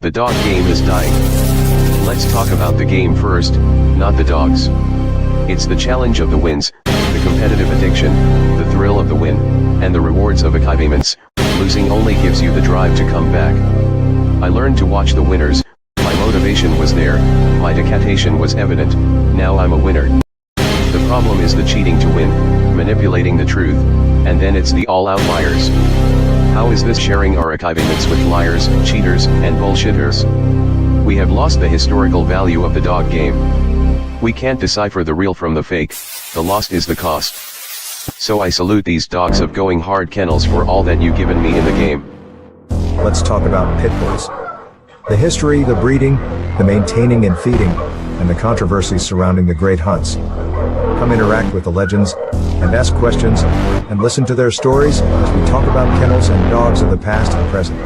The dog game is dying. Let's talk about the game first, not the dogs. It's the challenge of the wins, the competitive addiction, the thrill of the win, and the rewards of achievements. Losing only gives you the drive to come back. I learned to watch the winners, my motivation was there, my dedication was evident, now I'm a winner. The problem is the cheating to win, manipulating the truth, and then it's the all outliers. How is this sharing our achievements with liars, cheaters, and bullshitters? We have lost the historical value of the dog game. We can't decipher the real from the fake, the lost is the cost. So I salute these dogs of Going Hard Kennels for all that you've given me in the game. Let's talk about pit bulls. The history, the breeding, the maintaining and feeding, and the controversies surrounding the great hunts. Come interact with the legends, and ask questions, and listen to their stories as we talk about kennels and dogs of the past and present.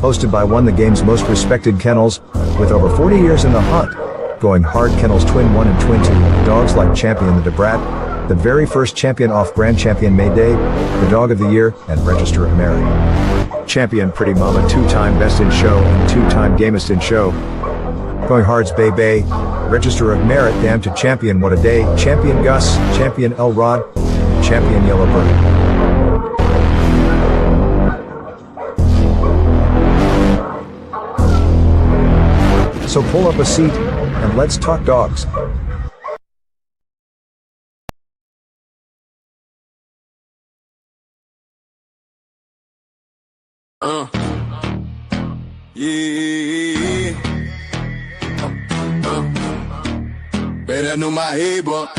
Hosted by one of the game's most respected kennels, with over 40 years in the hunt, Going Hard Kennels Twin 1 and Twin 2, dogs like Champion the Debrat, the very first champion off Grand Champion Mayday, the Dog of the Year, and Register of Merit. Champion Pretty Mama, 2-time Best in Show and 2-time Gamest in Show. Going Hard's Bay Bay, Register of Merit, Damn to Champion What a Day, Champion Gus, Champion Elrod, Champion Yellowbird. So pull up a seat, and let's talk dogs. Better know my head, but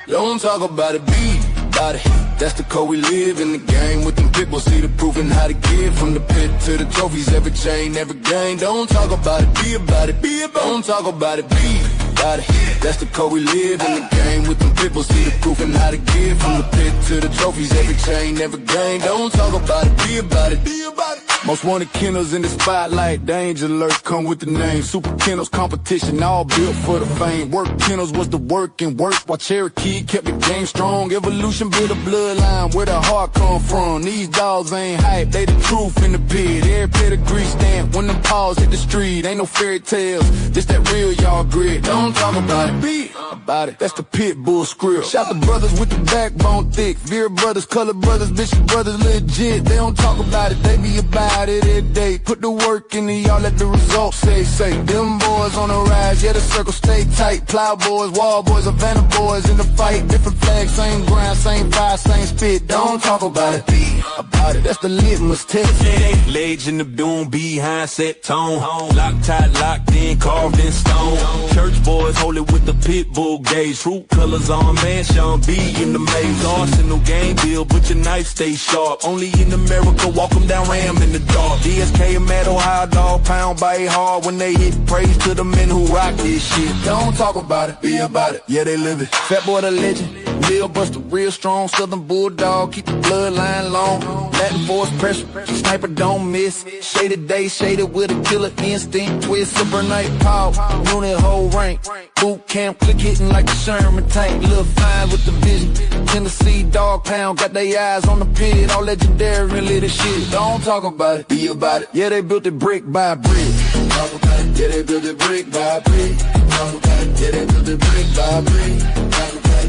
don't talk about it, be about it. That's the code we live in the game with them pit bulls. See the proof and how to get from the pit to the trophies. Every chain, every game. Don't talk about it, be about it, be about it. Don't talk about it, be about it. That's the code we live in the game with them pit bulls. See the proof and how to get from the pit to the trophies. Every chain, every game. Don't talk about it, be about it, be about it. Most wanted kennels in the spotlight, danger alert, come with the name. Super kennels competition, all built for the fame. Work kennels was the work and work, while Cherokee kept the game strong. Evolution built a bloodline, where the heart come from. These dogs ain't hype, they the truth in the pit. Every pedigree stamp, when them paws hit the street. Ain't no fairy tales, this that real y'all grit. Don't talk about it, be about it. That's the pit bull script. Shout the brothers with the backbone thick. Veer brothers, color brothers, Bishop brothers legit. They don't talk about it, they be about it every day. Put the work in and y'all let the results say. Them boys on the rise, yeah the circle stay tight. Plow boys, wall boys, Havana boys in the fight. Different flags, same grind, same fire, same spit. Don't talk about it, be about it. That's the litmus test. Legs in the doom, behind set tone. Locked tight, locked in, carved in stone. Church boys hold it with the pit bull gauge. Fruit colors on man, Sean B in the maze. Arsenal game deal, but your knife stay sharp. Only in America, walk them down, ram in the dark. DSK and metal, high dog, pound by hard. When they hit, praise to the men who rock this shit. Don't talk about it, be about it. Yeah, they live it. Fat boy the legend, Lil Buster, real strong, southern bulldog, keep the bloodline long. Latin force pressure, sniper don't miss. Shaded day, shaded with a killer instinct. Twist, super night power, unit whole rank. Boot camp, click hitting like a Sherman tank. Little fine with the vision. Tennessee dog pound, got their eyes on the pit. All legendary and little shit. Don't talk about it, be about it. Yeah, they built it brick by brick. Talk about it, yeah, they built it brick by brick. Talk about it, yeah, they built it brick by brick.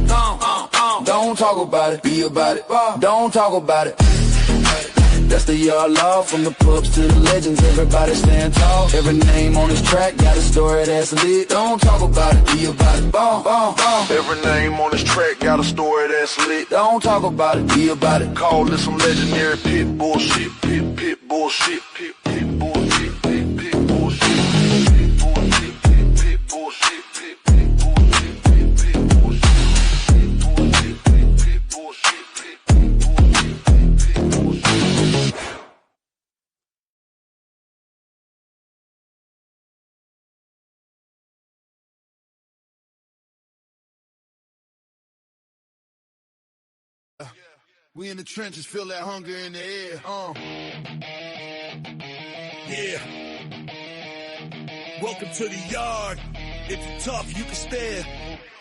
Talk about it, don't talk about it, be about it. Don't talk about it. That's the yard law, from the pups to the legends. Everybody stand tall. Every name on this track got a story that's lit. Don't talk about it, be about it. Every name on this track got a story that's lit. Don't talk about it, be about it. Call this some legendary pit bullshit, pit bullshit, pit bullshit, pit bullshit, pit bullshit, pit bullshit, pit bullshit, pit bullshit, pit bullshit. We in the trenches, feel that hunger in the air. Yeah. Welcome to the yard. If you're tough, you can stand.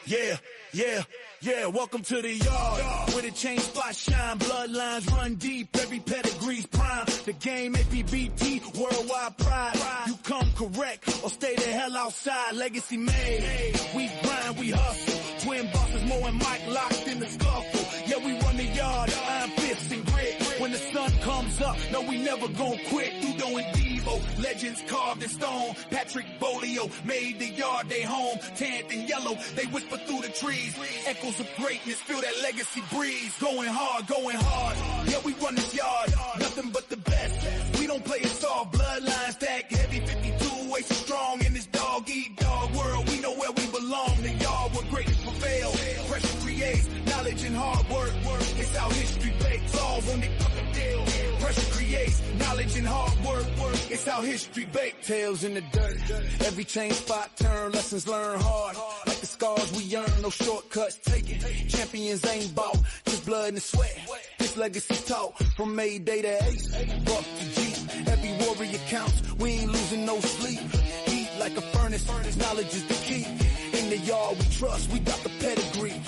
Yeah, yeah. Yeah, welcome to the yard, where the chain spots shine, bloodlines run deep, every pedigree's prime. The game APBT, worldwide pride. You come correct, or stay the hell outside, legacy made. We grind, we hustle, twin bosses, Mo and Mike locked in the scuffle. Yeah, we run the yard, iron fists and grit. When the sun comes up, no, we never gon' quit. Udo and Devo, legends carved in stone. Patrick Bolio made the yard they home. Tanned and yellow, they whisper through the trees. Echoes of greatness, feel that legacy breeze. Going hard, going hard. Yeah, we run this yard, nothing but the best. We don't play it soft, bloodline stack heavy, 52 way so strong in this dog-eat-dog world. We know where we belong, the yard where greatness prevail. Pressure creates knowledge and hard work. It's how history bakes, all on the fucking deal. Pressure creates knowledge and hard work. It's how history bakes. Tails in the dirt, every chain spot turn, lessons learned hard. Like the scars we earn, no shortcuts taken. Champions ain't bought, just blood and sweat. This legacy taught from Mayday to Ace, Buck to G. Every warrior counts, we ain't losing no sleep. Heat like a furnace, knowledge is the key. In the yard we trust, we got the pedigree.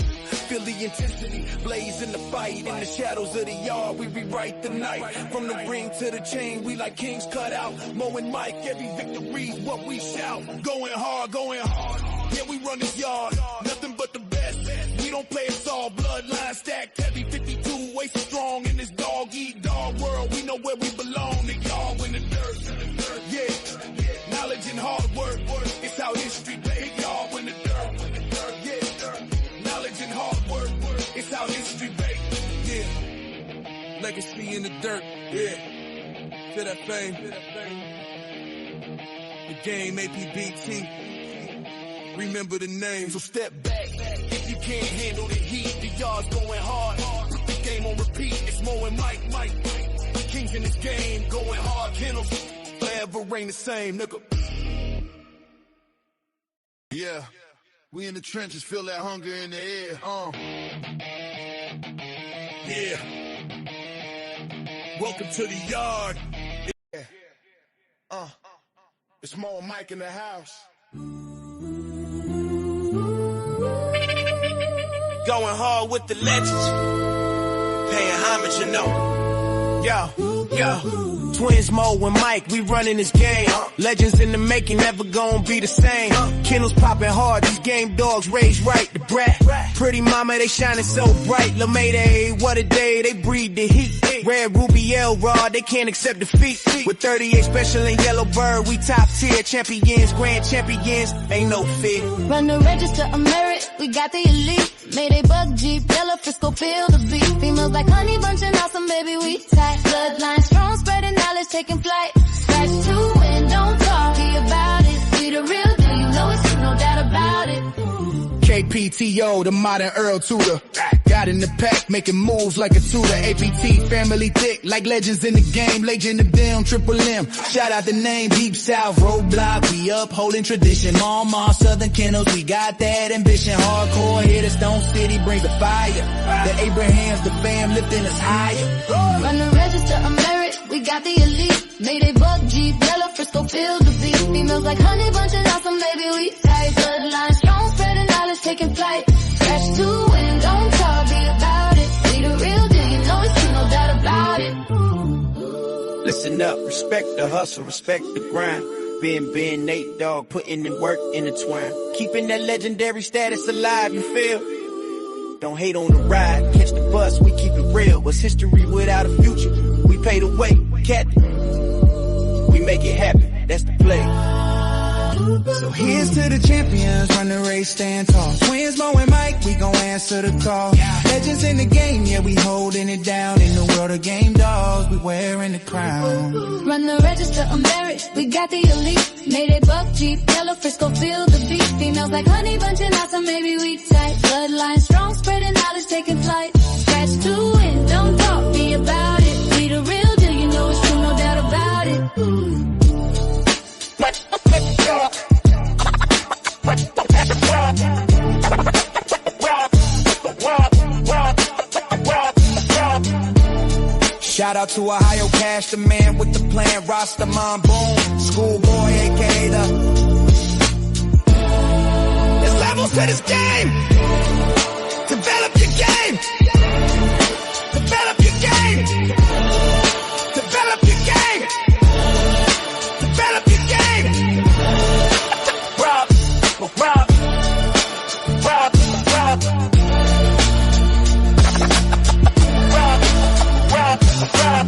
Feel the intensity, blaze in the fight. In the shadows of the yard, we rewrite the night. From the ring to the chain, we like kings cut out. Mo and Mike, every victory's what we shout. Going hard, going hard. Yeah, we run this yard, nothing but the best. We don't play it all, bloodline stacked heavy, 52 way so strong in this dog-eat-dog world. We know where we belong, the yard in the dirt. Yeah, knowledge and hard work. It's how history plays, y'all in the dirt. Yeah, knowledge and hard work. It's how history bakes. Yeah, legacy in the dirt. Yeah, feel that fame. The game APBT. Remember the name, so step back. If you can't handle the heat, the yard's going hard. Put the game on repeat. It's Mo and Mike. Kings in this game, going hard. Kennels forever reign the same, nigga. Yeah, we in the trenches, feel that hunger in the air. Yeah. Welcome to the yard. Yeah. It's Mo and Mike in the house. Going hard with the legends. Paying homage, you know. Yo. Twins Mo and Mike, we running this game. Legends in the making, never gonna be the same. Kennels popping hard, these game dogs raised right. The brat, pretty mama, they shining so bright. LeMayday, what a day, they breathe the heat. Red Ruby L-Rod, they can't accept defeat. With 38 special and yellow bird, we top tier. Champions, grand champions, ain't no fear. Run the register of merit, we got the elite. Mayday bug Jeep, yellow Frisco, feel the beat. Females like honey bunching awesome, baby, we tight. Bloodline strong, spreading knowledge, taking flight. Scratch to win, don't talk, be about it. We the real deal, you know it's true, no doubt about it. KPTO, the modern Earl Tudor. Got in the pack, making moves like a tutor. APT, family thick, like legends in the game. Legend of them, Triple M. Shout out the name, Deep South, Roadblock. We upholding tradition. Mama, Southern Kennels, we got that ambition. Hardcore hitters, Stone City brings the fire. The Abrahams, the fam lifting us higher. Run the register of merit, we got the elite. Mayday bug Jeep, yellow Frisco, feel the beat. Females like honey bunches, awesome, baby, we tight. Bloodline strong, spreading knowledge, taking flight. Scratch to win, don't talk, be about it. We the real deal, you know it's true, no doubt about it. Listen up, respect the hustle, respect the grind. Ben, Nate Dogg, putting in work intertwined. Keeping that legendary status alive, you feel? Don't hate on the ride, catch the bus, we keep it real. What's history without a future? We pay the way, captain. We make it happen, that's the play. So here's to the champions, run the race, stand tall. Twins Mo and Mike, we gon' answer the call. Legends in the game, yeah, we holding it down. In the world of game dogs, we wearing the crown. Run the register of merit, we got the elite. Mayday bug Jeep, yellow Frisco, feel the beat. Females like honey bunching awesome, baby, we tight. Bloodline strong, spreading knowledge, taking flight. Scratch to win, don't talk, be about it. We the real deal, you know it's true, no doubt about it. Shout out to Ohio Cash, the man with the plan, Rastaman Boom, Schoolboy, aka the. There's levels to this game. Develop your game. Develop your game. Develop your game. Develop your game. Rob, rob, rob, rob. Rob, rob, rob.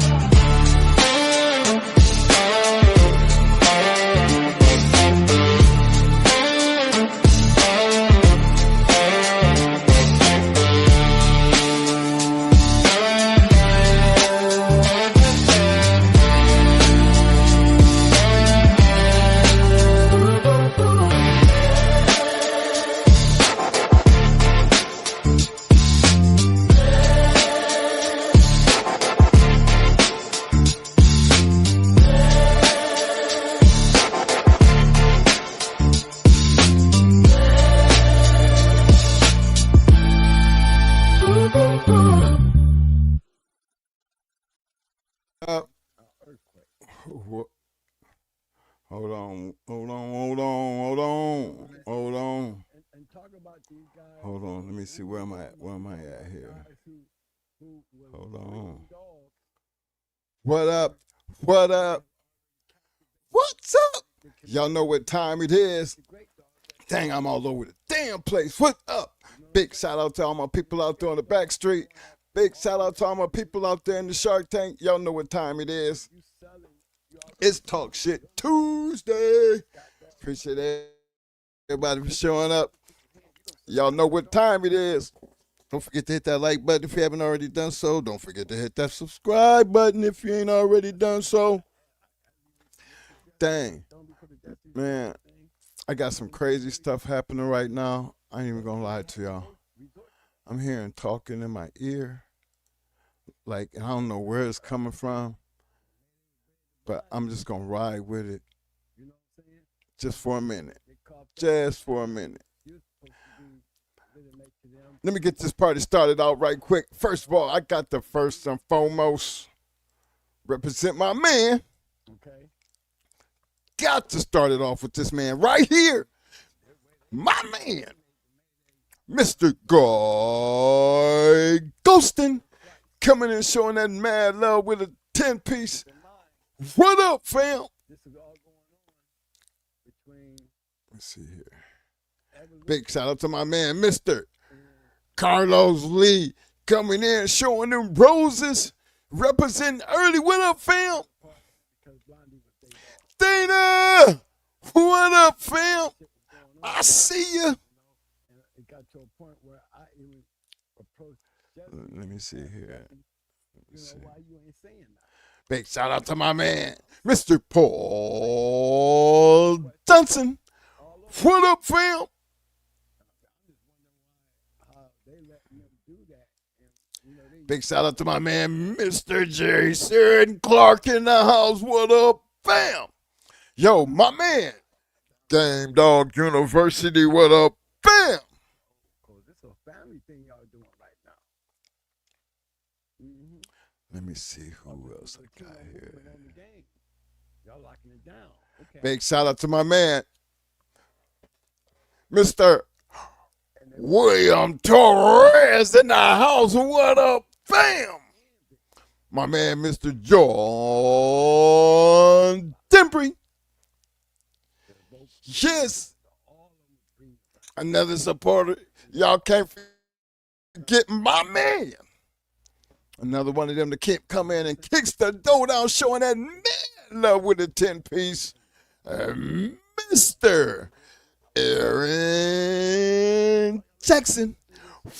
Hold on. Let me see. Where am I at? Where am I at here? Hold on. What up? What up? What's up? Y'all know what time it is. Dang, I'm all over the damn place. What up? Big shout out to all my people out there on the back street. Big shout out to all my people out there in the Shark Tank. Y'all know what time it is. It's Talk Shit Tuesday. Appreciate everybody for showing up. Y'all know what time it is. Don't forget to hit that like button if you haven't already done so. Don't forget to hit that subscribe button if you ain't already done so. Dang. Man, I got some crazy stuff happening right now. I ain't even gonna lie to y'all. I'm hearing talking in my ear. Like, I don't know where it's coming from. But I'm just gonna ride with it. Just for a minute. Just for a minute. Let me get this party started out right quick. First of all, I got to first and foremost represent my man. Okay. Got to start it off with this man right here. My man, Mr. Guy Ghostin, coming and showing that mad love with a 10-piece. What up, fam? Let's see here. Big shout out to my man, Mr. Carlos Lee, coming in, showing them roses, representing early. What up, fam? Dana, what up, fam? I see you. Let me see here. Big shout out to my man, Mr. Paul Johnson. What up, fam? Big shout out to my man, Mr. Jason Clark in the house. What up, fam? Yo, my man, Game Dog University. What up, fam? This is a family thing y'all doing right now. Let me see who else I got here. Y'all locking it down. Okay. Big shout out to my man, Mr. William Torres in the house. What up, fam? My man, Mr. John Dembry. Yes. Another supporter. Y'all can't forget my man. Another one of them that can't come in and kicks the door down, showing that man love with a 10-piece. Mr. Aaron Jackson.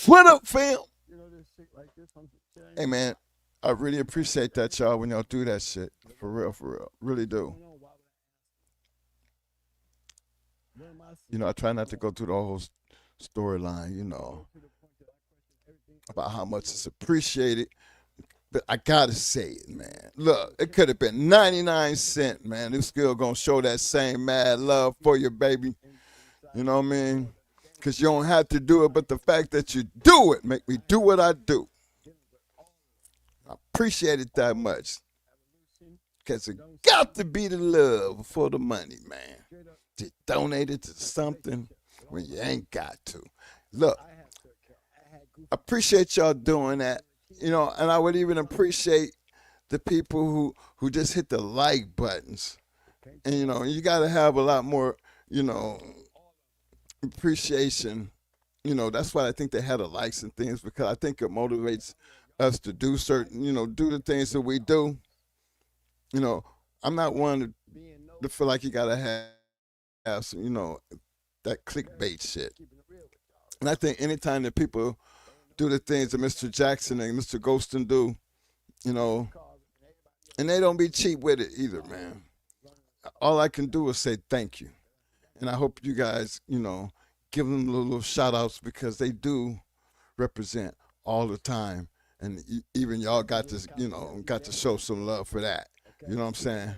What up, fam? Hey, man, I really appreciate that, y'all, when y'all do that shit. For real, for real. Really do. You know, I try not to go through the whole storyline, you know, about how much it's appreciated. But I gotta say it, man. Look, it could have been 99 cents, man. It's still gonna show that same mad love for you, baby. You know what I mean? Because you don't have to do it, but the fact that you do it make me do what I do. I appreciate it that much. Because it got to be the love for the money, man. To donate it to something when you ain't got to. Look, appreciate y'all doing that. You know, and I would even appreciate the people who just hit the like buttons. And you know, you got to have a lot more, you know, appreciation. You know, that's why I think they had the likes and things, because I think it motivates us to do certain, you know, do the things that we do. You know, I'm not one to feel like you gotta have some, you know, that clickbait shit. And I think anytime that people do the things that Mr. Jackson and Mr. Ghoston do, you know, and they don't be cheap with it either, man. All I can do is say thank you. And I hope you guys, you know, give them little shout outs, because they do represent all the time. And even y'all got to, you know, got to show some love for that. You know what I'm saying?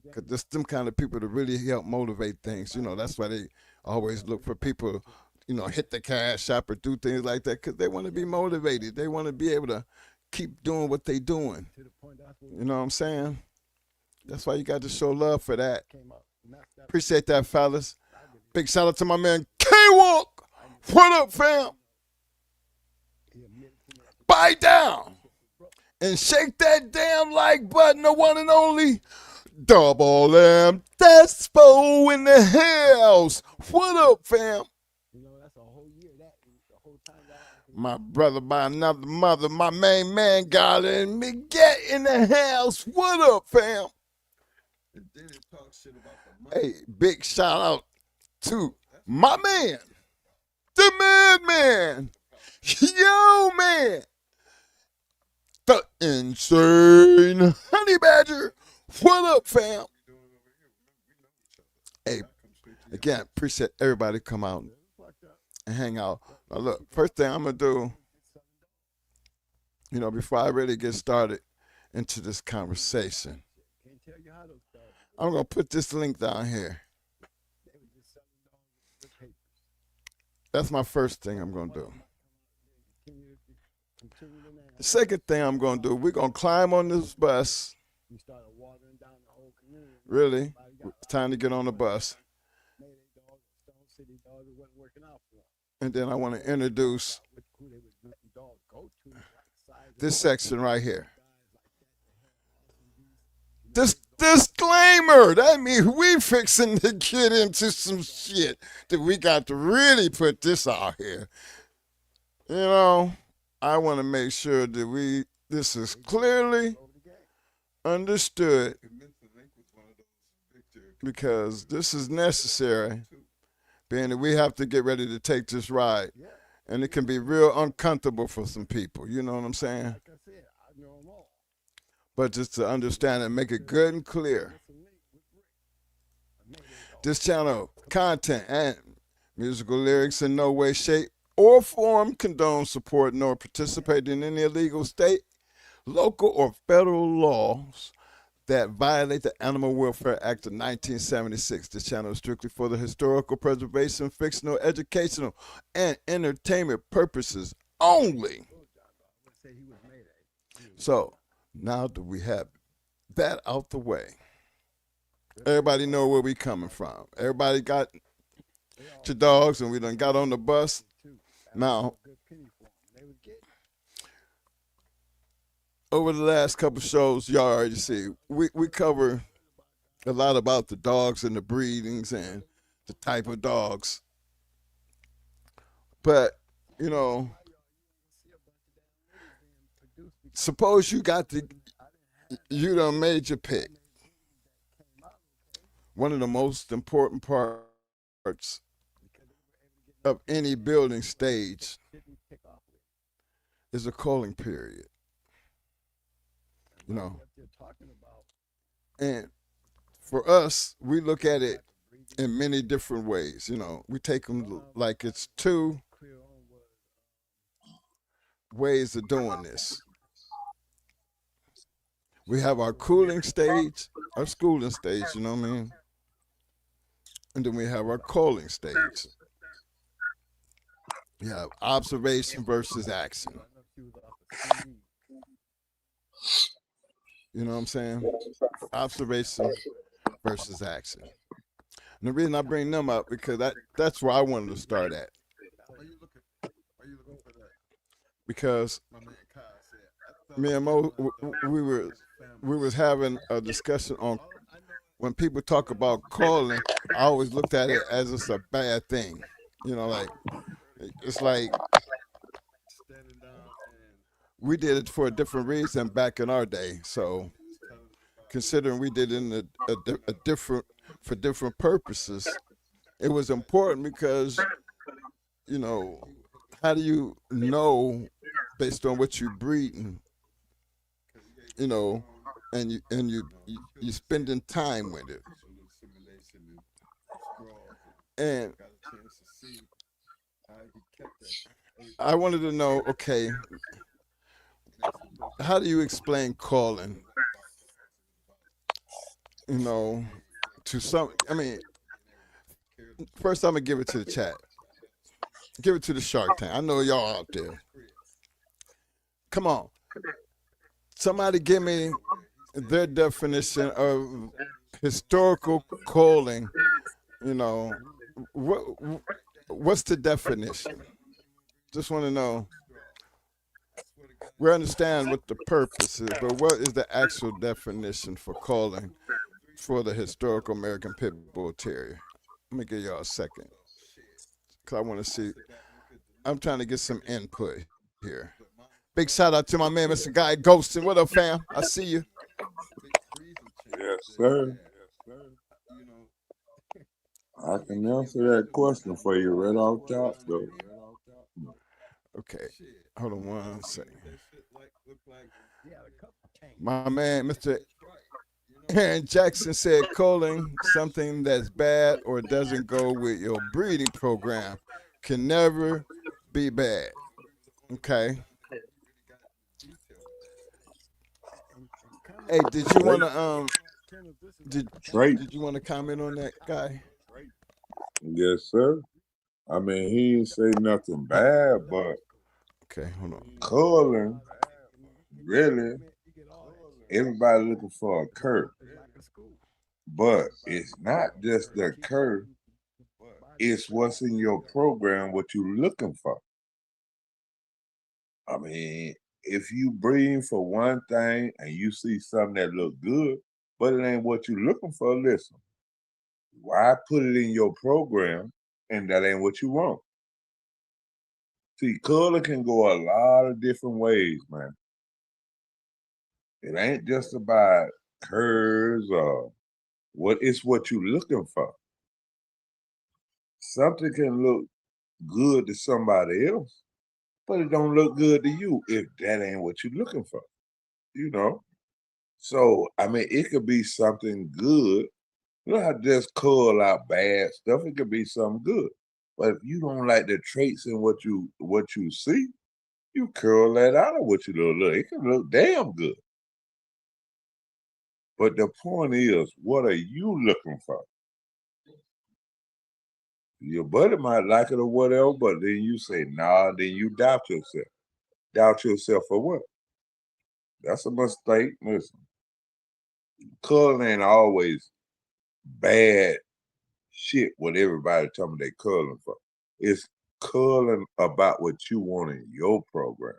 Because there's them kind of people that really help motivate things. You know, that's why they always look for people, you know, hit the cash app or do things like that, because they want to be motivated. They want to be able to keep doing what they doing. You know what I'm saying? That's why you got to show love for that. Appreciate that, fellas. Big shout out to my man K-Walk. What up, fam? Bite down and shake that damn like button, the one and only Double M Despo in the house. What up, fam? My brother by another mother, my main man, Garland and Miguel in the house. What up, fam? Hey, big shout out to my man, the madman. Yo, man. The insane honey badger. What up, fam? Hey, again, appreciate everybody come out and hang out. Now, look, first thing I'm going to do, you know, before I really get started into this conversation, I'm going to put this link down here. That's my first thing I'm going to do. The second thing I'm going to do, we're going to climb on this bus. Really? It's time to get on the bus. And then I want to introduce this section right here. This disclaimer. That means we fixing to get into some shit that we got to really put this out here. You know, I want to make sure that this is clearly understood, because this is necessary, being that we have to get ready to take this ride. And it can be real uncomfortable for some people, you know what I'm saying? But just to understand and make it good and clear. This channel content and musical lyrics in no way, shape, or form condone, support, nor participate in any illegal state, local, or federal laws that violate the Animal Welfare Act of 1976. This channel is strictly for the historical preservation, fictional, educational, and entertainment purposes only. So, now that we have that out the way, everybody know where we coming from. Everybody got your dogs, and we done got on the bus. Now, over the last couple shows, y'all already see, we cover a lot about the dogs and the breedings and the type of dogs. But, you know, suppose you done made your pick. One of the most important parts of any building stage is a culling period. You know, and for us, we look at it in many different ways. You know, we take them like it's two ways of doing this. We have our cooling stage, our schooling stage, you know what I mean? And then we have our culling stage. We have observation versus action. You know what I'm saying? Observation versus action. And the reason I bring them up, because that's where I wanted to start at. because me and Mo, we was having a discussion on when people talk about calling. I always looked at it as it's a bad thing. You know, like it's like we did it for a different reason back in our day. So considering we did it in a different for different purposes, it was important because you know how do you know based on what you breeding, you know, and you spending time with it, and I wanted to know, okay, how do you explain calling, you know, to some? I mean, first I'm gonna give it to the chat, give it to the Shark Tank. I know y'all out there. Come on, somebody give me their definition of historical calling. You know, what what's the definition? Just want to know. We understand what the purpose is, but what is the actual definition for calling for the historical American Pit Bull Terrier? Let me give y'all a second, because I want to see. I'm trying to get some input here. Big shout out to my man, Mr. Guy Ghostin. What up, fam? I see you. Yes, sir. I can answer that question for you right off top, though. Okay, hold on one second. My man, Mr. Aaron Jackson said calling something that's bad or doesn't go with your breeding program can never be bad. Okay. Hey, did you want to Trait. did you want to comment on that, guy? Yes, sir. I mean, he didn't say nothing bad, but Okay, hold on. calling, really, everybody looking for a curve. But it's not just the curve, it's what's in your program, what you're looking for. I mean, if you breathe for one thing and you see something that look good, but it ain't what you're looking for, listen. Why put it in your program and that ain't what you want? See, color can go a lot of different ways, man. It ain't just about curves or what you're looking for. Something can look good to somebody else, but it don't look good to you if that ain't what you're looking for, you know? So, I mean, it could be something good. You don't have to just cull out bad stuff. It could be something good. But if you don't like the traits in what you see, you curl that out of what you look. It can look damn good. But the point is, what are you looking for? Your buddy might like it or whatever, but then you say, nah, then you doubt yourself. Doubt yourself for what? That's a mistake. Listen, culling ain't always bad shit what everybody tell me they culling for. It's culling about what you want in your program.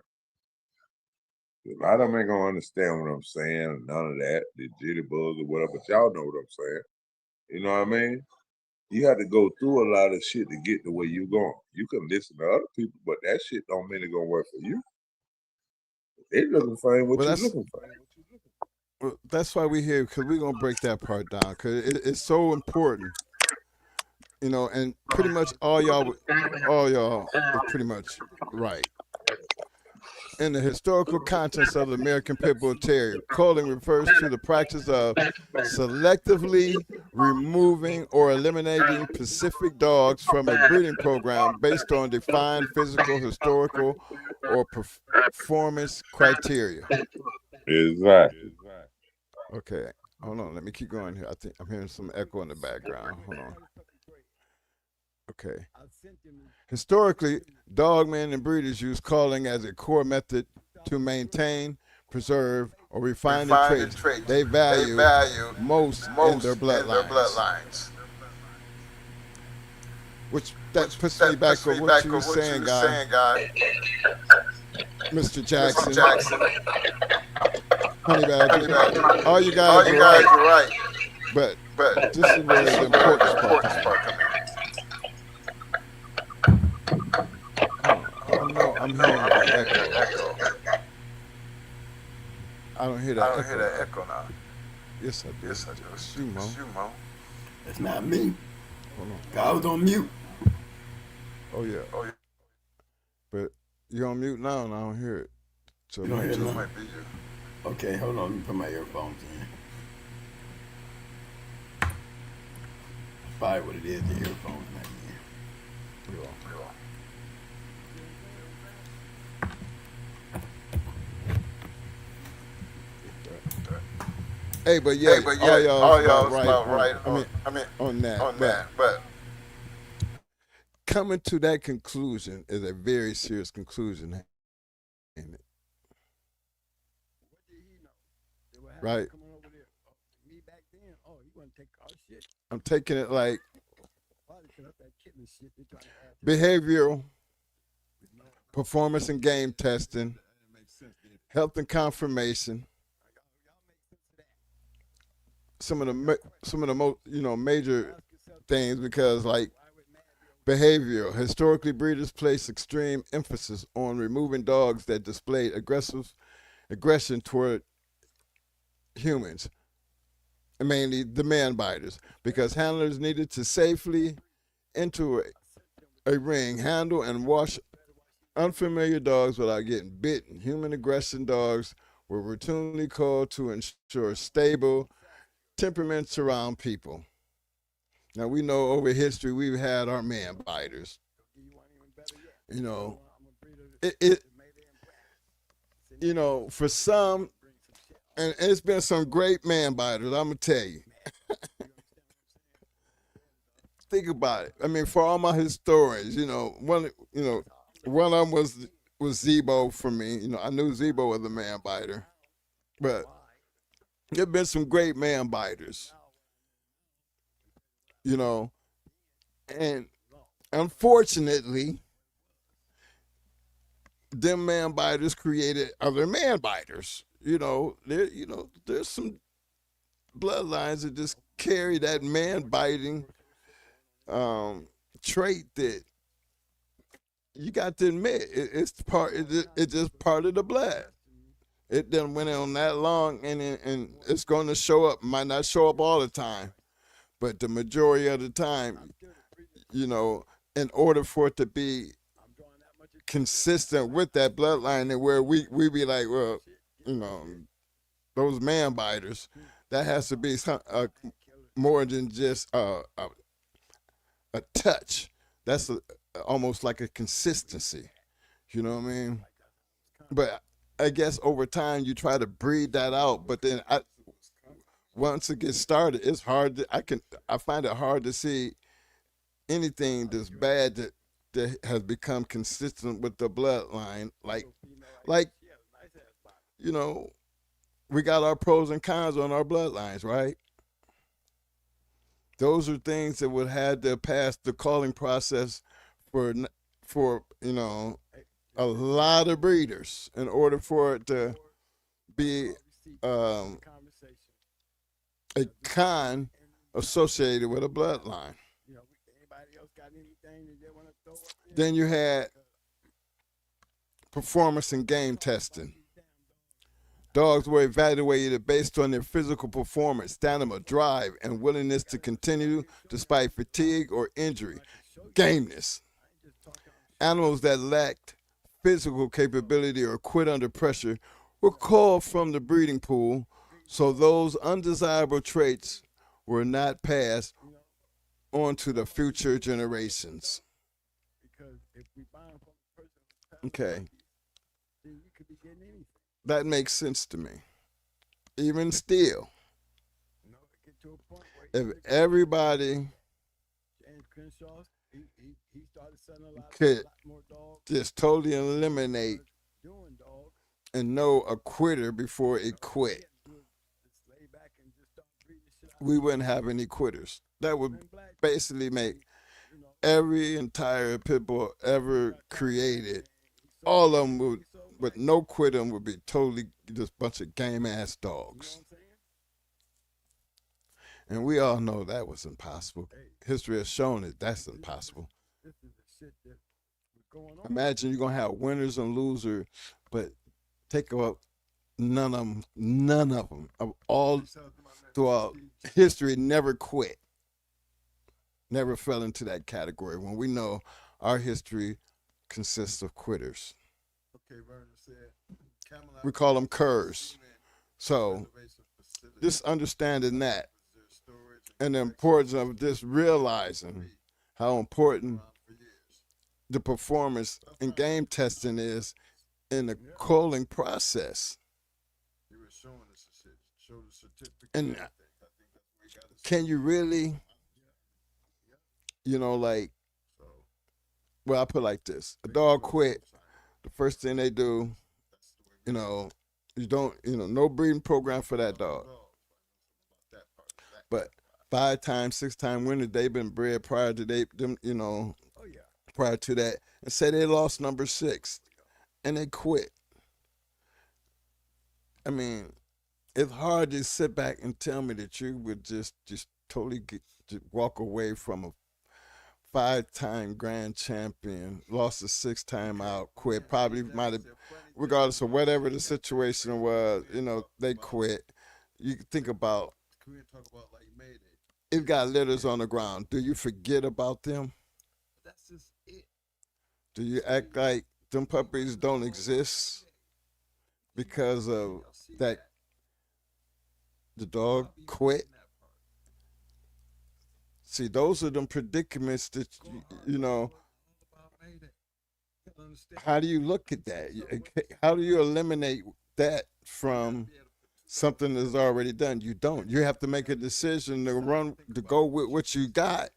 A lot of them ain't gonna understand what I'm saying, none of that, the jitterbugs or whatever, but y'all know what I'm saying. You know what I mean? You have to go through a lot of shit to get to where you're going. You can listen to other people, but that shit don't mean it's gonna work for you. They looking for what Well, you're looking for. that's why we're here, because we're gonna break that part down, because it's so important, you know. And pretty much all y'all is pretty much right. In the historical context of the American Pit Bull Terrier, culling refers to the practice of selectively removing or eliminating specific dogs from a breeding program based on defined physical, historical, or performance criteria. Exactly. Okay, hold on. Let me keep going here. I think I'm hearing some echo in the background. Hold on. Okay. Historically, dogmen and breeders use calling as a core method to maintain, preserve, or refine the traits they value most in their bloodlines. Which that puts me back on what you were saying, guy. Mr. Jackson. Honey Badger. All you guys are right. But this is where the important part comes in. Oh no, I'm hearing that echo. I don't hear that echo now. Yes, I do. It's you, Mo. That's not me. Hold on. I was on mute. Oh yeah. But you're on mute now, and I don't hear it. So You don't hear it now? might be you. Okay, hold on. Let me put my earphones in. Probably what it is, the earphones not in. You are. Hey, but yeah, all y'all right. I mean, on that. But coming to that conclusion is a very serious conclusion, ain't it? Right. I'm taking it like behavioral, performance and game testing, health and confirmation. Some of the most major things, because like behavioral, historically breeders place extreme emphasis on removing dogs that displayed aggression toward humans, mainly the man biters, because handlers needed to safely enter a ring, handle and wash unfamiliar dogs without getting bitten. Human aggression dogs were routinely called to ensure stable temperaments around people. Now we know over history we've had our man biters. For some, and it's been some great man biters, I'm gonna tell you. Think about it. I mean, for all my historians, one of them was Zebo for me. I knew Zebo was a man biter, but there have been some great man biters, and unfortunately, them man biters created other man biters. There's some bloodlines that just carry that man biting trait that you got to admit it's just part of the blood. It done went on that long, and it's going to show up. Might not show up all the time, but the majority of the time, in order for it to be consistent with that bloodline, and where we be like, well, those man biters, that has to be more than just a touch. That's almost like a consistency. You know what I mean? But I guess over time you try to breed that out, but then once it gets started, it's hard. I find it hard to see anything that's bad that has become consistent with the bloodline. Like, we got our pros and cons on our bloodlines, right? Those are things that would have to pass the calling process for a lot of breeders in order for it to be a con associated with a bloodline. Then you had performance and game testing. Dogs were evaluated based on their physical performance, stamina, drive, and willingness to continue despite fatigue or injury. Gameness. Animals that lacked physical capability or quit under pressure were called from the breeding pool, so those undesirable traits were not passed on to the future generations. Okay. That makes sense to me. Even still, if everybody could just totally eliminate and know a quitter before it quit, we wouldn't have any quitters. That would basically make every entire pit bull ever created, all of them would with no quitting would be totally just a bunch of game ass dogs. And we all know that was impossible. History has shown it that's impossible. Imagine you're gonna have winners and losers, but take up none of them, all throughout history never quit, never fell into that category. When we know our history consists of quitters. We call them curs. So just understanding that and the importance of just realizing how important the performance in game testing is in the culling process. And can you really, like, well, I put it like this. A dog quit, the first thing they do, you don't, no breeding program for that dog. But 5-time, 6-time winners, they've been bred prior to prior to that, and say they lost number 6, and they quit. I mean, it's hard to sit back and tell me that you would just totally just walk away from a 5-time grand champion, lost a 6-time out, quit. Probably might have, regardless of whatever the situation was, they quit. You think about, it got litters on the ground. Do you forget about them? Do you act like them puppies don't exist because of that the dog quit? See, those are them predicaments that, how do you look at that? How do you eliminate that from something that's already done? You don't. You have to make a decision to go with what you got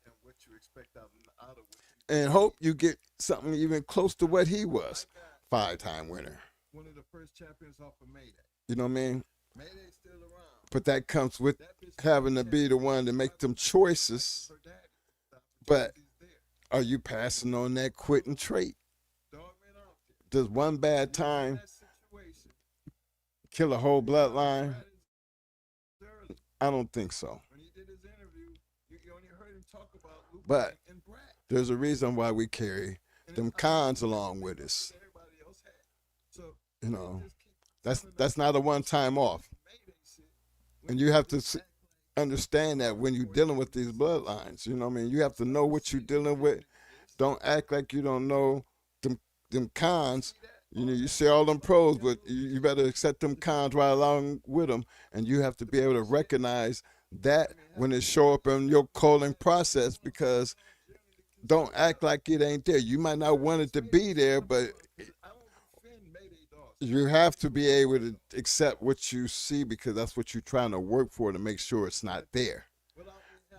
and hope you get something even close to what he was. 5-time winner. One of the first champions off of Mayday. You know what I mean? Mayday's still around. But that comes with having to be the one to make them choices. But are you passing on that quitting trait? Does one bad time kill a whole bloodline? I don't think so. But there's a reason why we carry them cons along with us. That's not a one-time off. And you have to understand that when you're dealing with these bloodlines. You know what I mean? You have to know what you're dealing with. Don't act like you don't know them cons. You see all them pros, but you better accept them cons right along with them. And you have to be able to recognize that when it show up in your culling process, because don't act like it ain't there. You might not want it to be there, but you have to be able to accept what you see, because that's what you're trying to work for, to make sure it's not there.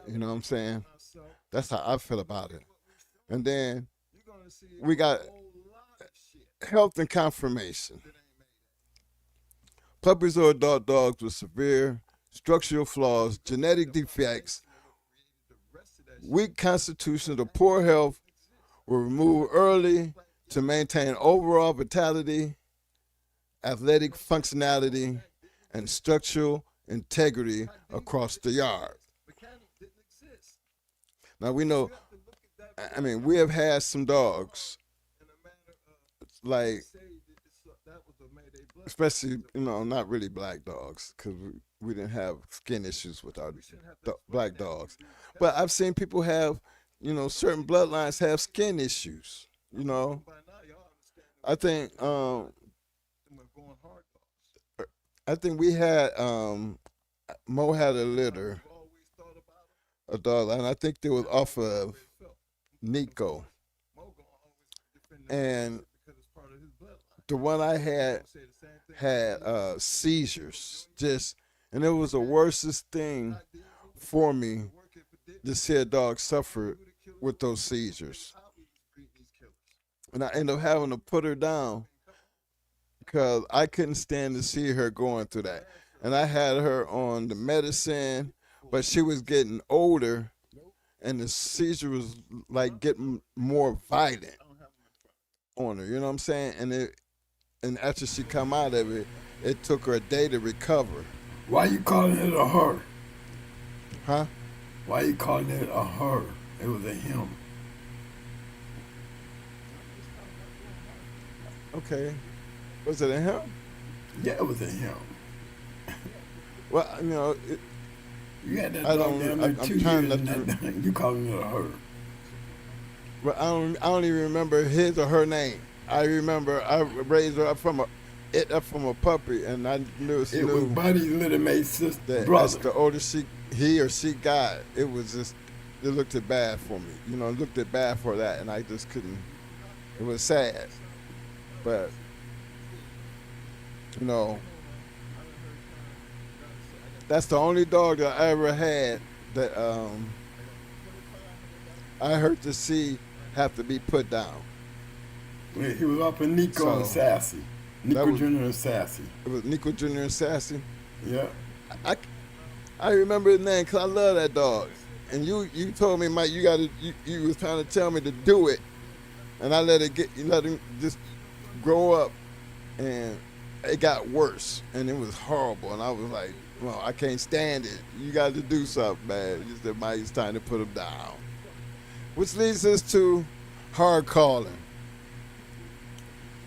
You know what I'm saying? That's how I feel about it. And then we got health and conformation. Puppies or adult dogs with severe structural flaws, genetic defects, weak constitution, or poor health were removed early to maintain overall vitality, athletic functionality, and structural integrity across the yard. Now we know, we have had some dogs, like, especially, not really black dogs, because we didn't have skin issues with our black dogs. But I've seen people have, certain bloodlines have skin issues, I think we had, Mo had a litter, a dog, and I think they was off of Nico. And the one I had seizures, and it was the worstest thing for me to see a dog suffer with those seizures. And I ended up having to put her down because I couldn't stand to see her going through that. And I had her on the medicine, but she was getting older, and the seizure was like getting more violent on her. You know what I'm saying? And and after she come out of it, it took her a day to recover. Why you calling it a her? Huh? Why you calling it a her? It was a him. Okay. Was it a him? Yeah, it was a him. Well, you know, You had that I dog don't- down there I'm 2 trying years, not and to- that, you calling it a her. but I don't even remember his or her name. I remember I raised her up from a puppy, and I knew It was Buddy's little mate's sister, that brother. as the older he or she got, it was just, it looked it bad for me. You know, it looked it bad for that, and I just couldn't. It was sad, but you know, that's the only dog that I ever had that I heard to see have to be put down. Yeah, he was up in Nico and So, Sassy. Nico was- Jr. and Sassy. It was Nico Jr. and Sassy. Yeah. I remember his name because I love that dog. And you told me, Mike, you was trying to tell me to do it, and I let him just grow up, and it got worse, and it was horrible, and I was like, well, I can't stand it. You got to do something, man. Just that Mike, it's time to put him down. Which leads us to hard calling.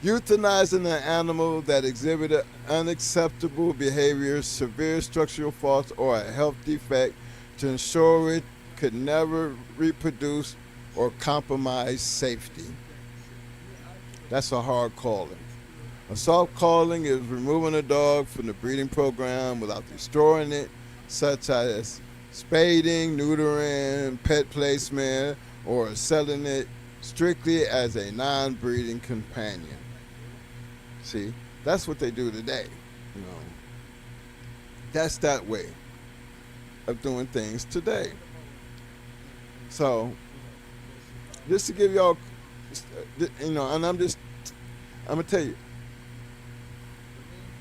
Euthanizing an animal that exhibited unacceptable behavior, severe structural faults, or a health defect to ensure it could never reproduce or compromise safety. That's a hard calling. A soft calling is removing a dog from the breeding program without destroying it, such as spading, neutering, pet placement, or selling it strictly as a non-breeding companion. See, that's what they do today. You know, that's that way of doing things today. So, just to give y'all, you know, and I'm gonna tell you,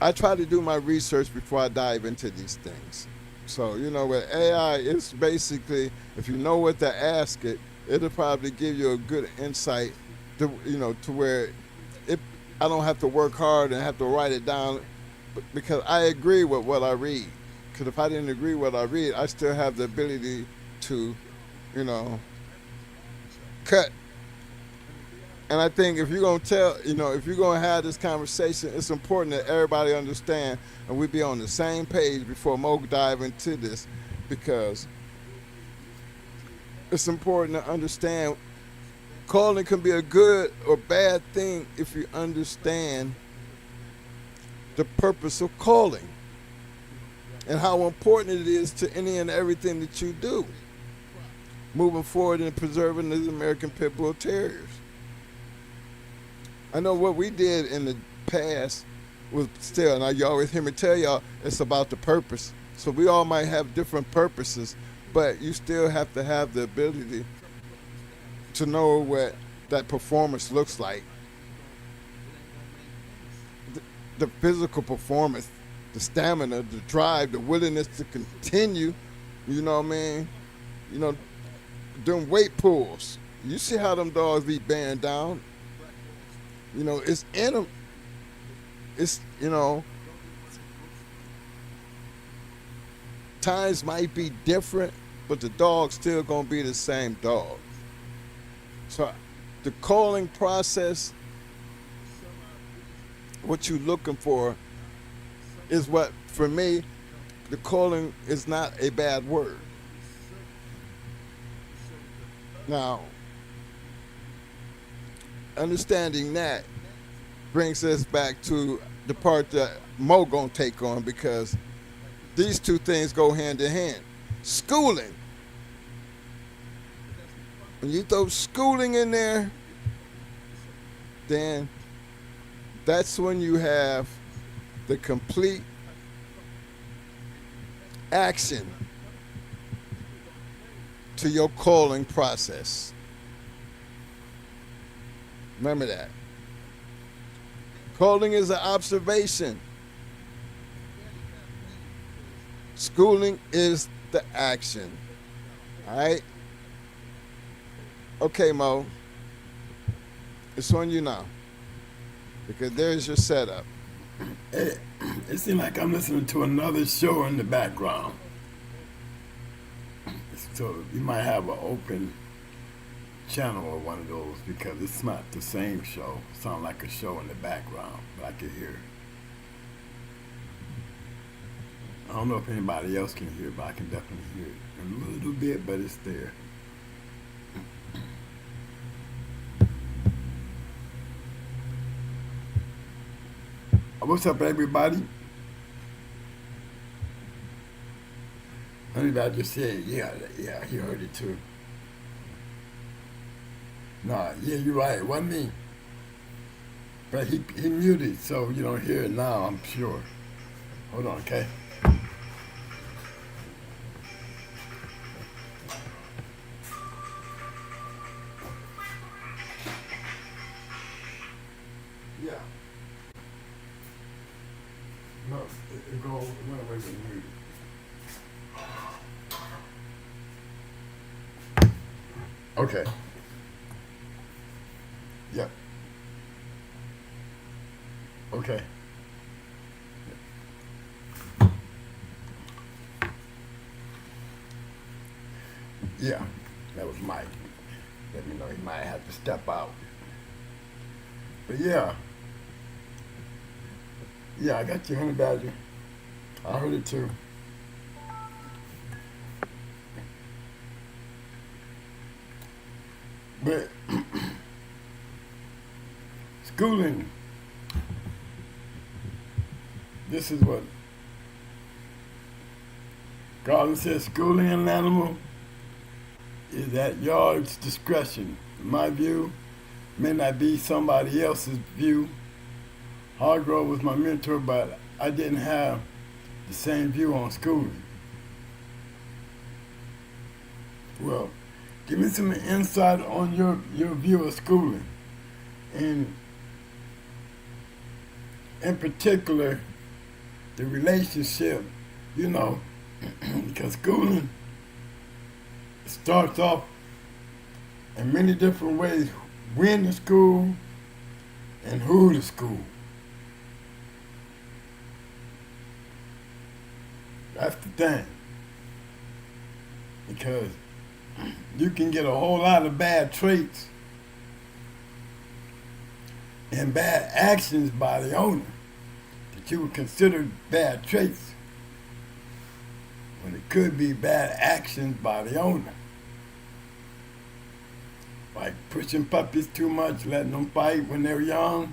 I try to do my research before I dive into these things. So, you know, with AI, it's basically, if you know what to ask it, it'll probably give you a good insight to, you know, to where I don't have to work hard and have to write it down because I agree with what I read. Because if I didn't agree with what I read, I still have the ability to, you know, cut. And I think if you're going to if you're going to have this conversation, it's important that everybody understand and we be on the same page before Mo dive into this, because it's important to understand calling can be a good or bad thing if you understand the purpose of calling and how important it is to any and everything that you do moving forward in preserving the American Pit Bull Terriers. I know what we did in the past was still, and you always hear me tell y'all, it's about the purpose. So we all might have different purposes, but you still have to have the ability to know what that performance looks like. The physical performance, the stamina, the drive, the willingness to continue, you know what I mean? You know, them weight pulls. You see how them dogs be bearing down? You know, it's in them. It's, you know, times might be different, but the dog's still gonna be the same dog. So the calling process, what you're looking for is what, for me, the calling is not a bad word. Now, understanding that brings us back to the part that Mo gonna take on, because these two things go hand in hand. Schooling. When you throw schooling in there, then that's when you have the complete action to your calling process. Remember that. Calling is an observation. Schooling is the action. All right? Okay, Mo. It's on you now. Because there's your setup. It seems like I'm listening to another show in the background. So you might have an open channel or one of those because it's not the same show. It sounds like a show in the background, but I can hear. I don't know if anybody else can hear, but I can definitely hear it a little bit, but it's there. What's up, everybody? Honey Badger said, yeah, he heard it too. Nah, yeah, you're right. It wasn't me. But he muted, so you don't hear it now, I'm sure. Hold on, okay? Yeah. No, it went away with muted. Okay. Yep. Okay. Yeah, that was Mike. Let me know he might have to step out. But yeah. Yeah, I got you, Honey Badger. I heard it too. But schooling, this is what Garland says, schooling an animal is at yard's discretion. In my view, may not be somebody else's view. Hargrove was my mentor, but I didn't have the same view on schooling. Well, give me some insight on your view of schooling. And in particular, the relationship, because schooling starts off in many different ways. When to school and who to school. That's the thing. Because you can get a whole lot of bad traits and bad actions by the owner that you would consider bad traits when it could be bad actions by the owner. Like pushing puppies too much, letting them fight when they're young,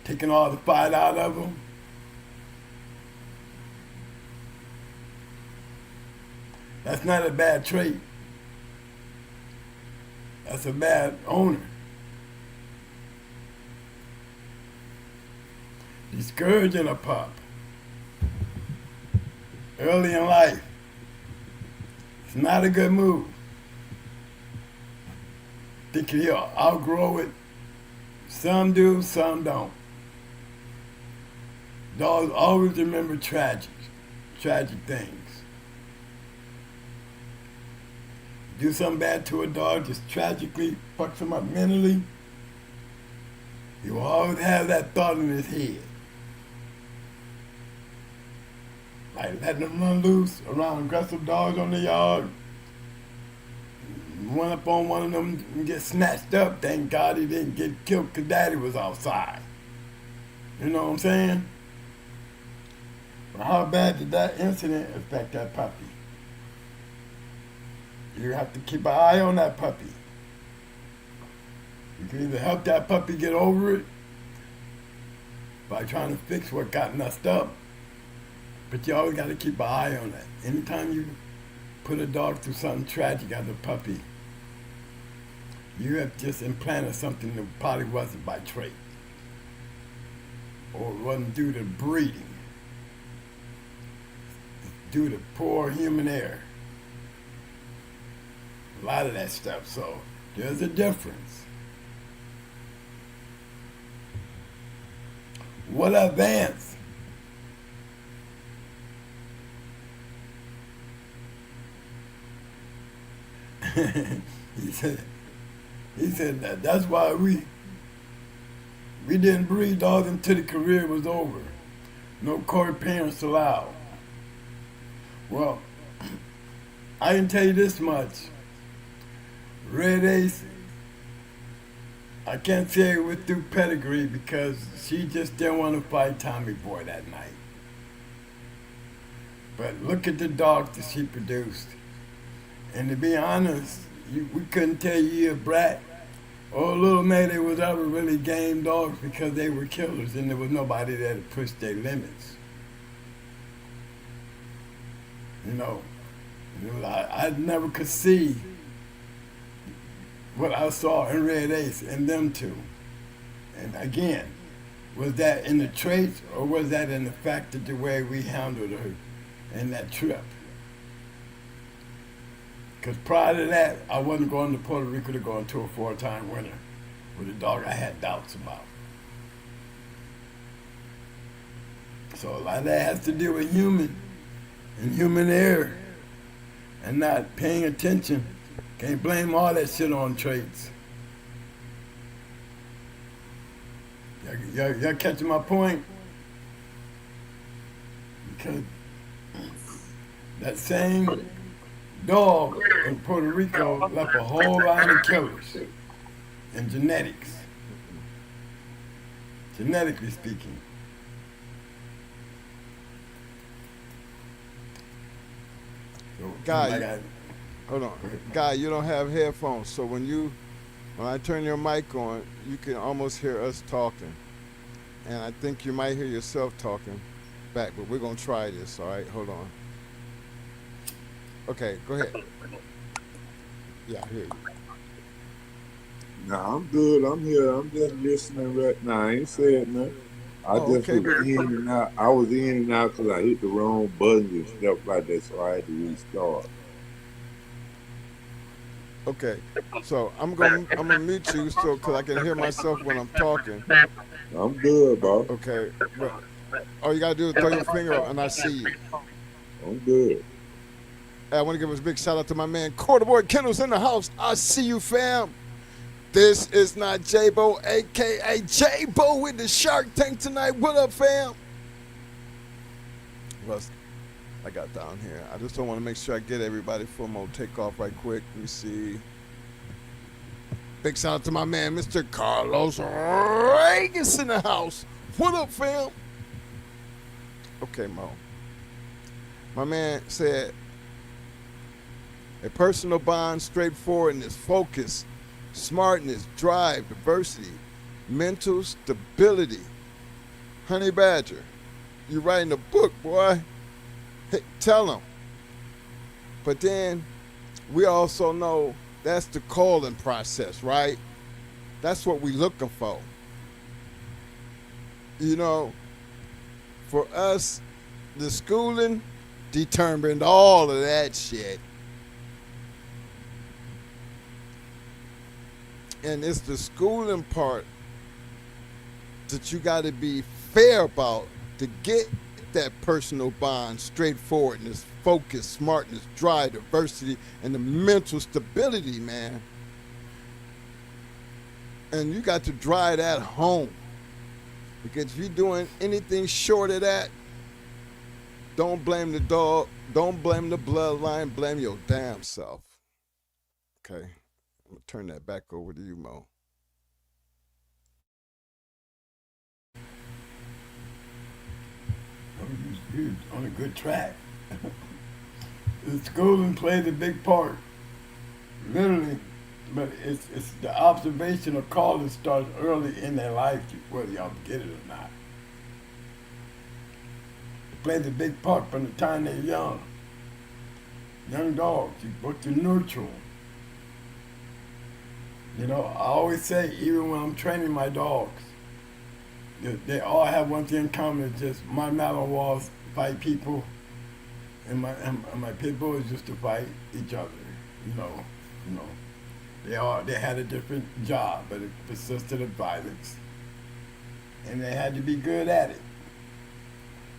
taking all the fight out of them. That's not a bad trait. That's a bad owner. Discouraging a pup early in life. It's not a good move. Think he'll outgrow it. Some do, some don't. Dogs always remember tragic things. Do something bad to a dog, just tragically fucks him up mentally, he will always have that thought in his head. Like letting them run loose around aggressive dogs on the yard. Run up on one of them and get snatched up. Thank God he didn't get killed because Daddy was outside. You know what I'm saying? But how bad did that incident affect that puppy? You have to keep an eye on that puppy. You can either help that puppy get over it by trying to fix what got messed up, but you always got to keep an eye on that. Anytime you put a dog through something tragic as a puppy, you have just implanted something that probably wasn't by trait, or it wasn't due to breeding, it's due to poor human error. A lot of that stuff, so there's a difference. What up, Vance? he said that's why We didn't breed dogs until the career was over. No co-parents allowed. Well, I can tell you this much. Red Ace, I can't say it was through pedigree because she just didn't want to fight Tommy Boy that night. But look at the dogs that she produced. And to be honest, we couldn't tell you a brat or a little Mayday was ever really game dogs because they were killers and there was nobody there to push their limits. You know, I never could see what I saw in Red Ace in them two. And again, was that in the traits or was that in the fact that the way we handled her in that trip? Because prior to that, I wasn't going to Puerto Rico to go into a 4-time winner with a dog I had doubts about. So a lot of that has to do with human and human error and not paying attention. Can't blame all that shit on traits. Y'all catching my point? Because that same dog in Puerto Rico left a whole line of killers in genetics. Genetically speaking. So, Guy, hold on. Guy, you don't have headphones, so when I turn your mic on, you can almost hear us talking. And I think you might hear yourself talking back, but we're going to try this, all right? Hold on. Okay, go ahead. Yeah, I hear you. Nah, I'm good. I'm here. I'm just listening right now. I ain't saying nothing. I was in and out. I was in and out because I hit the wrong buttons and stuff like that, so I had to restart. Okay, so I'm gonna mute you so because I can hear myself when I'm talking. I'm good, bro. Okay, but all you gotta do is throw your finger up and I see you. I'm good. Hey, I want to give a big shout out to my man Quarterboy Kennels in the house. I see you, fam. This is not J-Bo, aka J-Bo with the Shark Tank tonight. What up, fam? What's I got down here? I just don't want to make sure I get everybody for more takeoff right quick. Let me see. Big shout out to my man, Mr. Carlos Regas in the house. What up, fam? Okay, Mo. My man said, a personal bond, straightforwardness, focus, smartness, drive, diversity, mental stability. Honey Badger, you writing a book, boy. Hey, tell them. But then we also know that's the calling process, right? That's what we looking for. You know, for us, the schooling determined all of that shit. And it's the schooling part that you got to be fair about to get that personal bond, straightforwardness, focus, smartness, drive, diversity, and the mental stability, man. And you got to drive that home. Because if you're doing anything short of that, don't blame the dog, don't blame the bloodline, blame your damn self. Okay, I'm gonna turn that back over to you, Mo. You're on a good track. The schooling plays a big part, literally, but it's the observation of calling starts early in their life, whether y'all get it or not. It plays a big part from the time they're young. Young dogs, what you nurture them. You know, I always say, even when I'm training my dogs, they all have one thing in common. It's just my Malinois fight people, and my pit bulls used to fight each other. You know, they had a different job, but it persisted of violence, and they had to be good at it.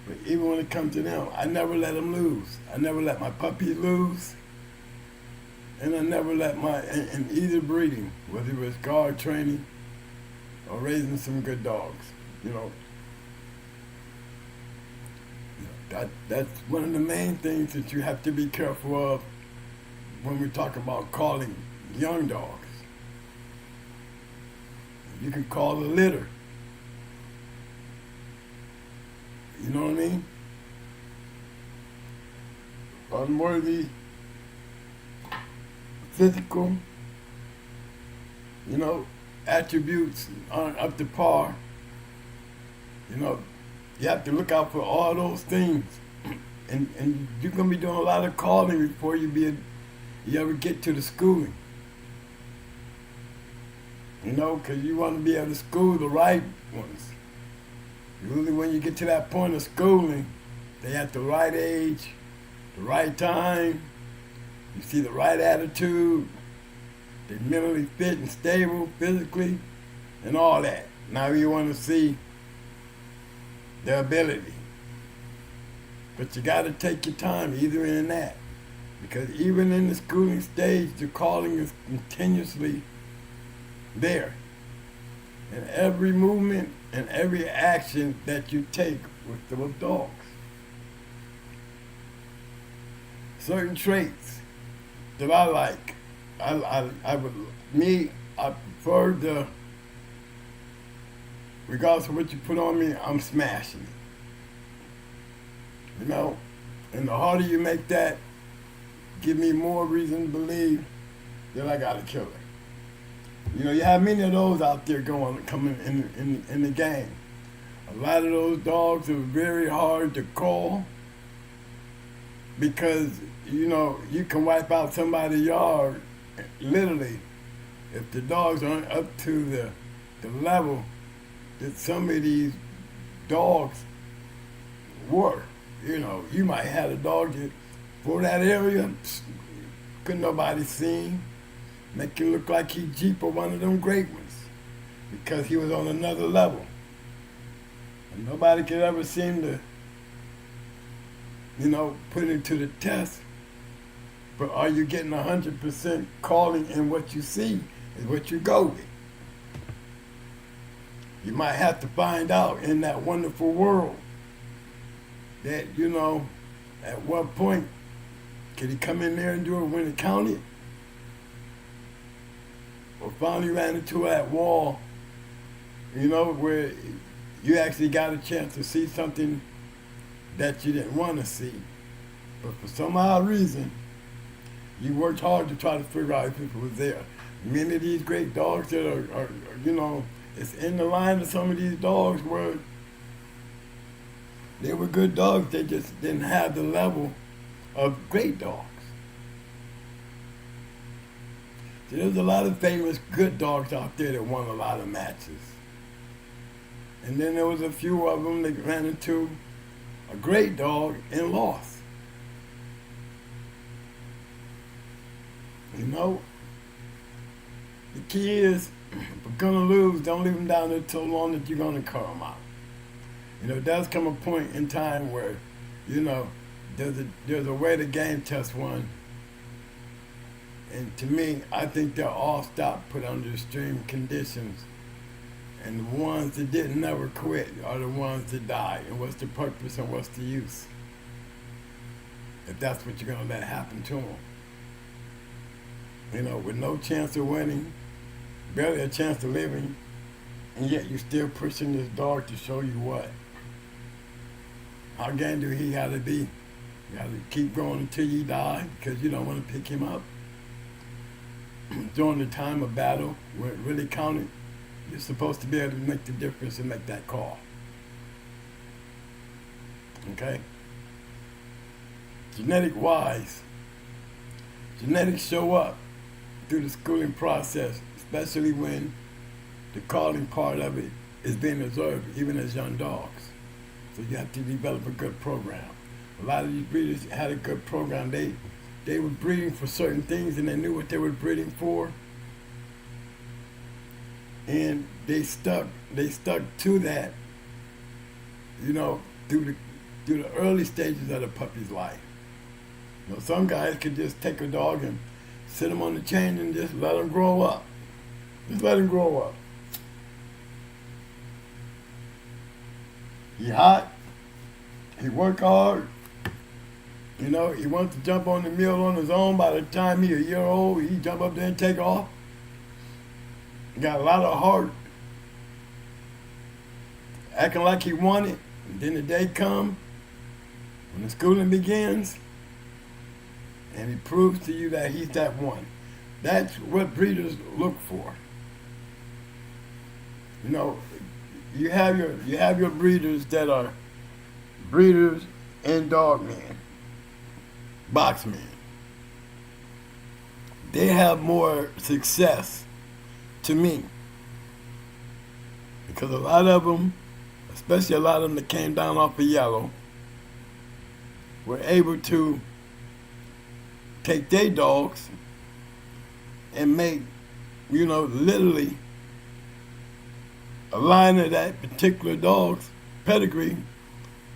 But even when it comes to them, I never let them lose. I never let my puppies lose, and I never let in either breeding, whether it was guard training or raising some good dogs. You know, that's one of the main things that you have to be careful of when we talk about calling young dogs. You can call a litter. You know what I mean? Unworthy, physical, attributes aren't up to par. You have to look out for all those things. And you're going to be doing a lot of calling before you ever get to the schooling. Because you want to be able to school the right ones. Usually when you get to that point of schooling, they at the right age, the right time, you see the right attitude, they're mentally fit and stable physically, and all that. Now you want to see their ability. But you got to take your time either in that. Because even in the schooling stage, the calling is continuously there. And every movement and every action that you take with those dogs. Certain traits that I like. I prefer regardless of what you put on me, I'm smashing it. And the harder you make that, give me more reason to believe that I got a killer. You have many of those out there coming in the game. A lot of those dogs are very hard to call because, you can wipe out somebody's yard, literally, if the dogs aren't up to the level that some of these dogs were. You might have a dog that, for that area, couldn't nobody see him. Make him look like he Jeep or one of them great ones because he was on another level. And nobody could ever seem to, put it to the test. But are you getting 100% calling in what you see is what you go with. You might have to find out in that wonderful world that, at what point could he come in there and do it when it counted? Or finally ran into that wall, where you actually got a chance to see something that you didn't want to see. But for some odd reason, you worked hard to try to figure out if it was there. Many of these great dogs that are it's in the line of some of these dogs where they were good dogs, they just didn't have the level of great dogs. So there's a lot of famous good dogs out there that won a lot of matches. And then there was a few of them that ran into a great dog and lost. The key is, if we're gonna lose, don't leave them down there so long that you're gonna cut them out. It does come a point in time where, there's a way the game test one. And to me, I think they're all stopped, put under extreme conditions. And the ones that didn't never quit are the ones that died. And what's the purpose and what's the use? If that's what you're gonna let happen to them. With no chance of winning, barely a chance of living, and yet you're still pushing this dog to show you what. How game do he gotta be? You gotta keep going until you die because you don't want to pick him up. During the time of battle, where it really counted, you're supposed to be able to make the difference and make that call. Okay? Genetic-wise, genetics show up through the schooling process, especially when the calling part of it is being observed, even as young dogs. So you have to develop a good program. A lot of these breeders had a good program. They were breeding for certain things and they knew what they were breeding for. And they stuck to that, through the early stages of the puppy's life. Some guys could just take a dog and sit him on the chain and just let him grow up. Just let him grow up. He hot. He work hard. You know, he wants to jump on the mill on his own. By the time he a year old, he jump up there and take off. He got a lot of heart. Acting like he want it. And then the day come, when the schooling begins, and he proves to you that he's that one. That's what breeders look for. You know, you have your breeders that are breeders and dogmen, boxmen. They have more success to me because a lot of them, especially a lot of them that came down off of yellow, were able to take their dogs and make, you know, literally a line of that particular dog's pedigree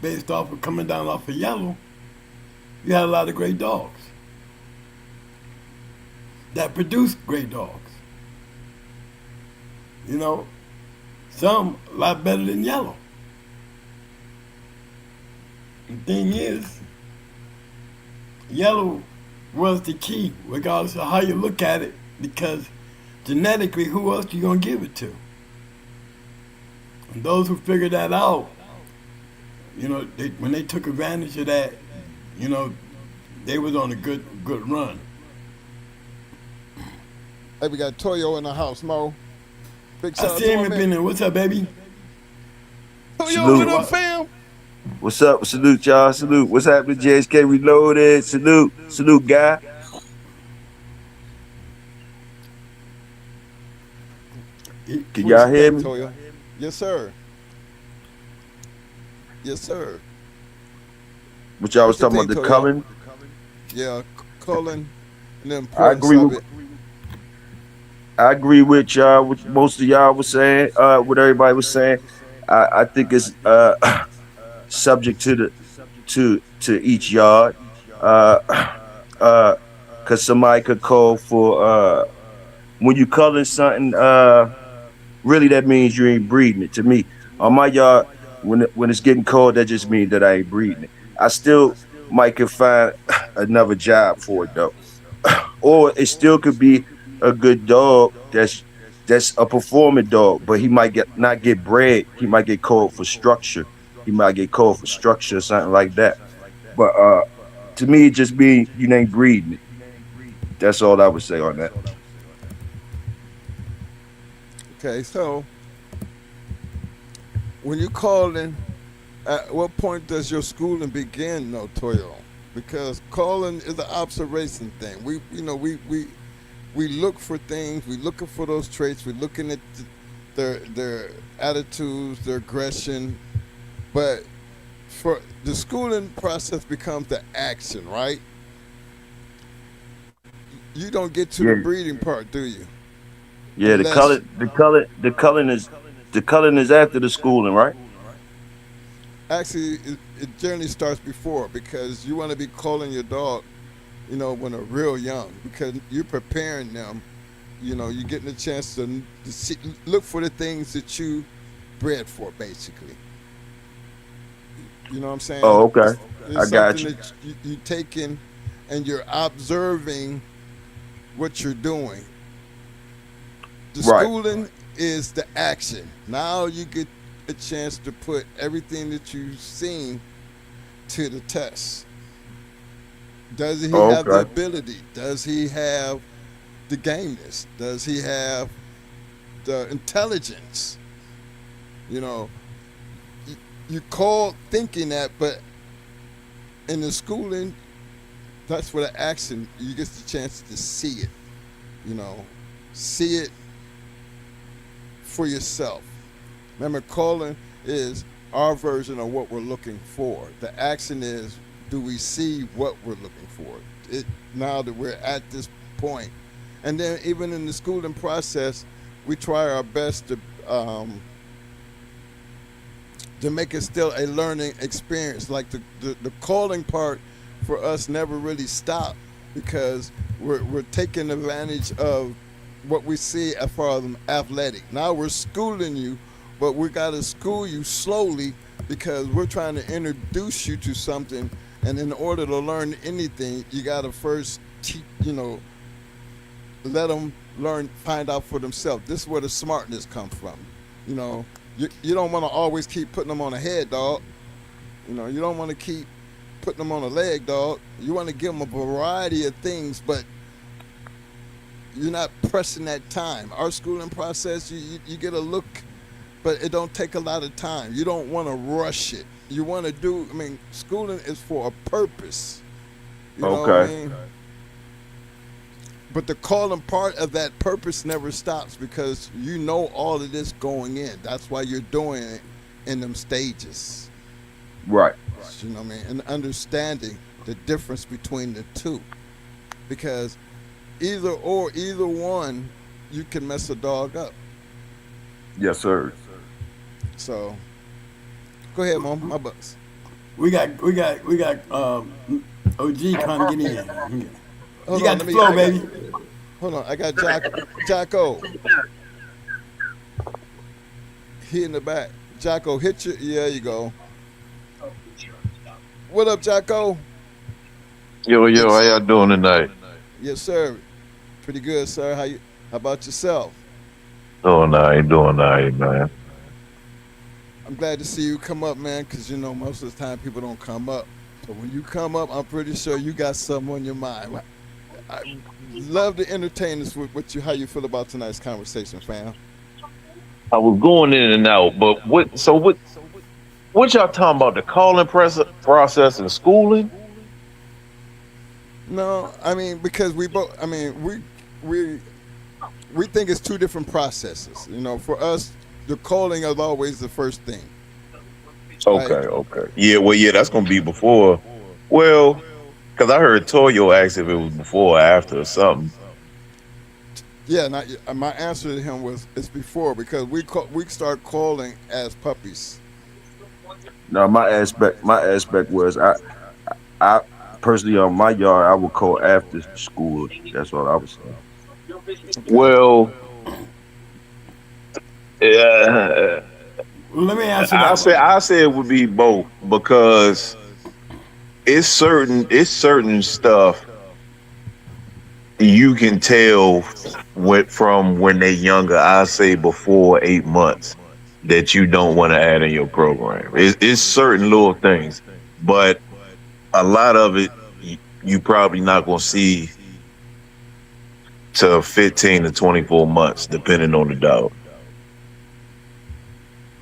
based off of coming down off of yellow. You had a lot of great dogs that produced great dogs. You know, some a lot better than yellow. The thing is, yellow was the key, regardless of how you look at it, because genetically, who else you gonna give it to? And those who figured that out, you know, when they took advantage of that, you know, they was on a good run. Hey, we got Toyo in the house, Mo. Big I see him in there. What's up, baby? Toyo, what up, fam? What's up? Salute, y'all. Salute. What's happening, JSK Reloaded? Salute. Salute, guy. Can y'all hear me? Toyo? Yes, sir. Yes, sir. What y'all was talking about, the culling? Yeah, culling and the I importance agree of with it. I agree with y'all, what most of y'all was saying, what everybody was saying. I think it's subject to each yard. Cause somebody could call for when you culling something, really that means you ain't breeding it. To me, on my yard, when it's getting cold, that just means that I ain't breeding it. I still might could find another job for it though, or it still could be a good dog that's a performing dog, but he might not get bred. He might get called for structure. He might get called for structure or something like that. But to me, it just means you ain't breeding it. That's all I would say on that. Okay, so when you're calling, at what point does your schooling begin, no, Toyo? Because calling is an observation thing. We look for things. We're looking for those traits. We're looking at their attitudes, their aggression. But for the schooling process becomes the action, right? You don't get to the breeding part, do you? Yeah, the culling is after the schooling, right? Actually, it generally starts before, because you want to be calling your dog, you know, when they're real young, because you're preparing them. You know, you're getting a chance to look for the things that you bred for, basically. You know what I'm saying? Oh, okay. It's I got something you. that you take in, and you're observing what you're doing. The schooling is the action. Now you get a chance to put everything that you've seen to the test. Does he have the ability? Does he have the gameness? Does he have the intelligence? You know, you call thinking that, but in the schooling, that's where the action, you get the chance to see it. You know, see it for yourself. Remember, calling is our version of what we're looking for. The action is, do we see what we're looking for? Now that we're at this point. And then even in the schooling process, we try our best to make it still a learning experience. Like the calling part for us never really stopped, because we're taking advantage of what we see as far as athletic. Now we're schooling you, but we got to school you slowly because we're trying to introduce you to something, and in order to learn anything, you got to first let them learn, find out for themselves. This is where the smartness comes from. You know, you don't want to always keep putting them on a head, dog. You know, you don't want to keep putting them on a leg, dog. You want to give them a variety of things, but you're not pressing that time. Our schooling process, you get a look, but it don't take a lot of time. You don't want to rush it. You want to do, I mean, schooling is for a purpose. You know what I mean? But the calling part of that purpose never stops because you know all of this going in. That's why you're doing it in them stages. Right. You know what I mean? And understanding the difference between the two. Because either one, you can mess a dog up. Yes, sir. So, go ahead, Mom. My bucks. We got OG trying to get in. Hold You got the flow, baby. Hold on, I got Jocko. He in the back. Jocko, hit you. Yeah, there you go. What up, Jocko? Yo, how y'all doing tonight? Yes, sir. Pretty good, sir. How about yourself? Doing all right, man. I'm glad to see you come up, man, because, you know, most of the time people don't come up. But when you come up, I'm pretty sure you got something on your mind. I love to entertain us with you, how you feel about tonight's conversation, fam. I was going in and out, but what y'all talking about, the calling process and schooling? No, I mean, because we both, I mean, we think it's two different processes. You know, for us, the calling is always the first thing. Okay, right? okay. Yeah, that's going to be before. Well, because I heard Toyo ask if it was before or after or something. Yeah, my answer to him was it's before, because we start calling as puppies. No, my aspect was I personally on my yard I would call after school. That's what I was saying. Okay. Well, yeah. Let me answer that. I say it would be both, because it's certain stuff you can tell from when they're younger. I say before 8 months that you don't want to add in your program. It's certain little things, but a lot of it you probably not gonna see to 15 to 24 months, depending on the dog.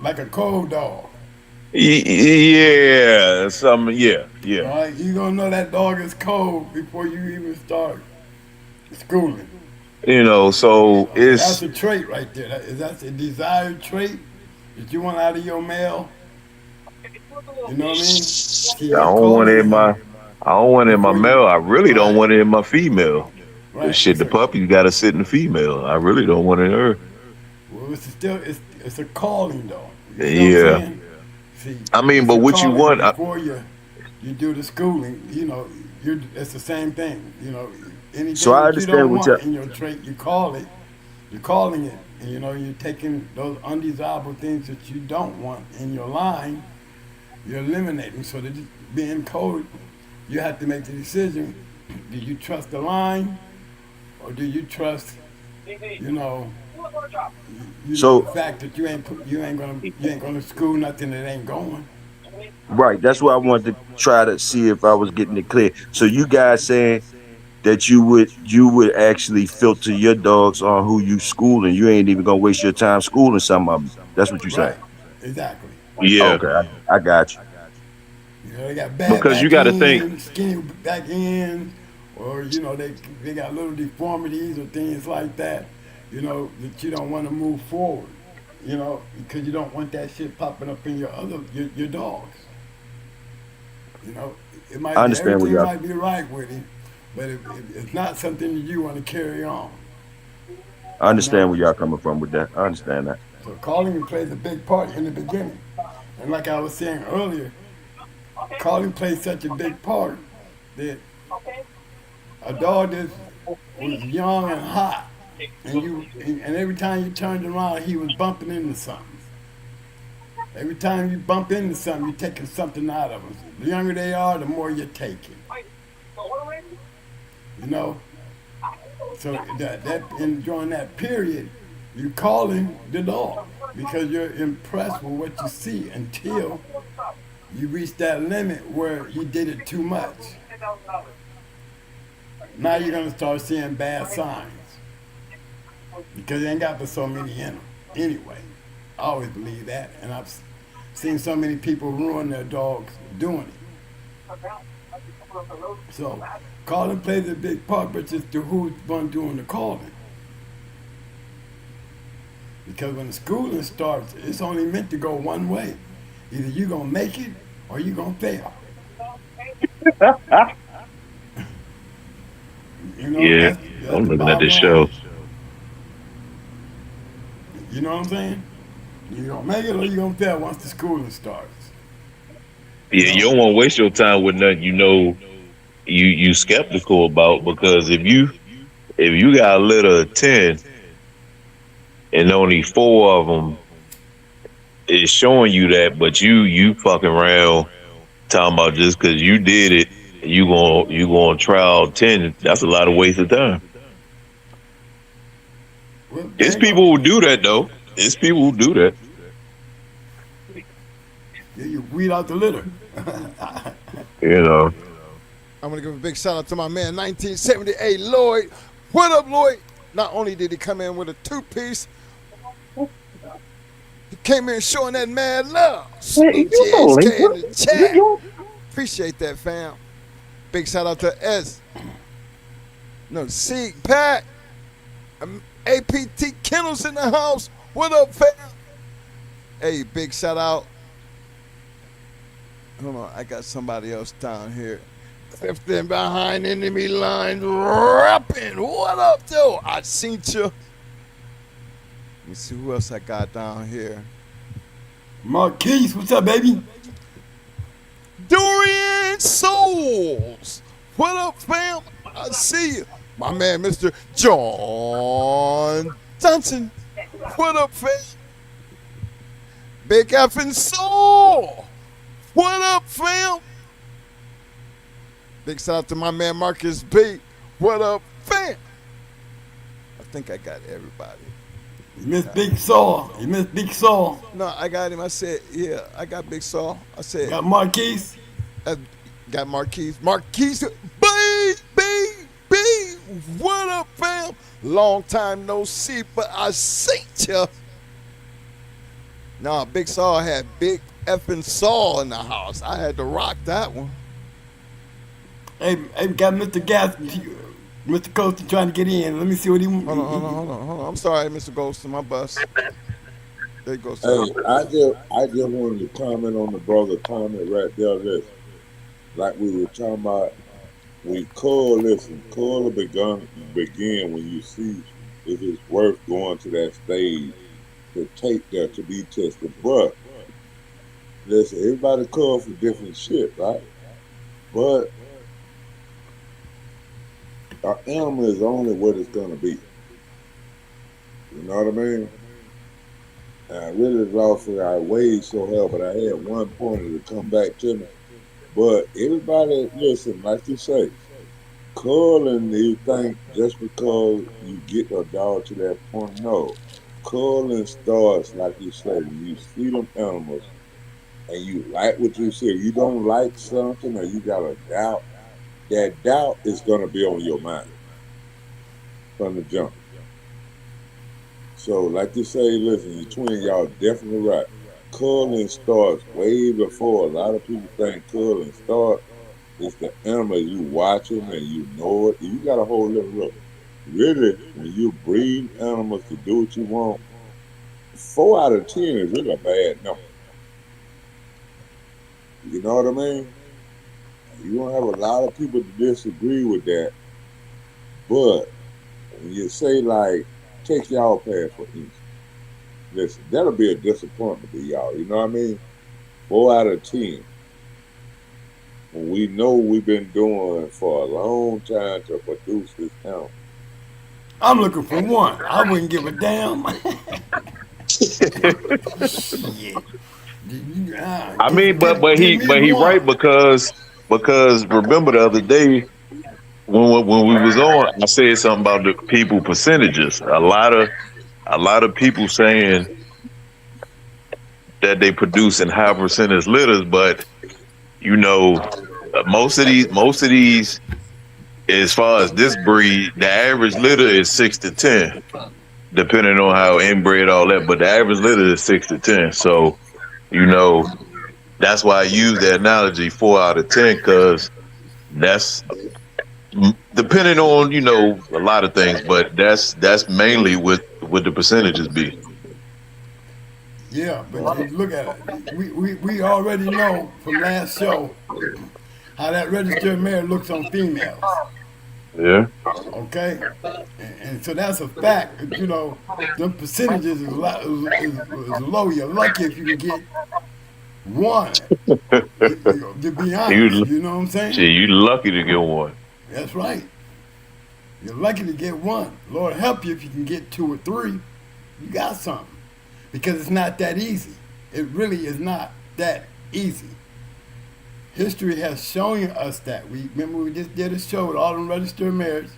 Like a cold dog. Yeah, yeah. All right, you gonna know that dog is cold before you even start schooling. You know, so That's a trait right there. That's a desired trait that you want out of your male. You know what I mean? See, I don't want it in my male. I really don't want it in my female. Right. Shit, the puppy's got to sit in the female. I really don't want it in her. Well, it's a calling though. You know what I'm saying? See, I mean, but what you want before you do the schooling, you know, it's the same thing. You know, anything so I that you don't understand what want in your trait, you call it. You're calling it, and you know, you're taking those undesirable things that you don't want in your line. You're eliminating. So that being coded, you have to make the decision: do you trust the line, or do you trust, you know, the fact that you ain't gonna school nothing that ain't going. Right. That's why I wanted to try to see if I was getting it clear. So you guys saying that you would actually filter your dogs on who you schooling. You ain't even gonna waste your time schooling some of them. That's what you say. Right. Exactly. Yeah. Okay. I got you. You know, they got bad because back you got to ends, think. skinny back ends, or you know they got little deformities or things like that. You know that you don't want to move forward. You know, because you don't want that shit popping up in your dogs. You know, it might everything might be right with him, but it's not something that you want to carry on. I understand where y'all coming from with that. I understand that. So calling plays a big part in the beginning, and like I was saying earlier, calling plays such a big part that a dog that was young and hot, and every time you turned around, he was bumping into something. Every time you bump into something, you're taking something out of them. The younger they are, the more you're taking. You know? So during that period, you're calling the dog because you're impressed with what you see until you reach that limit where you did it too much. Now you're going to start seeing bad signs because they ain't got but so many in them. Anyway, I always believe that, and I've seen so many people ruin their dogs doing it. So calling plays a big part, but just to who's going doing the calling. Because when the schooling starts, it's only meant to go one way. Either you're going to make it or you're going to fail. You know, Yeah, that's I'm the looking at bottom this line. show. You know what I'm saying? You're going to make it or you're going to fail once the schooling starts. Yeah, you don't want to waste your time with nothing you skeptical about, because if you got a litter of 10 and only 4 of them is showing you that, but you fucking around talking about just because you did it, you gonna trial 10. That's a lot of waste of time. Well, It's people who do that though. It's people who do that. Yeah, you weed out the litter. You know. I'm going to give a big shout out to my man, 1978 Lloyd. What up, Lloyd? Not only did he come in with a 2-piece, he came in showing that mad love. Salute GHK in the chat. Appreciate that, fam. Big shout out to S. No, Seek Pat. APT Kennels in the house. What up, fam? Hey, big shout out. Hold on, I got somebody else down here. Fifth and behind enemy lines, rapping. What up, though? I seen you. Let me see who else I got down here. Marquise, what's up, baby? Dorian Souls. What up, fam? I see you. My man, Mr. John Johnson. What up, fam? Big effing soul. What up, fam? Big shout out to my man Marcus B. What up, fam? I think I got everybody. You missed Big Saul. You missed Big Saul. No, I got him. I said, yeah, I got Big Saul. I said, got Marquise. Got Marquise. Marquise, baby. What up, fam? Long time no see, but I seen ya. Nah, Big Saul had Big effing Saul in the house. I had to rock that one. Hey, we got Mr. Gas, Mr. Coaston trying to get in. Let me see what he wants. Hold on. I'm sorry, Mr. Golston, my bus. There you go, sir. Hey, I just wanted to comment on the brother comment right there. Listen, like we were talking about, we call begin when you see if it's worth going to that stage to take that to be tested. But listen, everybody call for different shit, right? But our animal is only what it's gonna be. You know what I mean? And I really lost it. I weighed so hell, but I had one pointer to come back to me. But everybody, listen, like you say, culling, you think just because you get a dog to that point, no. Culling starts, like you say, when you see them animals and you like what you see. If you don't like something or you got a doubt, that doubt is going to be on your mind from the jump. So, like you say, listen, you twin, y'all definitely right. Culling starts way before. A lot of people think culling starts. It's the animal you watch them and you know it. You got a whole little look. Really, when you breed animals to do what you want, 4 out of 10 is really a bad number. You know what I mean? You're going to have a lot of people to disagree with that. But when you say, like, take y'all pass for instance, listen, that'll be a disappointment to y'all. You know what I mean? 4 out of 10. When we know we've been doing for a long time to produce this animal. I'm looking for 1. I wouldn't give a damn. Shit. I mean, but give me he right one. because remember the other day when we was on, I said something about the people percentages. A lot of people saying that they produce in high percentage litters, but you know, most of these, as far as this breed, the average litter is 6 to 10, depending on how inbred all that. But the average litter is 6 to 10. So you know, that's why I use the analogy 4 out of 10 because that's depending on a lot of things, but that's mainly what the percentages be. Yeah, but you look at it. We already know from last show how that registered mare looks on females. Yeah. Okay, and so that's a fact. The percentages is low. You're lucky if you can get one. To be honest, you you know what I'm shit, saying? you lucky to get one. That's right. You're lucky to get one. Lord help you if you can get 2 or 3. You got something. Because it's not that easy. It really is not that easy. History has shown us that. Remember we just did a show with all them registered mares.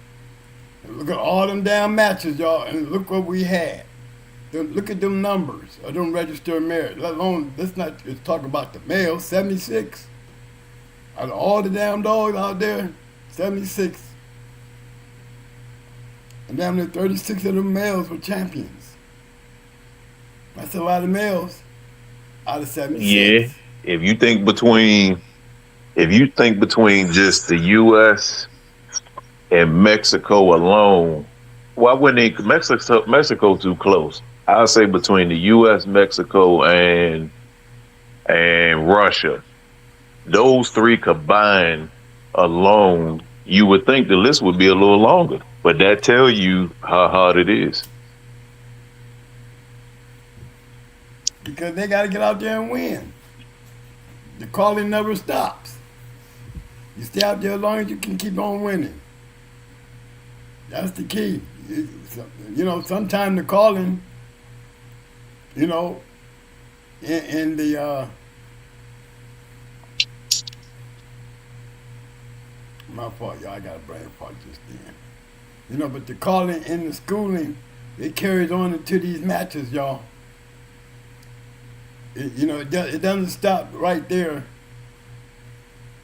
And look at all them damn matches, y'all, and look what we had. Look at them numbers of them registered mares. Let alone, let's talk about the males, 76. Out of all the damn dogs out there, 76. And damn near 36 of them males were champions. That's a lot of males out of 76. Yeah. If you think between just the US and Mexico alone, well, I wouldn't Mexico too close. I'll say between the US, Mexico, and Russia. Those 3 combined alone, you would think the list would be a little longer. But that tells you how hard it is. Because they got to get out there and win. The calling never stops. You stay out there as long as you can keep on winning. That's the key. Sometimes the calling, in the my fault, y'all. I got a brain fart just then. But the calling and the schooling, it carries on into these matches, y'all. It doesn't stop right there.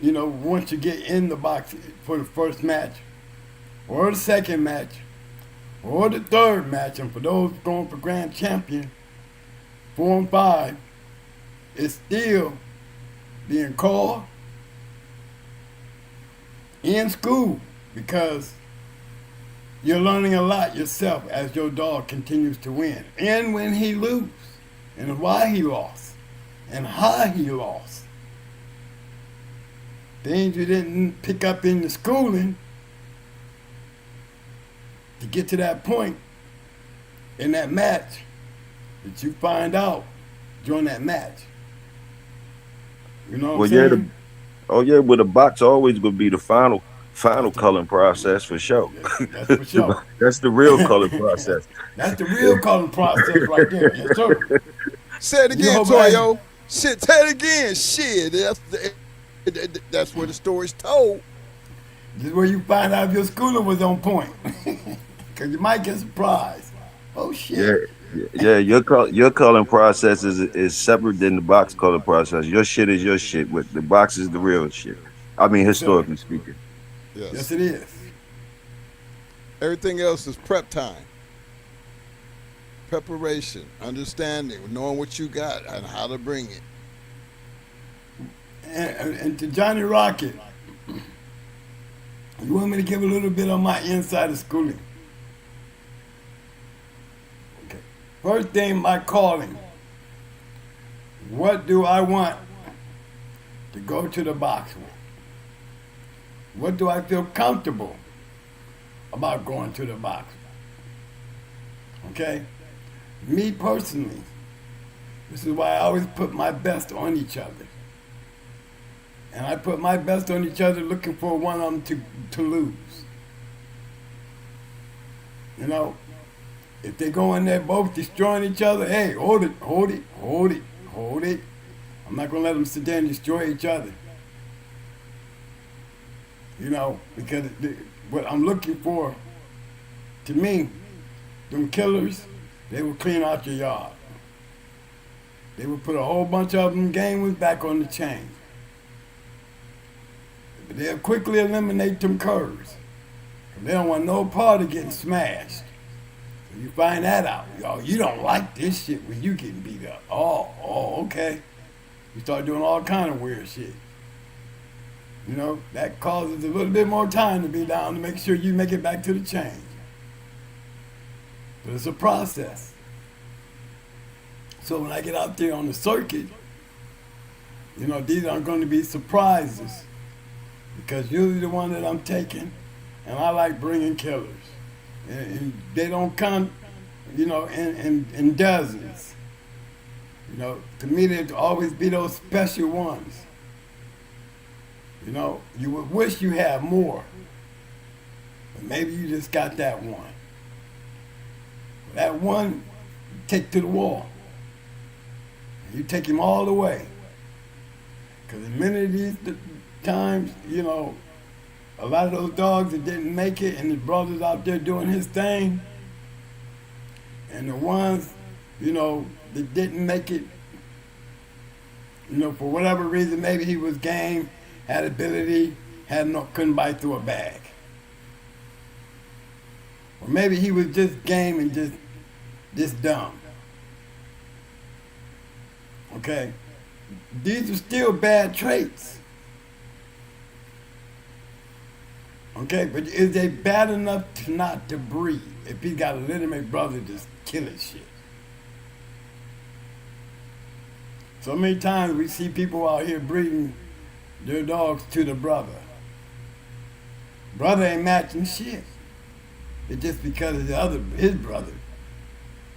Once you get in the box for the first match, or the second match, or the third match, and for those going for grand champion, 4 and 5, it's still being called in school because you're learning a lot yourself as your dog continues to win. And when he loses, and why he lost, and how he lost. Things you didn't pick up in the schooling to get to that point in that match that you find out during that match. You know what I'm saying? Well, the box always gonna be the final culling process for sure. That's for sure. That's the real culling process. That's the real culling process right there. Yes, sir. Say it again, Toyo. Shit, say it again. Shit, that's where the story's told. This is where you find out if your schooler was on point. Because you might get surprised. Oh, shit. Yeah. Your culling process is separate than the box culling process. Your shit is your shit. The box is the real shit. I mean, historically speaking. Yes, it is. Everything else is prep time. Preparation, understanding, knowing what you got and how to bring it. And to Johnny Rocket, you want me to give a little bit on my inside of schooling? Okay. First thing, my calling. What do I want to go to the box with? What do I feel comfortable about going to the box with? Okay? Me personally, this is why I always put my best on each other. And I put my best on each other looking for one of them to lose. If they go in there both destroying each other, hey, hold it. I'm not gonna let them sit there and destroy each other. You know, because what I'm looking for, to me, them killers, they will clean out your yard. They will put a whole bunch of them game ones back on the chain. But they'll quickly eliminate them curs. They don't want no part of getting smashed. So you find that out. Yo, you don't like this shit when you getting beat up. Oh, okay. You start doing all kind of weird shit. You know, that causes a little bit more time to be down to make sure you make it back to the chain. But it's a process. So when I get out there on the circuit, you know, these aren't going to be surprises. Because usually the one that I'm taking, and I like bringing killers. And they don't come, you know, in dozens. You know, to me, there'd always be those special ones. You know, you would wish you had more. But maybe you just got that one. That one, you take to the wall. You take him all the way. Because in many of these times, you know, a lot of those dogs that didn't make it and the brothers out there doing his thing, and the ones, you know, that didn't make it, you know, for whatever reason, maybe he was game, had ability, couldn't bite through a bag. Or maybe he was just game and just dumb. Okay? These are still bad traits. Okay, but is they bad enough to not to breed? If he got a legitimate brother, just kill his shit. So many times we see people out here breeding their dogs to the brother. Brother ain't matching shit. It's just because his brother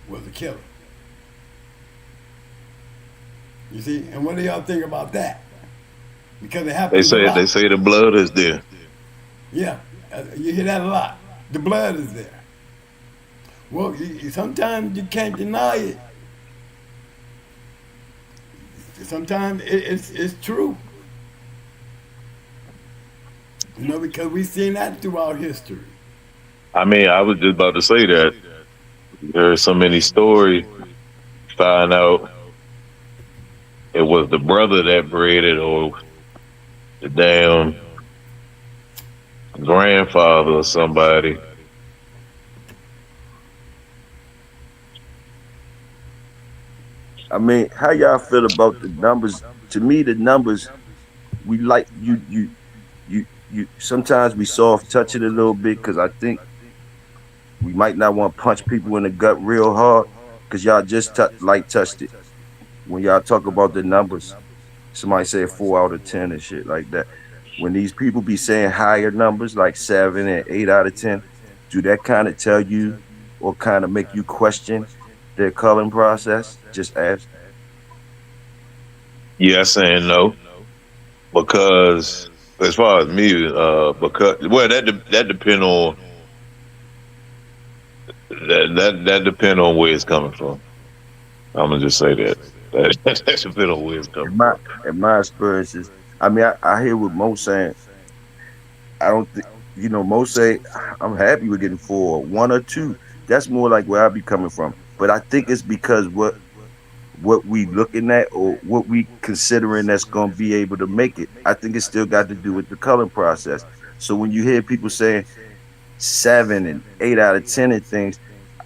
was a killer. You see, and what do y'all think about that? Because it happens. They say the blood is there. Yeah, you hear that a lot. The blood is there. Well, sometimes you can't deny it. Sometimes it's true. You know, because we've seen that throughout history. I mean, I was just about to say that. There's so many stories. Find out it was the brother that bred it or the damn grandfather or somebody. I mean, how y'all feel about the numbers? To me, the numbers, we like you. Sometimes we soft touch it a little bit because I think we might not want to punch people in the gut real hard because y'all just touched it. When y'all talk about the numbers, somebody say 4 out of 10 and shit like that. When these people be saying higher numbers like 7 and 8 out of 10, do that kind of tell you or kind of make you question their culling process? Just ask. Yes and no, because as far as me, because that depend on that depend on where it's coming from. I'm gonna just say that depend on where it's coming from. In my experiences, I mean, I hear what Mo saying. I don't think, you know, Mo say I'm happy with getting 4, 1 or 2. That's more like where I be coming from. But I think it's because what we looking at or what we considering that's going to be able to make it. I think it's still got to do with the culling process. So when you hear people saying 7 and 8 out of 10 and things,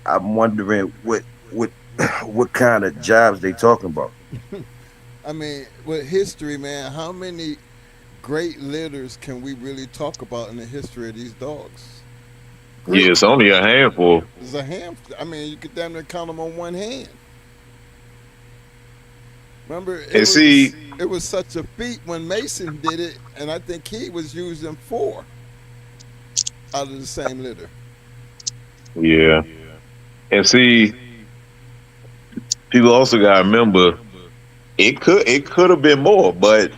I'm wondering what kind of jobs they talking about. I mean, with history, man, how many great litters can we really talk about in the history of these dogs? Yeah, it's only a handful. There's a handful. I mean, you could damn near count them on one hand. Remember, it was such a feat when Mason did it, and I think he was using 4 out of the same litter. Yeah. And see, people also got to remember, it could have been more, but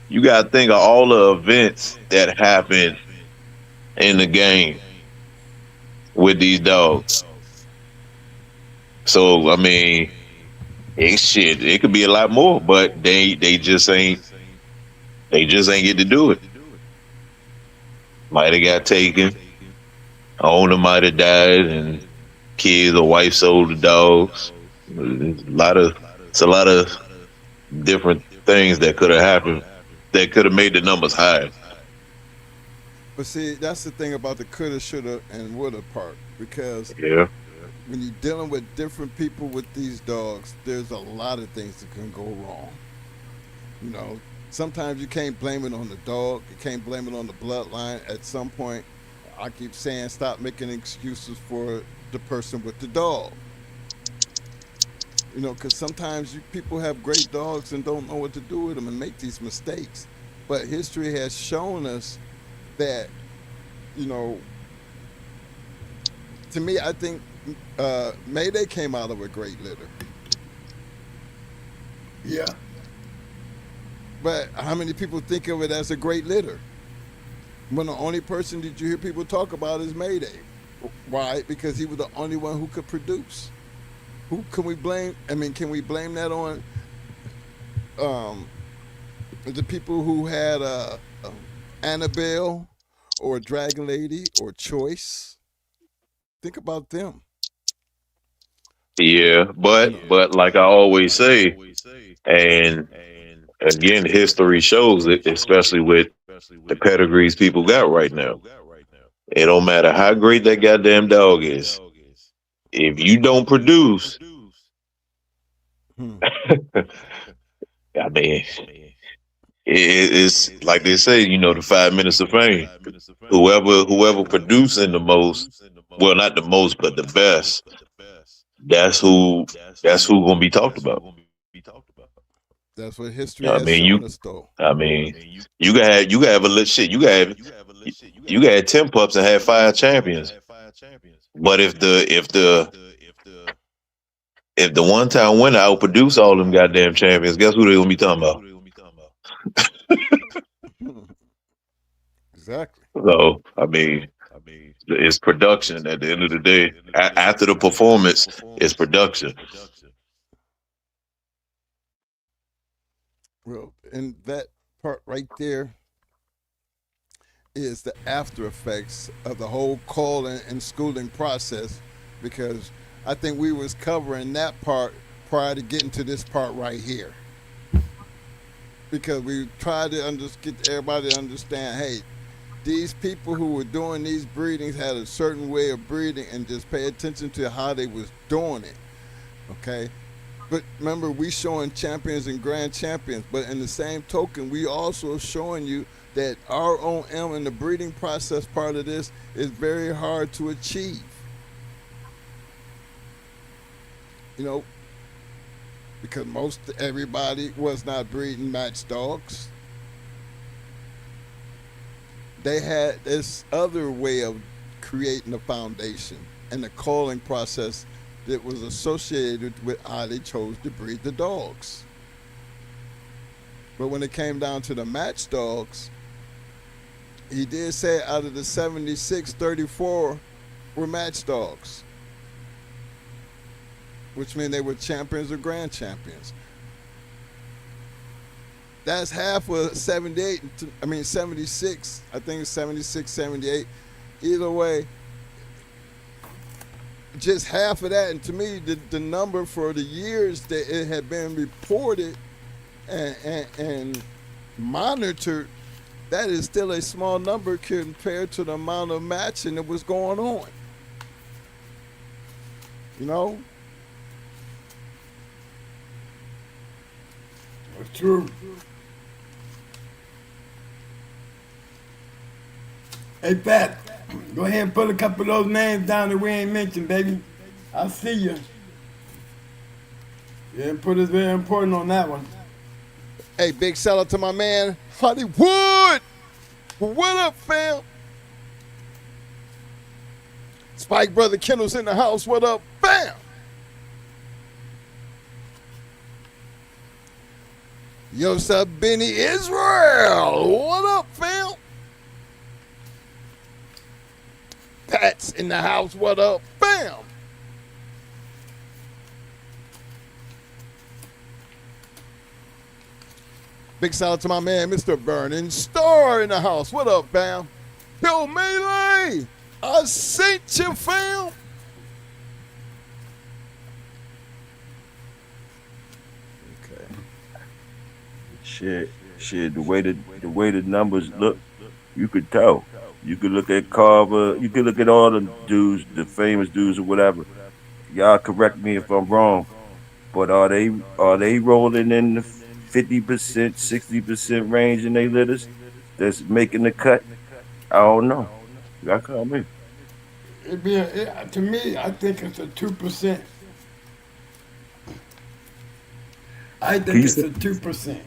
you got to think of all the events that happened in the game with these dogs. So, I mean, Shit, it could be a lot more, but they just ain't get to do it. Might have got taken, owner might have died, and kids or wife sold the dogs. It's a lot of different things that could have happened that could have made the numbers higher. But see, that's the thing about the coulda, shoulda, and woulda part, because Yeah. when you're dealing with different people with these dogs, there's a lot of things that can go wrong. You know, sometimes you can't blame it on the dog. You can't blame it on the bloodline. At some point, I keep saying, stop making excuses for the person with the dog. You know, because sometimes people have great dogs and don't know what to do with them and make these mistakes. But history has shown us that, you know, to me, I think Mayday came out of a great litter. Yeah. But how many people think of it as a great litter? When the only person that you hear people talk about is Mayday. Why? Because he was the only one who could produce. Who can we blame? I mean, can we blame that on the people who had Annabelle or Dragon Lady or Choice? Think about them. Yeah, but like I always say, and again, history shows it, especially with the pedigrees people got right now. It don't matter how great that goddamn dog is. If you don't produce, I mean, it's like they say, you know, the 5 minutes of fame. Whoever producing the most, well, not the most, but the best. That's who gonna be talked about. That's what history I has mean, shown us, though. you can have a little shit. You can have 10 pups and have 5 champions. But if the one time winner outproduce all them goddamn champions, guess who they gonna be talking about? Exactly. So I mean, it's production at the end of the day. After the performance, it's production. Well, and that part right there is the after effects of the whole calling and schooling process, because I think we was covering that part prior to getting to this part right here, because we tried to get everybody to understand, hey, these people who were doing these breedings had a certain way of breeding, and just pay attention to how they was doing it. Okay. But remember, we showing champions and grand champions, but in the same token, we also showing you that ROM and the breeding process part of this is very hard to achieve. You know, because most everybody was not breeding match dogs. They had this other way of creating a foundation and the calling process that was associated with how they chose to breed the dogs. But when it came down to the match dogs, he did say out of the 76, 34 were match dogs, which means they were champions or grand champions. That's half of 78, 76. I think it's 76, 78. Either way, just half of that. And to me, the number for the years that it had been reported and monitored, that is still a small number compared to the amount of matching that was going on. You know? That's true. Hey, Pat, go ahead and put a couple of those names down that we ain't mentioned, baby. I see you. Yeah, put us very important on that one. Hey, big shout out to my man, Hollywood. What up, fam? Spike Brother Kennels in the house. What up? Bam! Yo, sub Benny Israel. What up, fam? Pat's in the house. What up? Bam! Big shout out to my man, Mr. Vernon Starr in the house. What up, fam? Yo, Melee, I sent you, fam. Okay. Shit. The way the numbers look, you could tell. You could look at Carver. You could look at all the dudes, the famous dudes or whatever. Y'all correct me if I'm wrong, but are they rolling in the 50%, 60% range in their litters that's making the cut? I don't know. Y'all call me. To me, I think it's a 2%. I think it's a 2%.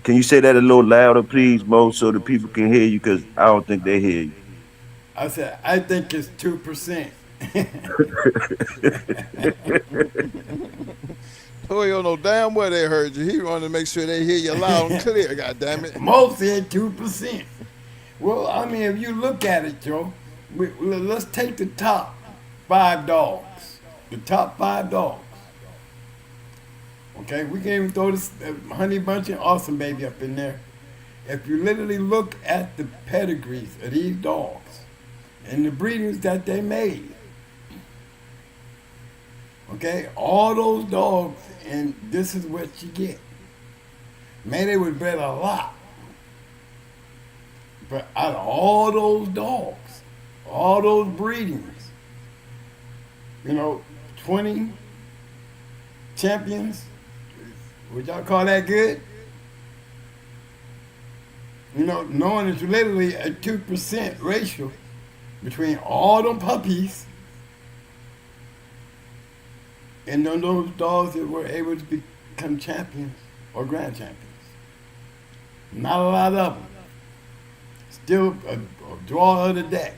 Can you say that a little louder, please, Mo, so the people can hear you? Because I don't think they hear you. I said, I think it's 2%. Toyo know damn well they heard you. He wanted to make sure they hear you loud and clear, goddammit. Mo said 2%. Well, I mean, if you look at it, Joe, let's take the top 5 dogs. The top 5 dogs. Okay, we can even throw this Honey Bunch and Awesome Baby up in there. If you literally look at the pedigrees of these dogs and the breedings that they made, okay, all those dogs, and this is what you get. Man, they was bred a lot. But out of all those dogs, all those breedings, 20 champions, would y'all call that good? Knowing it's literally a 2% ratio between all them puppies and then those dogs that were able to become champions or grand champions. Not a lot of them. Still a draw of the deck.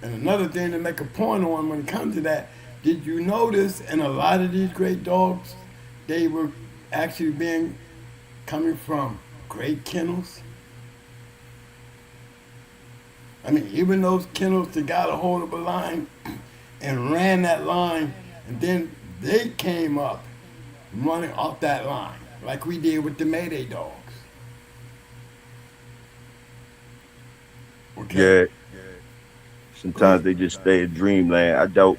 And another thing to make a point on when it comes to that, did you notice in a lot of these great dogs, they were actually coming from great kennels? I mean, even those kennels that got a hold of a line and ran that line, and then they came up running off that line, like we did with the Mayday dogs. Okay. Yeah. Sometimes they just stay in dreamland. I doubt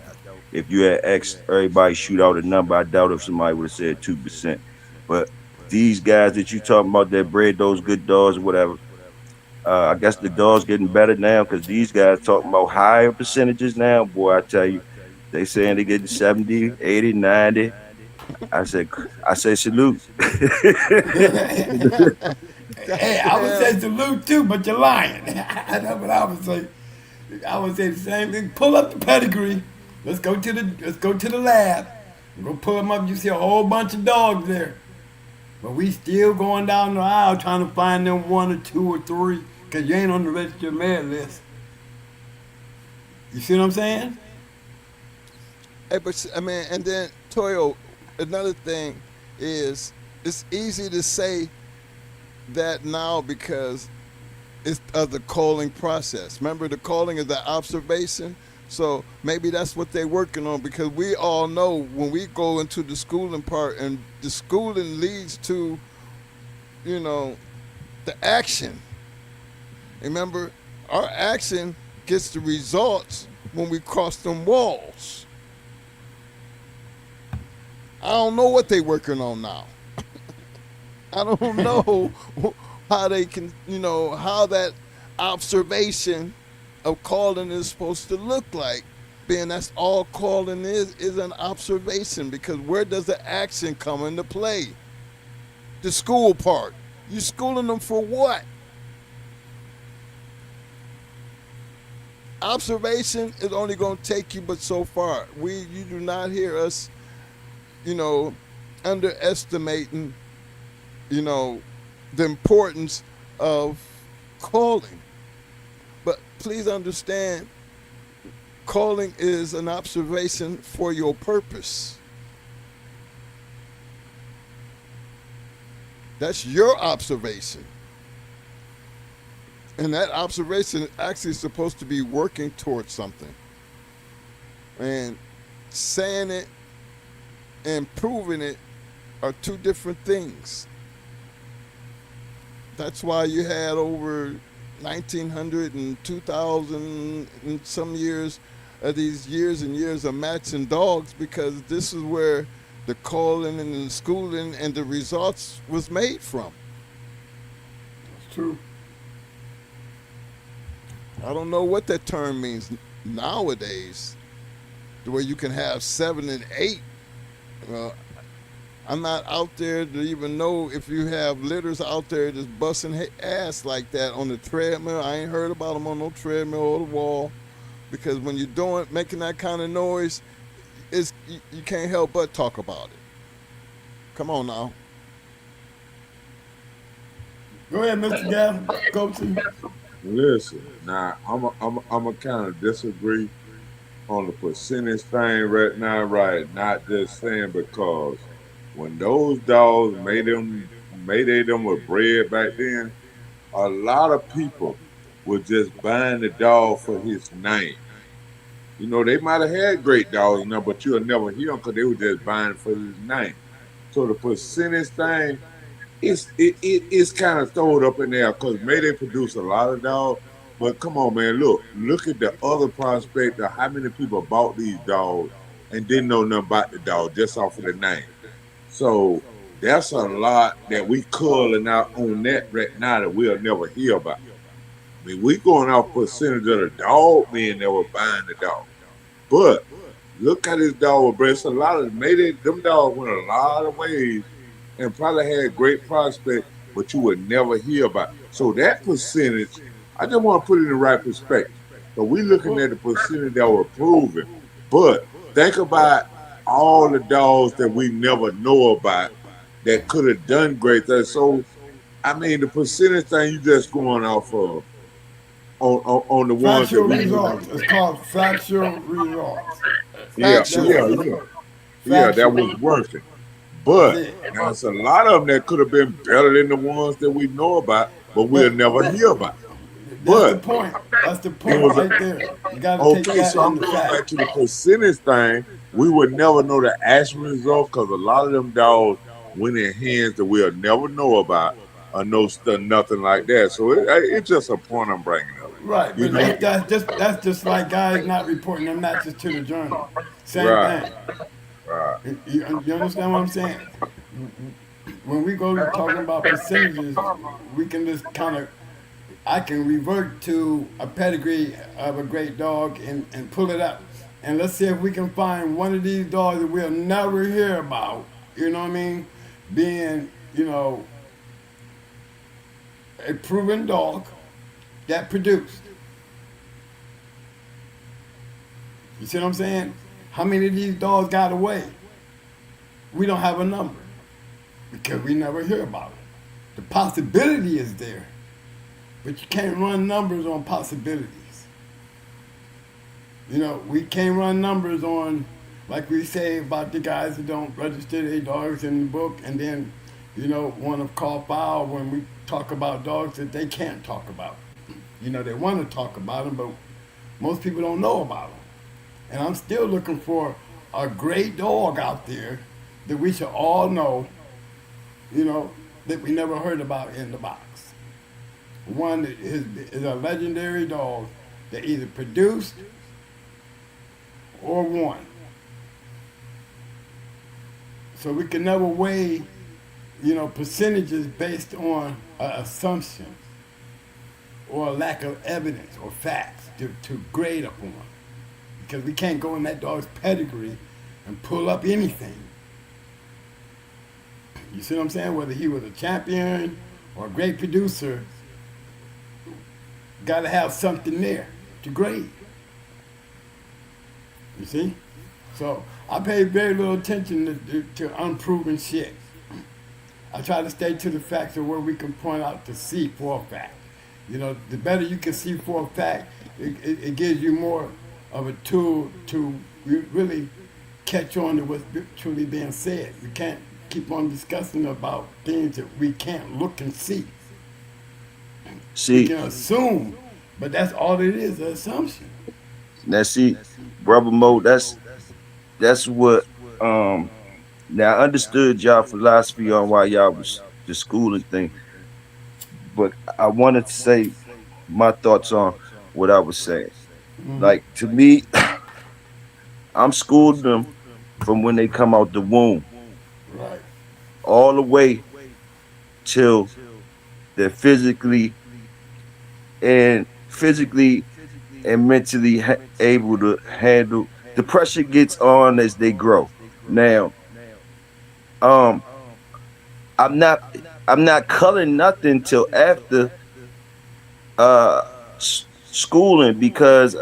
if you had asked everybody shoot out a number, I doubt if somebody would have said 2%. But these guys that you talking about that bred those good dogs or whatever, I guess the dogs getting better now because these guys talking about higher percentages now. Boy, I tell you, they saying they getting 70, 80, 90. I say salute. Hey, I would say salute too, but you're lying. That's what I would say. I would say the same thing. Pull up the pedigree. Let's go to the lab. Go pull them up. You see a whole bunch of dogs there, but we still going down the aisle trying to find them 1 or 2 or 3 because you ain't on the registered mail list. You see what I'm saying? Hey, but I mean, and then Toyo, another thing is it's easy to say that now because it's of the culling process. Remember, the culling is the observation. So maybe that's what they're working on because we all know when we go into the schooling part, and the schooling leads to, the action. Remember, our action gets the results when we cross them walls. I don't know what they're working on now. I don't know how they can, how that observation of calling is supposed to look like. Being that's all calling is an observation, because where does the action come into play? The school part. You schooling them for what? Observation is only going to take you but so far. You do not hear us, underestimating, the importance of calling. But please understand, calling is an observation for your purpose. That's your observation. And that observation is actually supposed to be working towards something. And saying it and proving it are two different things. That's why you had over 1900 and 2000 and some years of these years and years of matching dogs, because this is where the calling and the schooling and the results was made from. It's true. I don't know what that term means nowadays, the way you can have 7 and 8. Well, I'm not out there to even know if you have litters out there just busting ass like that on the treadmill. I ain't heard about them on no treadmill or the wall, because when you're doing making that kind of noise, you can't help but talk about it. Come on now. Go ahead, Mr. Gav. Go to. Listen, now I'm a kind of disagree on the percentage thing right now, right? Not just saying because when those dogs made them were bred back then, a lot of people were just buying the dog for his name. You know, they might have had great dogs now, but you'll never hear them because they were just buying for his name. So the percentage thing, it's kind of thrown up in there because maybe they produce a lot of dogs. But come on, man, look at the other prospect of how many people bought these dogs and didn't know nothing about the dog just off of the name. So that's a lot that we calling out on that right now that we'll never hear about. I mean, we going off percentage of the dog men that were buying the dog. But look at this dog, bro. It's a lot of maybe them dogs went a lot of ways and probably had great prospects, but you would never hear about. So that percentage, I just want to put it in the right perspective. So we looking at the percentage that were proven, but think about all the dogs that we never know about that could have done great things. So I mean, the percentage thing you just going off of on the ones that Factual we results. It's called factual results. yeah, Factual. yeah, that was working. That's But it. now it's a lot of them that could have been better than the ones that we know about, but we'll But never hear about. that's the But point. That's the it point was right there. You got to take okay. that So I'm into going back fact. to the percentage thing. We would never know the actual result because a lot of them dogs went in hands that we'll never know about or no stuff, nothing like that. So it's just a point I'm bringing up. Right, You but know, that's just like guys not reporting their matches to the journal. Same right, thing. right. You understand what I'm saying? When we go talking about percentages, we can just kind of I can revert to a pedigree of a great dog and pull it up. And let's see if we can find one of these dogs that we'll never hear about, you know what I mean, being, a proven dog that produced. You see what I'm saying? How many of these dogs got away? We don't have a number because we never hear about it. The possibility is there, but you can't run numbers on possibilities. We can't run numbers on, like we say about the guys that don't register their dogs in the book and then, want to call foul when we talk about dogs that they can't talk about. They want to talk about them, but most people don't know about them. And I'm still looking for a great dog out there that we should all know, that we never heard about in the box. One that is a legendary dog that either produced or won. So we can never weigh, percentages based on an assumption or a lack of evidence or facts to grade upon. Because we can't go in that dog's pedigree and pull up anything. You see what I'm saying? Whether he was a champion or a great producer, got to have something there to grade. You see? So I pay very little attention to unproven shit. I try to stay to the facts of where we can point out to see for a fact. The better you can see for a fact, it gives you more of a tool to really catch on to what's truly being said. We can't keep on discussing about things that we can't look and see. We can assume, but that's all it is, an assumption. Brother Mo, that's what now I understood y'all philosophy on why y'all was the schooling thing. but I wanted to say my thoughts on what I was saying. Like to me, I'm schooling them from when they come out the womb Right. all the way till they're physically and mentally able to handle the pressure gets on as they grow. Now, um, I'm not I'm not culling nothing till after uh schooling because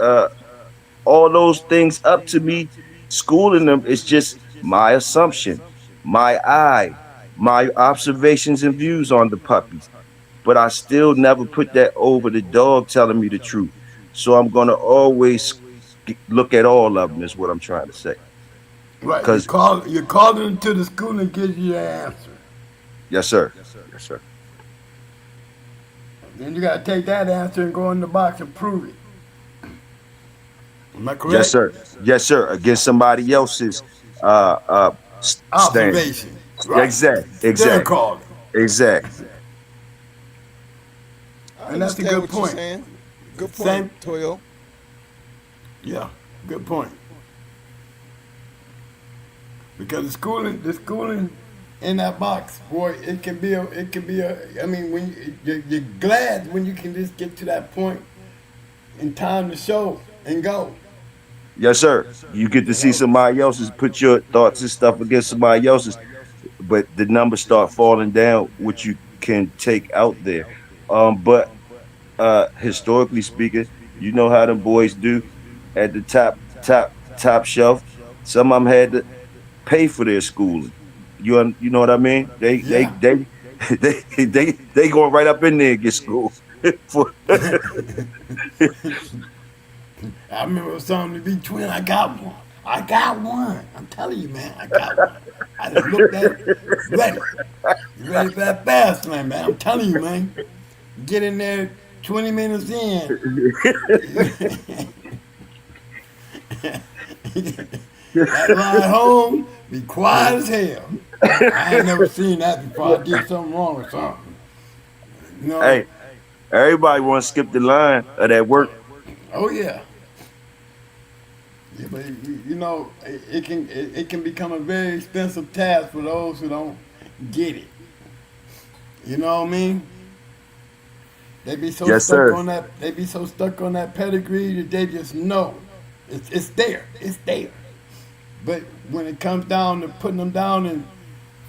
all those things up to me schooling them is just my assumption, my eye, my observations and views on the puppies. But I still never put that over the dog telling me the truth. So I'm gonna always look at all of them. Is what I'm trying to say. Right. Cause You call them to the school and gives you your answer. yes, sir. Yes, sir. Then you got to take that answer and go in the box and prove it. Am I Yes, correct? sir. Yes, sir. Against somebody else's stand. Observation. Right. Exact. Still Exact. calling. Exact. I And that's a understand good what you're point. saying. Good Same. point, Toyo. Yeah. Good point. Because the schooling in that box, boy, it can be I mean, when you're glad when you can just get to that point in time to show and go. Yes, sir. You get to You see know. somebody else's, put your thoughts and stuff against somebody else's, but the numbers start falling down, which you can take out there. But historically speaking, you know how them boys do at the top shelf. Some of them had to pay for their schooling. You know what I mean? Yeah. They going right up in there and get schooled. For, I remember something to be twin. I got one. I got one. I'm telling you, man, I got one. I just looked at it, ready. You ready for that fast lane, man? I'm telling you, man. Get in there 20 minutes in. That ride home, be quiet as hell. I ain't never seen that before. I did something wrong or something. You know? hey, everybody want to skip the line of that work. Oh yeah. Yeah, but you know, it can become a very expensive task for those who don't get it. You know what I mean? They be so Yes, stuck sir. on that. They be so stuck on that pedigree that they just know it's there. It's there. But when it comes down to putting them down, and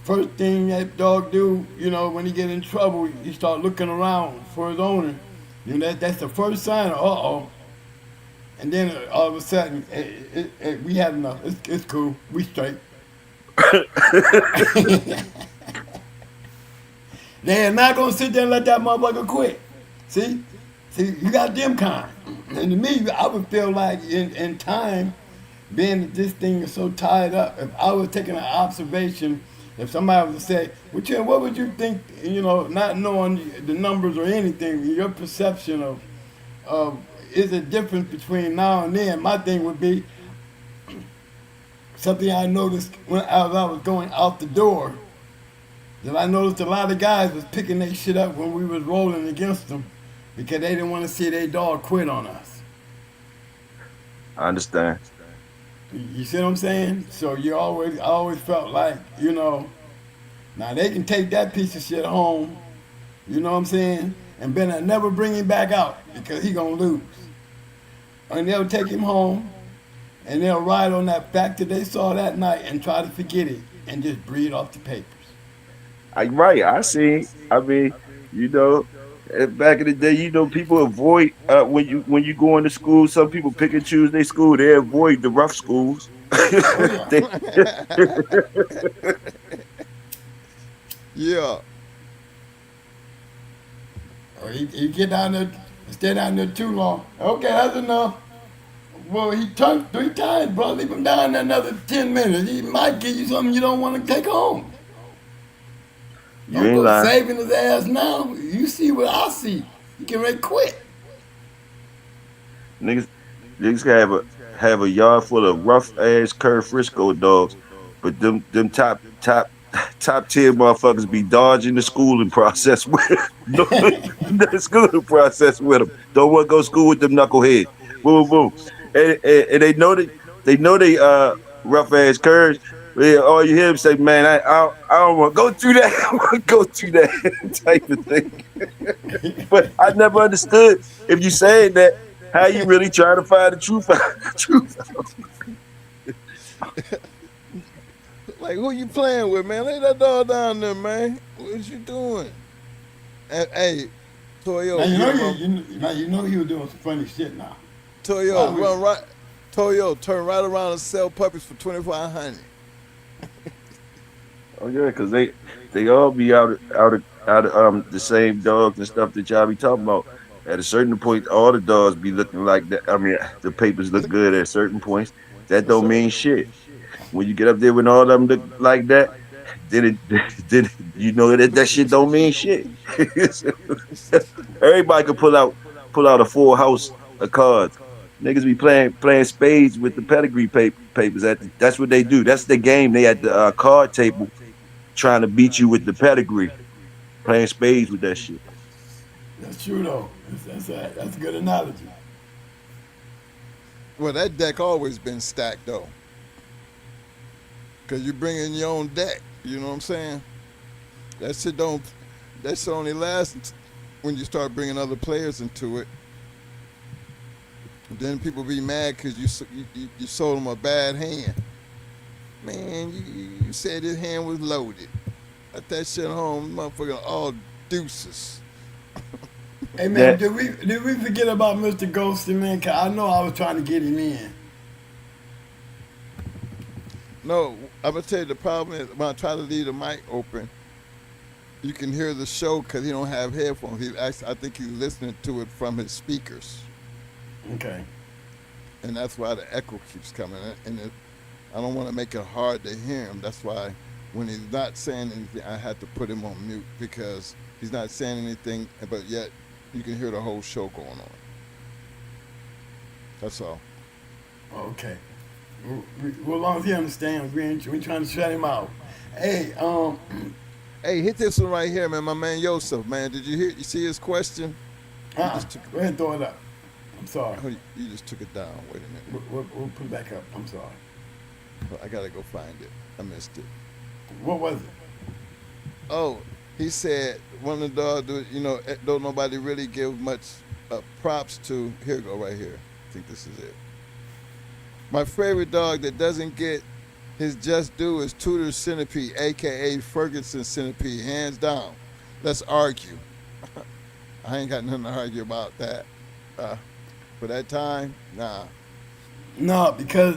first thing that dog do, you know, when he get in trouble, he start looking around for his owner. You know, that's the first sign of uh-oh. And then all of a sudden, we had enough. It's cool. We straight. They're not gonna sit there and let that motherfucker quit. See, you got them kind. And to me, I would feel like in time, being that this thing is so tied up, if I was taking an observation, if somebody was to say, well, what would you think, you know, not knowing the numbers or anything, your perception of is a difference between now and then? My thing would be something I noticed when I was going out the door, that I noticed a lot of guys was picking their shit up when we was rolling against them because they didn't want to see their dog quit on us. I understand. You see what I'm saying? So I always felt like, you know, now they can take that piece of shit home, you know what I'm saying, and better never bring him back out because he gonna lose. And they'll take him home and they'll ride on that fact that they saw that night and try to forget it and just breathe off the papers. Right. I see. I mean, you know, back in the day, you know, people avoid when you go into school. Some people pick and choose their school. They avoid the rough schools. Oh yeah. They- Yeah. Or he get down there, stay down there too long. Okay, that's enough. Well, he turned 3 times, bro. Leave him down there another 10 minutes. He might give you something you don't want to take home. you Don't ain't go lying. saving his ass now. You see what I see. He can ready to quit. Niggas can have a yard full of rough ass Curve Frisco dogs, but them top tier motherfuckers be dodging the schooling process with no, the schooling process with them. Don't want to go to school with them knuckleheads. Boom, boom. And they know they rough ass curves. Yeah, all you hear them say, man, I don't want to go through that. I want to go through that type of thing. But I never understood if you saying that, how you really trying to find the truth out. Truth. Like, who you playing with, man? Lay that dog down there, man. What you doing? And, hey, Toyo. Now you know he was doing some funny shit now. Toyo, run right. Toyo, turn right around and sell puppies for $2,500. Oh yeah, because they all be out of the same dogs and stuff that y'all be talking about. At a certain point, all the dogs be looking like that. I mean, the papers look good at certain points. That don't mean shit. When you get up there when all of them look like that, then you know that shit don't mean shit. Everybody could pull out a full house of cards. Niggas be playing spades with the pedigree papers. That's what they do. That's the game. They at the card table trying to beat you with the pedigree, playing spades with that shit. That's true though. That's a good analogy. Well, that deck always been stacked though, cause you bring in your own deck. You know what I'm saying? That shit only lasts when you start bringing other players into it. Then people be mad because you sold them a bad hand. Man, you said his hand was loaded. Let that shit home, motherfucker. All deuces. Hey man, did we forget about Mr. Ghosty, man? Cause I know I was trying to get him in. No, I'm gonna tell you the problem is when I try to leave the mic open, you can hear the show because he don't have headphones. I think he's listening to it from his speakers. Okay. And that's why the echo keeps coming. And I don't want to make it hard to hear him. That's why when he's not saying anything, I had to put him on mute because he's not saying anything, but yet you can hear the whole show going on. That's all. Okay. Well, as long as he understands, we ain't trying to shut him out. Hey, Hey, hit this one right here, man. My man Yosef, man. Did you see his question? Go ahead and throw it up. I'm sorry. Oh, you just took it down. Wait a minute. We'll put it back up. I'm sorry. I gotta go find it. I missed it. What was it? Oh, he said one of the dogs, don't nobody really give much props to. Here we go, right here. I think this is it. My favorite dog that doesn't get his just due is Tudor Centipede, a.k.a. Ferguson Centipede, hands down. Let's argue. I ain't got nothing to argue about that. For that time, nah. No, because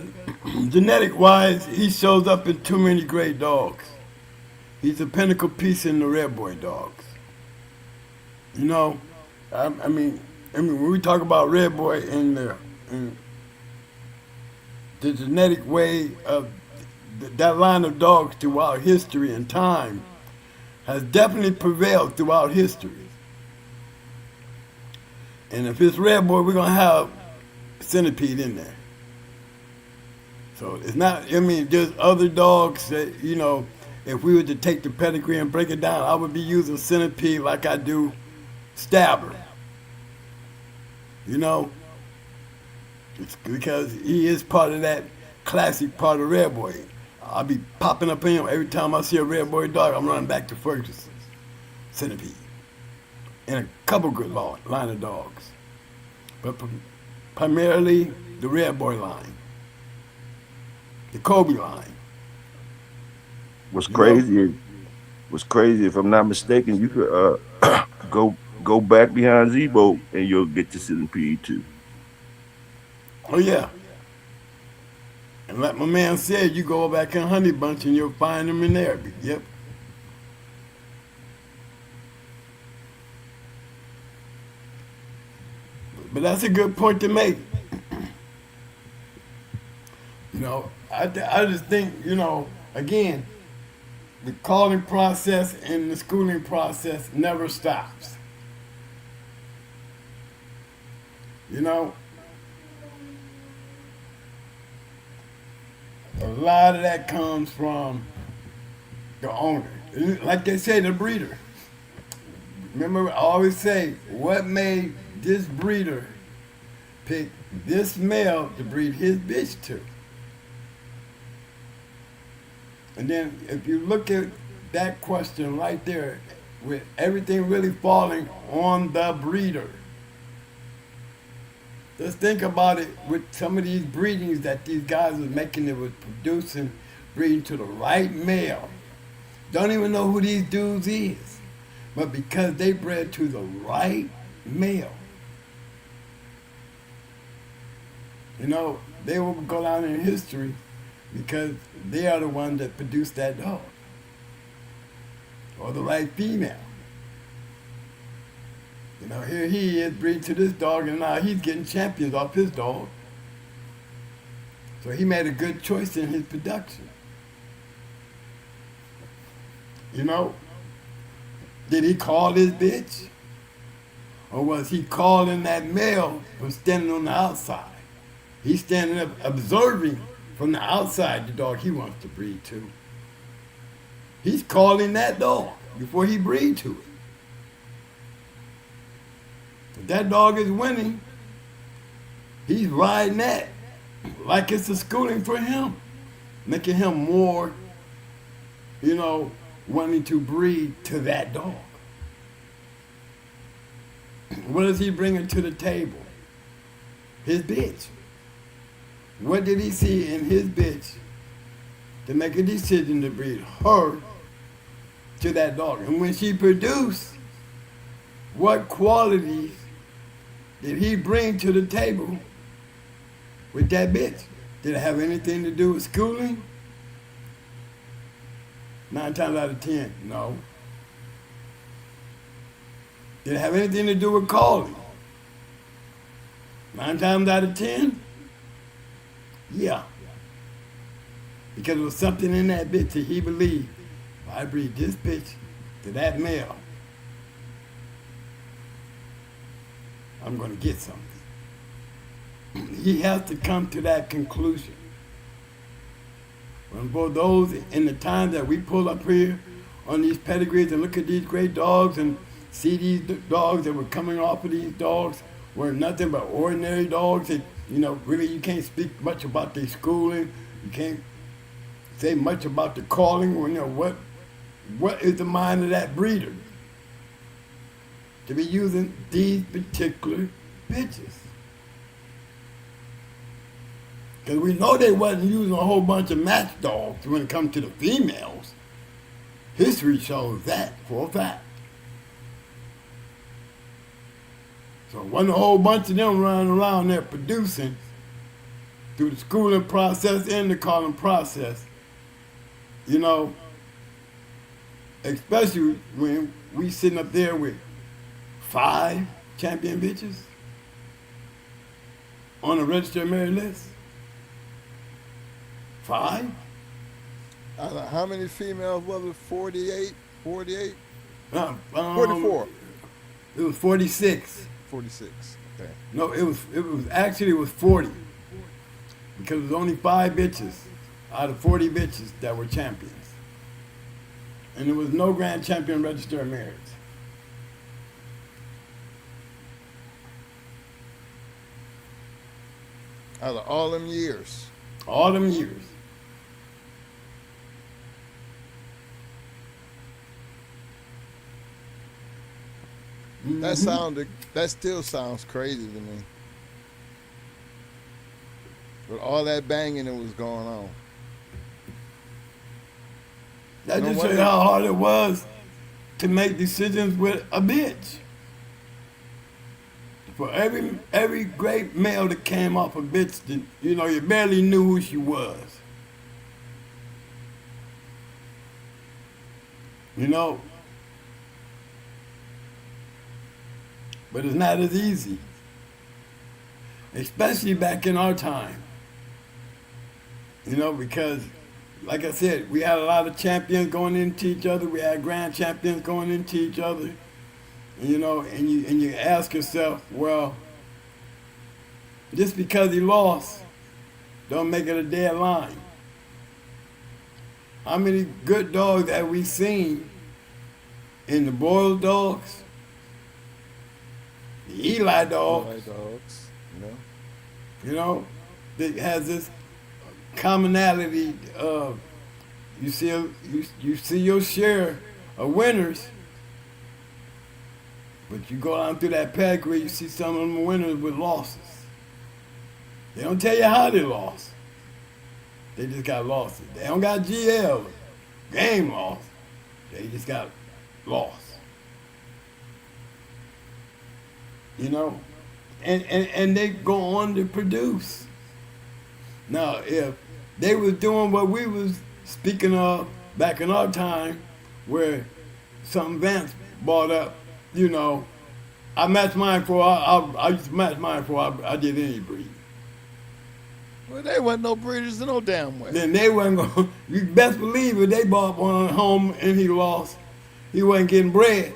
genetic-wise, he shows up in too many great dogs. He's a pinnacle piece in the Red Boy dogs. You know, I mean, when we talk about Red Boy in the genetic way of that line of dogs throughout history and time has definitely prevailed throughout history. And if it's Red Boy, we're going to have Centipede in there. So it's not, there's other dogs that, if we were to take the pedigree and break it down, I would be using Centipede like I do Stabber. It's because he is part of that classic part of Red Boy. I'll be popping up in him every time I see a Red Boy dog. I'm running back to Ferguson's Centipede. And a couple good line of dogs. But primarily the Red Boy line. The Kobe line. What's crazy, if I'm not mistaken, you could go back behind Zebo and you'll get to Centipede too. Oh yeah. And like my man said, you go back in Honey Bunch and you'll find them in there. Yep. But that's a good point to make. I just think, again, the calling process and the schooling process never stops. A lot of that comes from the owner. Like they say, the breeder. Remember, I always say, what made this breeder pick this male to breed his bitch to? And then if you look at that question right there, with everything really falling on the breeder, just think about it with some of these breedings that these guys are making, that was producing, breeding to the right male. Don't even know who these dudes is, but because they bred to the right male, you know, they will go down in history because they are the ones that produced that dog, or the right female. You know, here he is breeding to this dog, and now he's getting champions off his dog. So he made a good choice in his production. You know, did he call his bitch? Or was he calling that male from standing on the outside? He's standing up observing from the outside the dog he wants to breed to. He's calling that dog before he breed to it. If that dog is winning, he's riding that like it's a schooling for him, making him more, you know, wanting to breed to that dog. What is he bringing to the table? His bitch. What did he see in his bitch to make a decision to breed her to that dog? And when she produced, what qualities did he bring to the table with that bitch? Did it have anything to do with schooling? 9 times out of 10, no. Did it have anything to do with calling? 9 times out of 10, yeah. Because there was something in that bitch that he believed, if I breed this bitch to that male, I'm going to get something. He has to come to that conclusion. When for those in the time that we pull up here on these pedigrees and look at these great dogs and see these dogs that were coming off of these dogs were nothing but ordinary dogs that, you know, really you can't speak much about their schooling. You can't say much about the calling. You know, what is the mind of that breeder to be using these particular bitches? Because we know they wasn't using a whole bunch of match dogs when it comes to the females. History shows that for a fact. So it wasn't a whole bunch of them running around there producing through the schooling process and the calling process. You know, especially when we sitting up there with 5 champion bitches on a registered married list. 5? How many females was it? 48? 48? 44. It was 46. 46. Okay. No, it was 40. Because there was only 5 bitches out of 40 bitches that were champions. And there was no grand champion registered marriage. Out of all them years. All them years. That still sounds crazy to me. With all that banging that was going on. That just shows you how hard it was to make decisions with a bitch. For every great male that came off a bitch, that, you know, you barely knew who she was. You know? But it's not as easy. Especially back in our time. You know, because, like I said, we had a lot of champions going into each other. We had grand champions going into each other. You know, and you ask yourself, well, just because he lost, don't make it a dead line. How many good dogs have we seen in the boiled dogs, the Eli dogs? Eli dogs, you know, that has this commonality of you see your share of winners, but you go down through that pack where you see some of them winners with losses. They don't tell you how they lost. They just got losses. They don't got GL, game loss. They just got lost. You know, and they go on to produce. Now, if they was doing what we was speaking of back in our time, where some Vance brought up, you know, I matched mine for I used to match mine for I did any breed. Well, they wasn't no breeders in no damn way. Then they wasn't going. You best believe if they bought one home and he lost, he wasn't getting bred.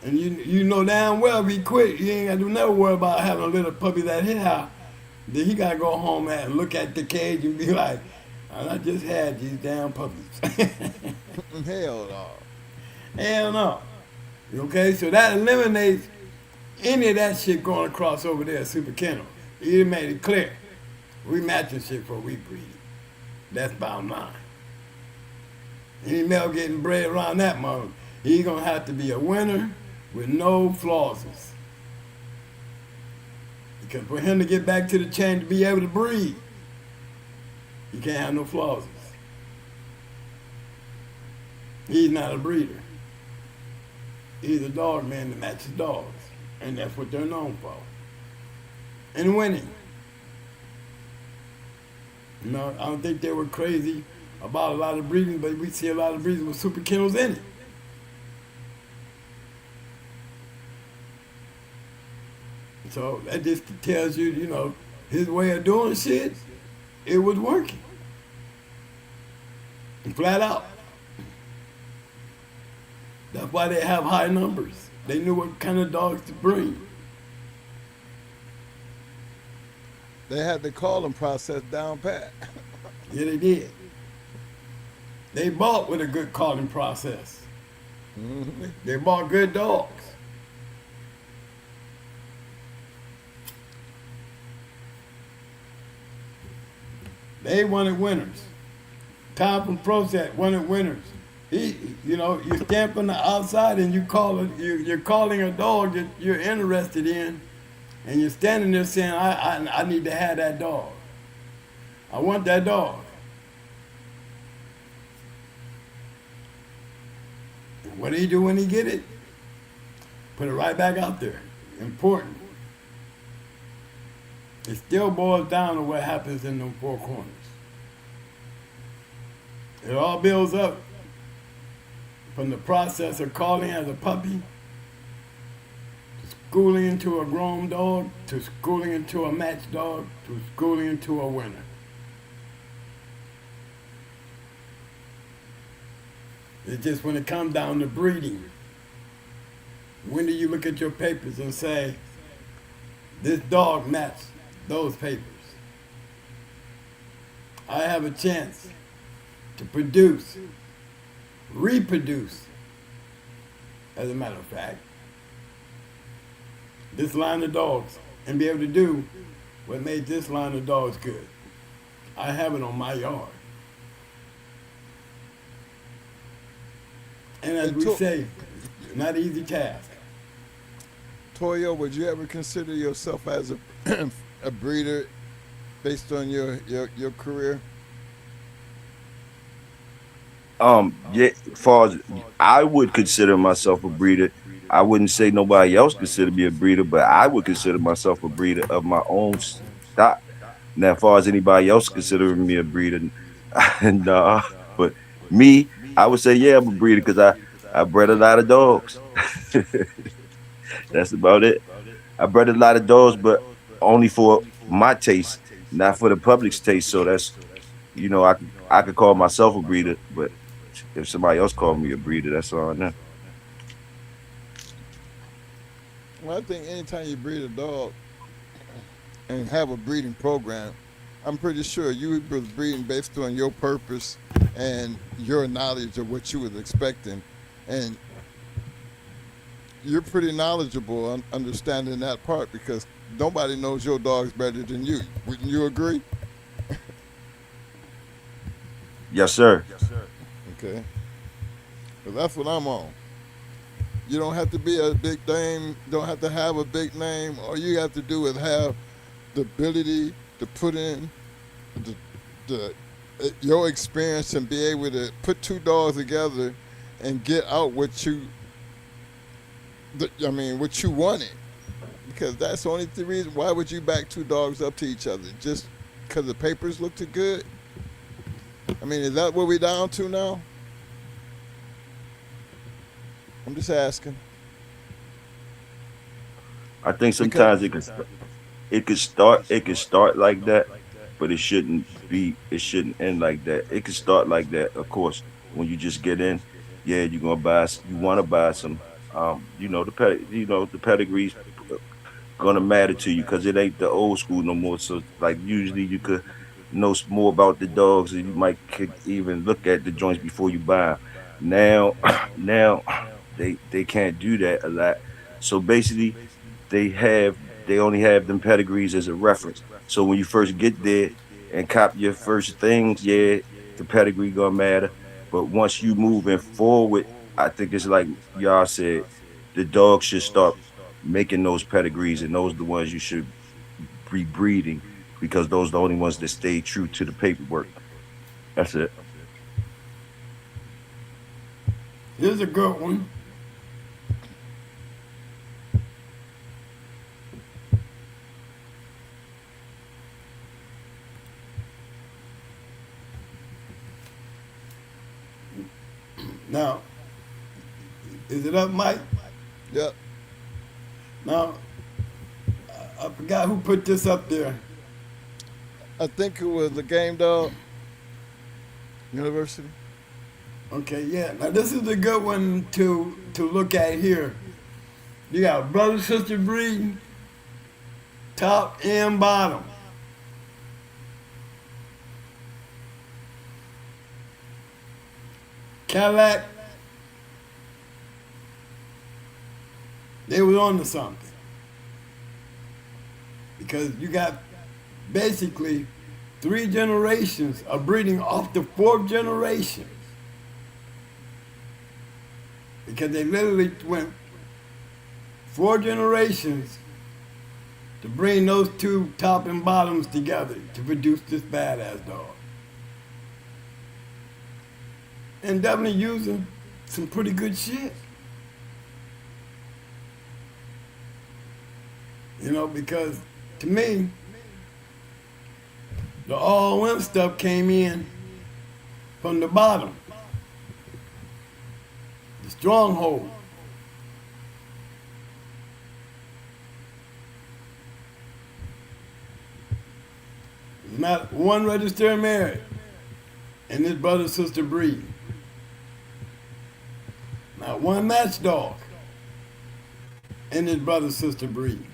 And you know damn well if he quit, you ain't got to never worry about having a little puppy that hit out. Then he got to go home and look at the cage and be like, I just had these damn puppies. Hell no. Hell no. Okay, so that eliminates any of that shit going across over there at Super Kennel. He made it clear. We matching shit for we breed. That's bottom line. Any male getting bred around that mother, he's going to have to be a winner with no flaws. Because for him to get back to the chain to be able to breed, he can't have no flaws. He's not a breeder. He's a dog man that matches dogs. And that's what they're known for. And winning. You know, I don't think they were crazy about a lot of breeding, but we see a lot of breeding with super kennels in it. So that just tells you, you know, his way of doing shit, it was working. Flat out. That's why they have high numbers. They knew what kind of dogs to bring. They had the calling process down pat. Yeah, they did. They bought with a good calling process. Mm-hmm. They bought good dogs. They wanted winners. Tom from Prozac wanted winners. You know, you stand from the outside and you're calling a dog that you're interested in, and you're standing there saying, I need to have that dog. I want that dog. And what do he do when he get it? Put it right back out there. Important. It still boils down to what happens in them four corners. It all builds up from the process of calling as a puppy, to schooling into a grown dog, to schooling into a matched dog, to schooling into a winner. It's just when it comes down to breeding, when do you look at your papers and say, this dog matched those papers? I have a chance to produce, reproduce, as a matter of fact, this line of dogs and be able to do what made this line of dogs good. I have it on my yard. And as we say, not an easy task. Toyo, would you ever consider yourself as a breeder based on your career? Yeah, far as I would consider myself a breeder. I wouldn't say nobody else consider me a breeder, but I would consider myself a breeder of my own stock. Now, as far as anybody else considering me a breeder, nah. But me, I would say, yeah, I'm a breeder because I bred a lot of dogs. That's about it. I bred a lot of dogs, but only for my taste, not for the public's taste. So that's, you know, I could call myself a breeder, but if somebody else called me a breeder, that's all I know. Well, I think anytime you breed a dog and have a breeding program, I'm pretty sure you was breeding based on your purpose and your knowledge of what you was expecting, and you're pretty knowledgeable on understanding that part because nobody knows your dogs better than you. Wouldn't you agree? Yes, sir. Okay. So that's what I'm on. You don't have to be a big name, don't have to have a big name. All you have to do is have the ability to put in the your experience and be able to put two dogs together and get out what you what you wanted. Because that's the only reason. Why would you back two dogs up to each other? Just because the papers looked good? I mean, is that what we down to now? I'm just asking. I think sometimes it could start like that, but it shouldn't end like that. It could start like that, of course, when you just get in. Yeah, you want to buy some. The pedigrees gonna matter to you because it ain't the old school no more. So like usually you could know more about the dogs and you might could even look at the joints before you buy 'em. Now, now they can't do that a lot. So basically, they only have them pedigrees as a reference. So when you first get there and cop your first things, yeah, the pedigree gonna matter. But once you moving forward, I think it's like y'all said, the dog should start making those pedigrees, and those are the ones you should be breeding because those are the only ones that stay true to the paperwork. That's it. Here's a good one. Now, is it up, Mike? Yep. Now, I forgot who put this up there. I think it was the Game Dog University. Okay, yeah. Now this is a good one to look at here. You got brother sister breed, top and bottom. Cadillac, they was on to something. Because you got basically 3 generations of breeding off the 4th generation. Because they literally went 4 generations to bring those 2 top and bottoms together to produce this badass dog. And definitely using some pretty good shit. You know, because to me, the all-wimp stuff came in from the bottom. The stronghold. There's not one registered married in this brother-sister breed. Not one match dog in this brother-sister breed.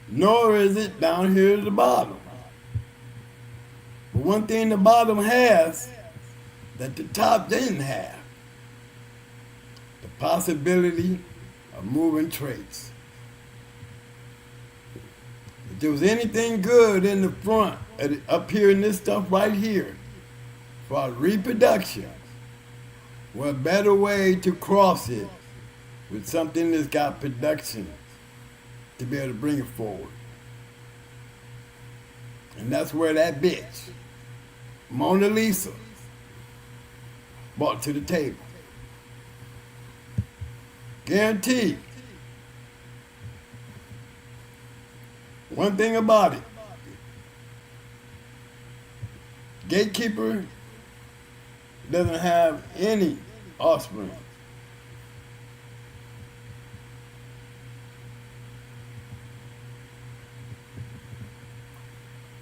Nor is it down here at the bottom. But one thing the bottom has that the top didn't have, the possibility of moving traits. If there was anything good in the front, up here in this stuff right here, for reproduction, what better way to cross it with something that's got production to be able to bring it forward. And that's where that bitch, Mona Lisa, brought to the table. Guaranteed. One thing about it, gatekeeper doesn't have any offspring.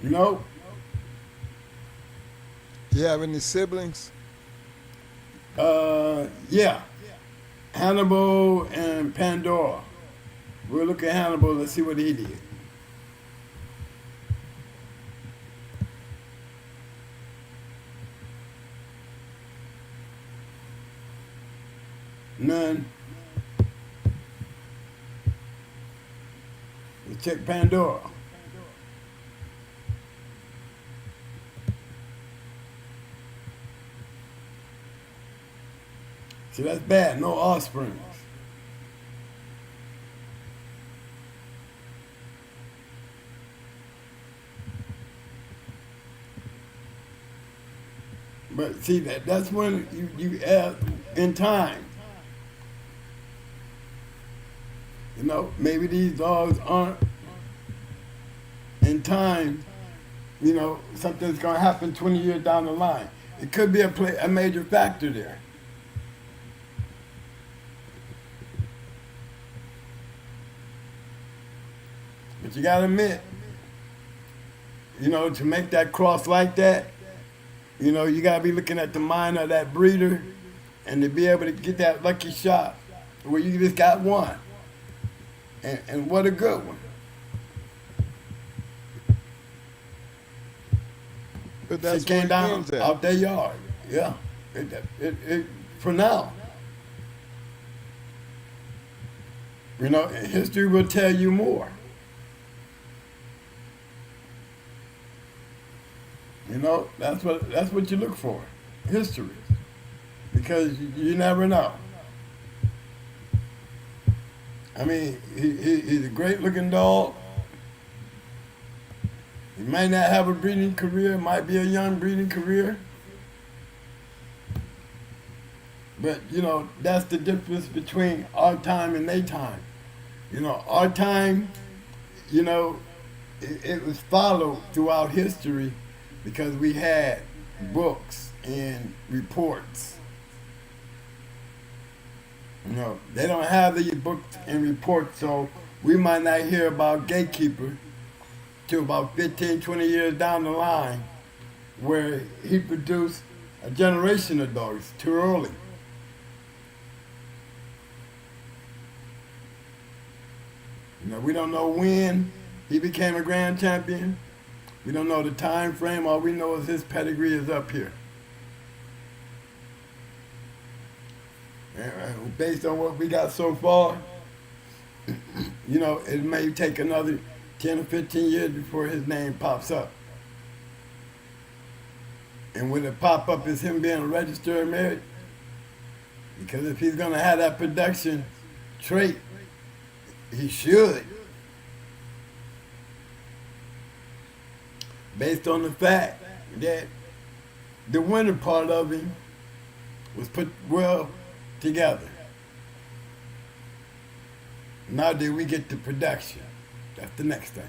You know? Do you have any siblings? Yeah. Hannibal and Pandora. We'll look at Hannibal and see what he did. None. Let's check Pandora. See, that's bad. No offspring. But see, that's when you add in time. You know, maybe these dogs aren't in time. You know, something's going to happen 20 years down the line. It could be a major factor there. But you got to admit, you know, to make that cross like that, you know, you got to be looking at the mind of that breeder and to be able to get that lucky shot where you just got one. And what a good one. But that's it came down ends at. out their yard. Yeah. It for now. You know, history will tell you more. You know, that's what you look for, history, because you never know. I mean, he's a great-looking dog. He might not have a breeding career, might be a young breeding career, but you know that's the difference between our time and their time. You know, our time, you know, it was followed throughout history. Because we had books and reports. You know, they don't have these books and reports, so we might not hear about Gatekeeper till about 15, 20 years down the line, where he produced a generation of dogs too early. You know, we don't know when he became a grand champion. We don't know the time frame. All we know is his pedigree is up here. And based on what we got so far, you know, it may take another 10 or 15 years before his name pops up. And when it pop up, is him being registered married. Because if he's going to have that production trait, he should. Based on the fact that the winter part of him was put well together. Now that we get the production, that's the next thing.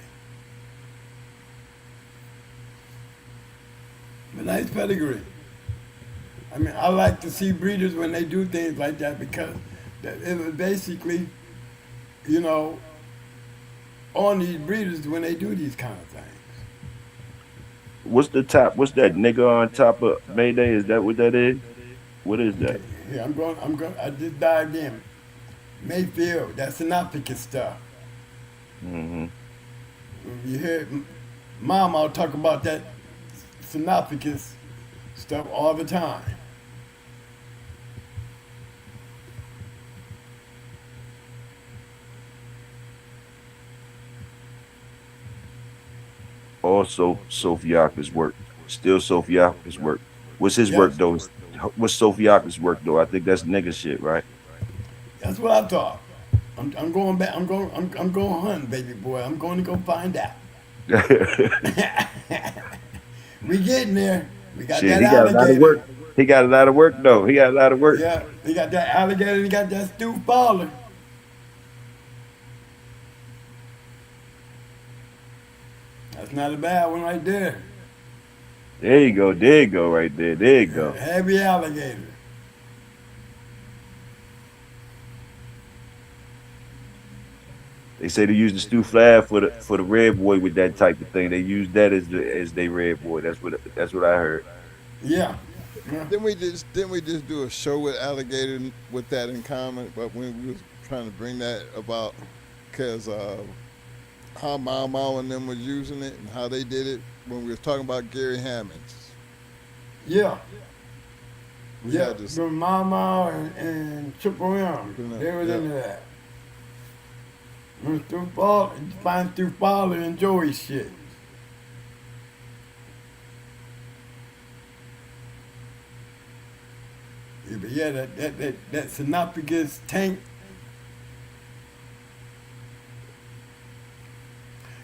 But nice pedigree. I mean, I like to see breeders when they do things like that because it was basically, you know, on these breeders when they do these kind of things. What's that nigga on top of Mayday? Is that what that is? What is that? Yeah, I just dived in. Mayfield, that's synopticus stuff. Mm-hmm. You hear Mom, I'll talk about that synopticus stuff all the time. Also, Sofiaka's work. Still Sofiaka's work. What's his work though? What's Sofiaka's work though? I think that's nigga shit, right? That's what I thought. I'm going back. I'm going hunting, baby boy. I'm going to go find out. We getting there. We got shit, that he alligator. got a lot of work. He got a lot of work though. He got a lot of work. Yeah, he got that alligator. He got that Stu Fowler. That's not a bad one right there. There you go. There you go. Right there. There you go. Heavy alligator. They say they use the Stu Flav for the red boy with that type of thing. They use that as they red boy. That's what I heard. Yeah. Didn't we just do a show with alligator with that in common? But when we was trying to bring that about, because how Mama and them was using it and how they did it when we was talking about Gary Hammonds. Yeah. Yeah, had this. the Mama and Triple M. They was into that. Through fall, find through fall and enjoy shit. Yeah, but yeah, that Synophagus tank.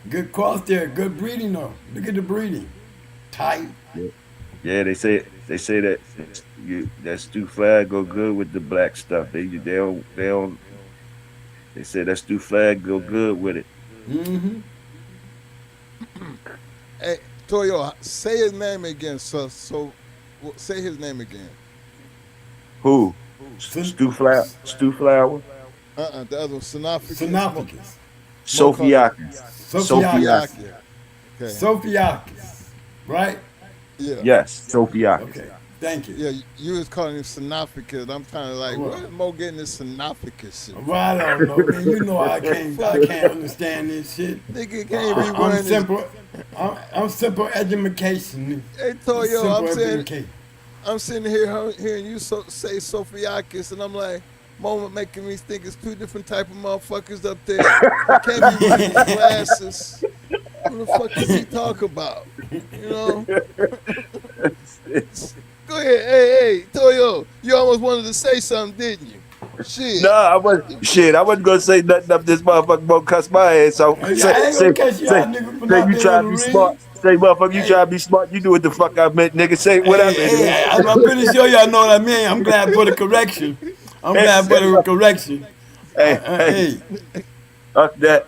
Good cross there, good breeding though. Look at the breeding. Tight. Yeah, they say that that stew flag go good with the black stuff. They say that stew flag go good with it. Mm-hmm. Hey, Toyo, say his name again. So say his name again. Who? Stew flower? The other one, Synophagus. Synophagus. Sophiakis. Sophiakis. Okay. Sophiakis. Right? Yeah. Yes, Sophiakis. Okay. Thank you. Yeah, you was calling him Synophagus. I'm kind of like, where's Mo getting this Synophagus shit? Well, I don't know, man. You know I can't understand this shit. Nigga can't rewind I'm simple. I'm simple education. Hey, Toyo, I'm saying, education. I'm sitting here hearing you say Sophiakis, and I'm like, moment making me think it's two different type of motherfuckers up there. Can't be wearing glasses. What the fuck is he talk about? You know? Go ahead. Hey, Toyo, you almost wanted to say something, didn't you? Shit. No, I wasn't gonna say nothing up this motherfucker won't cuss my ass. So say you try to be smart. Say motherfucker, you try to be smart. You do what the fuck I meant, nigga. Say what I meant. I'm pretty sure y'all know what I mean. I'm glad for the correction. Hey. Fuck that.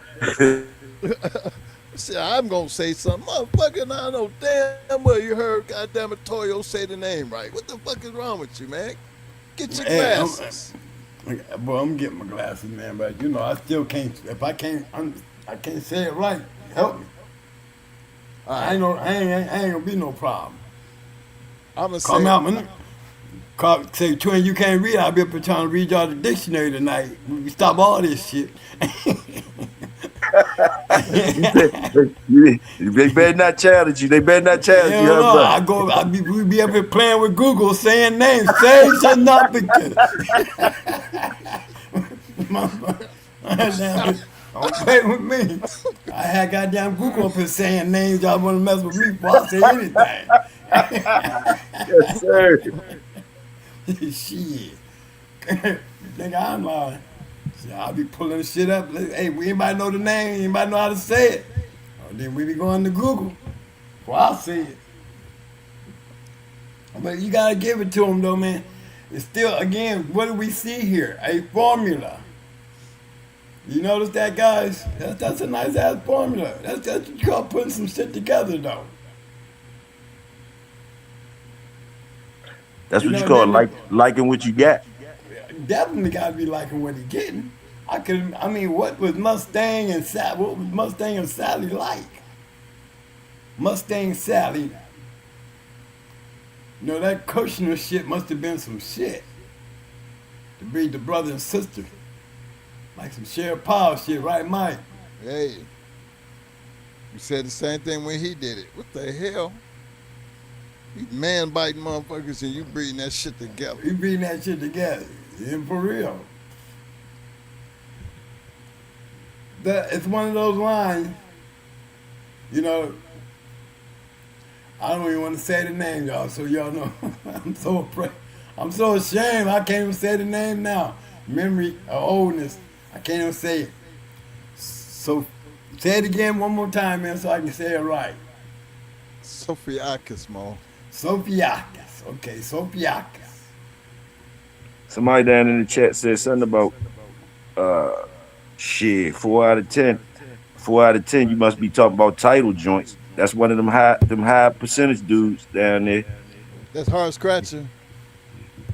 Shit, I'm gonna say something. Motherfucker, I know damn well you heard goddamn it Toyo say the name right. What the fuck is wrong with you, man? Get your glasses. Boy, I'm getting my glasses, man, but you know, I still can't, if I can't say it right, help me. I ain't gonna be no problem. I'm gonna Come out, man. Say, Twin, you can't read. I'll be up here trying to read y'all the dictionary tonight. We stop all this shit. They better not challenge you. We be up here playing with Google, saying names. Say Synophagus. Don't play with me. I had goddamn Google up here saying names. Y'all want to mess with me before I say anything. Yes, sir. Shit. Think I'm lying. I'll be pulling the shit up. Hey, anybody know the name? Anybody know how to say it? Then we be going to Google. Well, I'll say it. But you gotta give it to them though, man. It's still, again, what do we see here? A formula. You notice that, guys? That's a nice ass formula. That's what you call putting some shit together, though. That's what you call liking what you got. Definitely gotta be liking what he's getting. What was Mustang and Sally like? Mustang Sally. You know, that Kushner shit must have been some shit. To breed the brother and sister. Like some shared power shit, right, Mike? Hey. You said the same thing when he did it. What the hell? You man-biting motherfuckers and you breeding that shit together. You breeding that shit together. And for real. It's one of those lines, you know, I don't even want to say the name, y'all, so y'all know. I'm so ashamed. I can't even say the name now. Memory of oldness. I can't even say it. So say it again one more time, man, so I can say it right. Sophiakis, Mo. Sophiakis. Okay, Sophiakis. Somebody down in the chat said something about 4 out of 10. 4 out of 10, you must be talking about title joints. That's one of them high percentage dudes down there. That's hard scratching.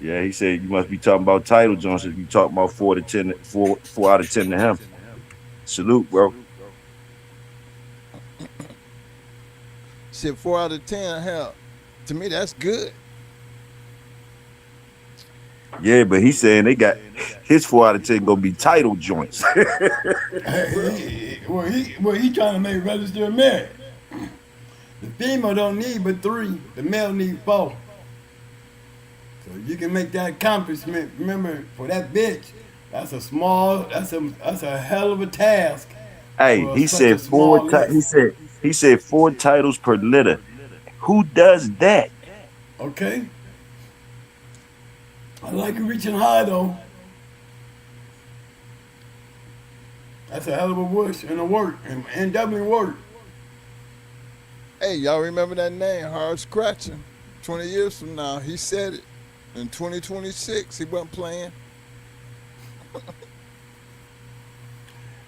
Yeah, he said you must be talking about title joints if you talking about 4 out of 10 to him. Salute, bro. Shit, 4 out of 10, hell, to me that's good. Yeah, but he's saying they got his 4 out of 10 gonna be title joints. He trying to make registered married. The female don't need but 3. The male need 4. So you can make that accomplishment. Remember, for that bitch, that's a hell of a task Hey, for he such a said four. small list. He said 4 titles per litter. Who does that? Okay? I like you reaching high though. That's a hell of a wish and a work and definitely work. Hey, y'all remember that name, Hard Scratching? 20 years from now, he said it. In 2026, he wasn't playing.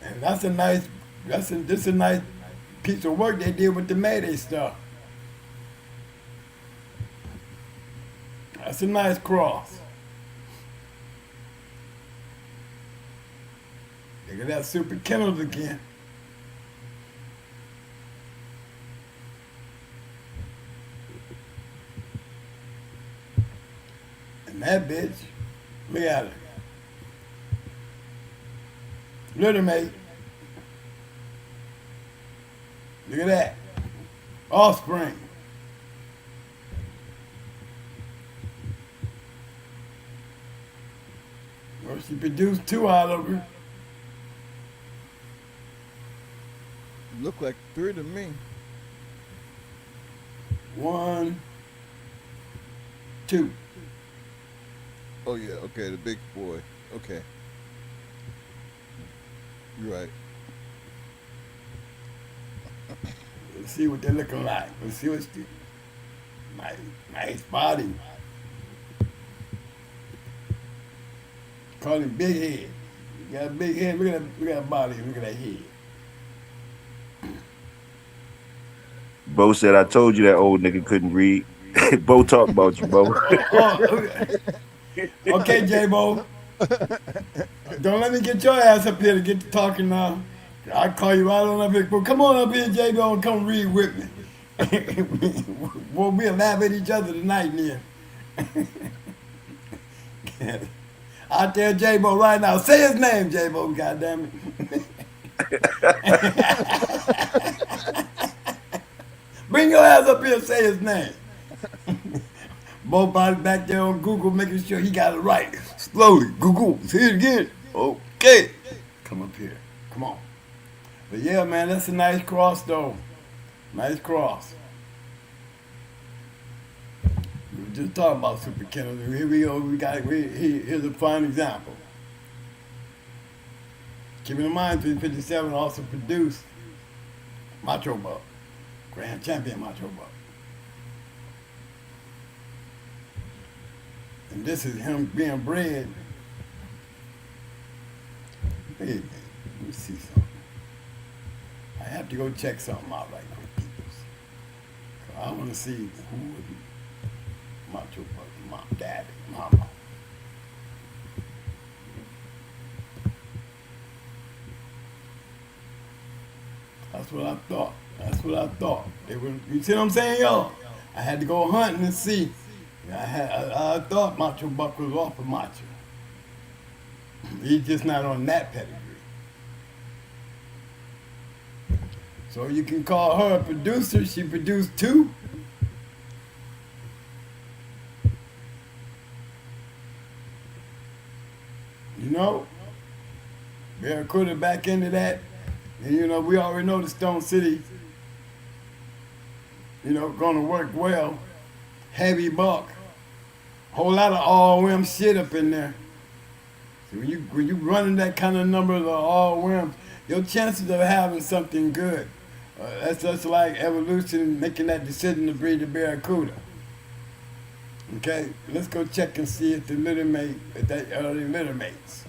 And that's a nice piece of work they did with the Mayday stuff. That's a nice cross. Look at that Super Kennels again. And that bitch, look at her. Little mate. Look at that. Offspring. Well, she produced 2 out of her. Look like 3 to me. 1, 2. Oh yeah, okay, the big boy. Okay. You're right. Let's see what they're looking like. Let's see what's the nice body. Call him big head. You got a big head. Look at that body. Look at that head. Bo said, I told you that old nigga couldn't read. Bo talk about you, Bo. Okay, J-Bo. Don't let me get your ass up here to get to talking now. I call you right on up here. Well, come on up here, J-Bo, and come read with me. We'll laugh at each other tonight, then. I tell J-Bo right now, say his name, J-Bo, goddammit. Bring your ass up here and say his name. Both body back there on Google making sure he got it right. Slowly, Google, say it again. Okay. Come up here. Come on. But yeah, man, that's a nice cross, though. Nice cross. We were just talking about Super Kennels. Here we go. Here's a fine example. Keeping in mind, 357 also produced Macho Buck, Grand Champion Macho Buck. And this is him being bred. Wait a minute, let me see something. I have to go check something out right quick, peoples. I want to see who would be Macho Buck, mom, daddy, mama. That's what I thought. That's what I thought. They were, you see what I'm saying, y'all? I had to go hunting and see. I thought Macho Buck was off of Macho. He's just not on that pedigree. So you can call her a producer. She produced 2. You know? Barracuda back into that. And you know, we already know the Stone City, you know, gonna work well. Heavy buck. Whole lot of all whim shit up in there. So when you running that kind of number of all whims, your chances of having something good. That's just like evolution making that decision to breed the Barracuda. Okay, let's go check and see if the litter mate, if they are the litter mates.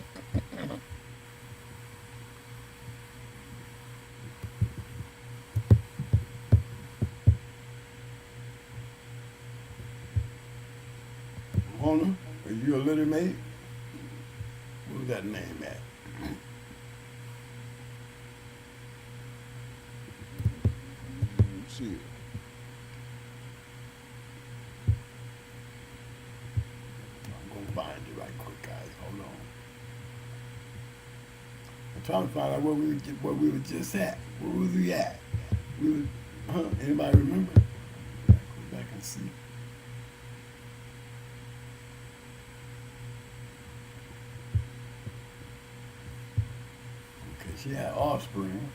Mona, are you a litter mate? What's that name at? Let's see. I'm gonna find you right quick, guys. Hold on. I'm trying to find out where we were just at. Where was we at? We were, anybody remember? Go back and see. she had offspring.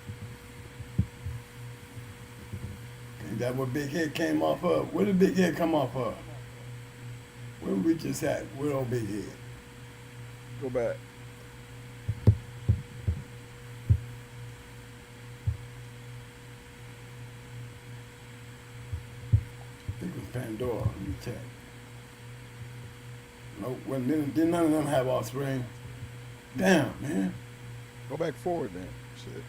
Ain't that what Big Head came off of? Where did Big Head come off of? Where we just at? Where old Big Head? Go back. I think it was Pandora. Let me check. No, didn't none of them have offspring? Damn, man. Go back forward then. Shit.